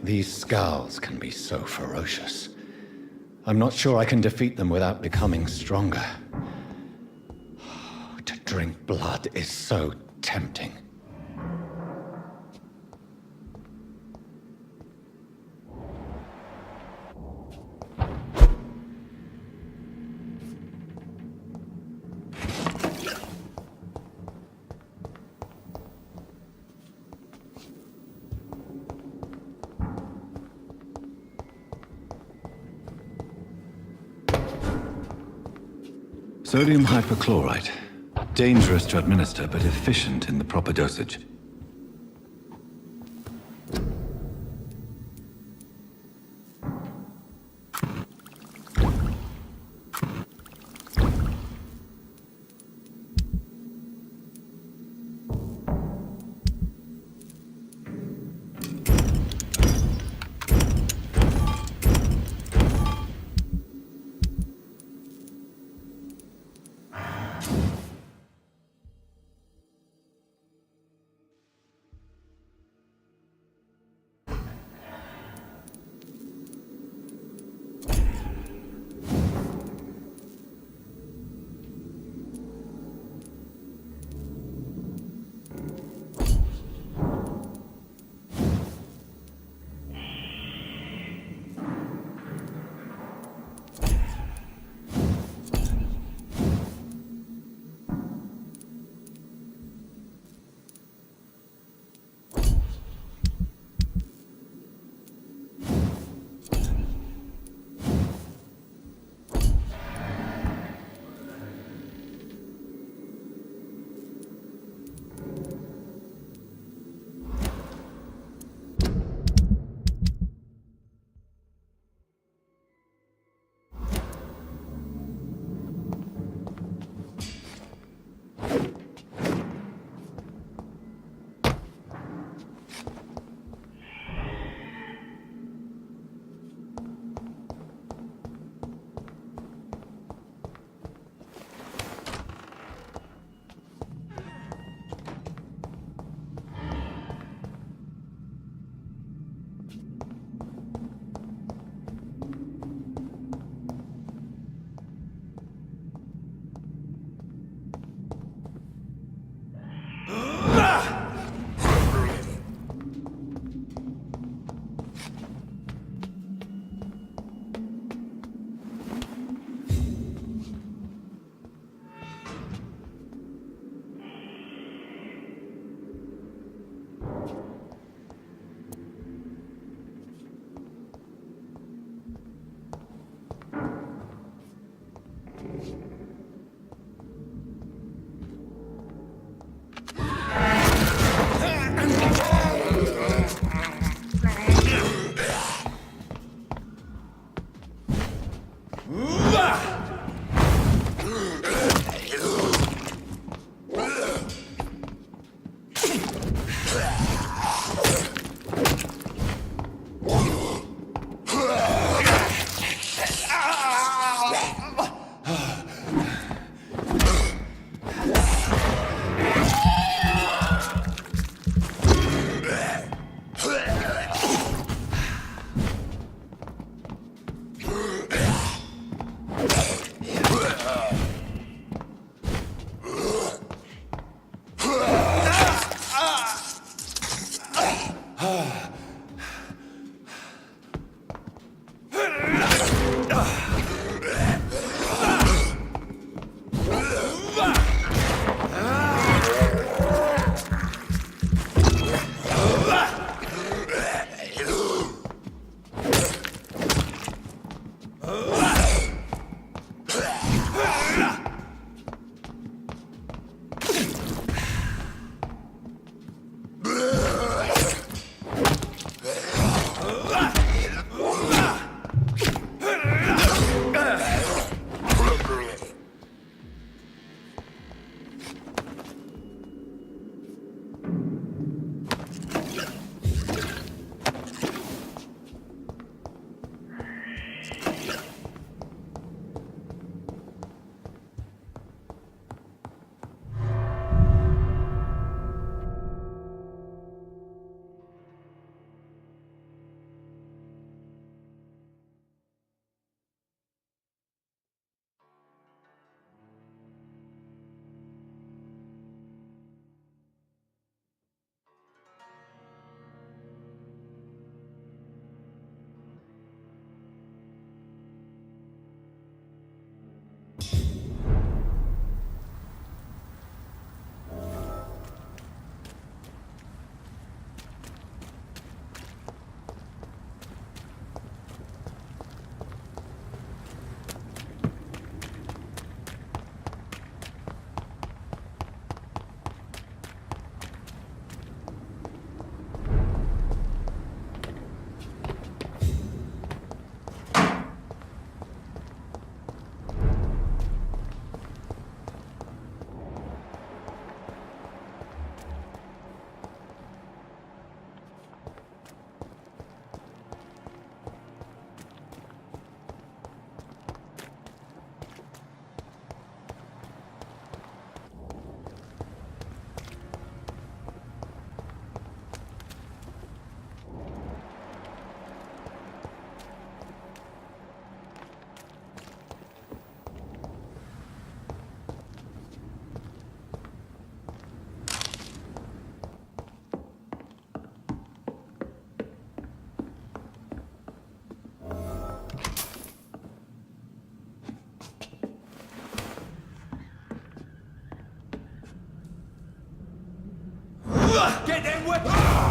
Speaker 1: These scowls can be so ferocious. I'm not sure I can defeat them without becoming stronger. To drink blood is so tempting. Sodium hypochlorite. Dangerous to administer, but efficient in the proper dosage.
Speaker 3: Get them weapons!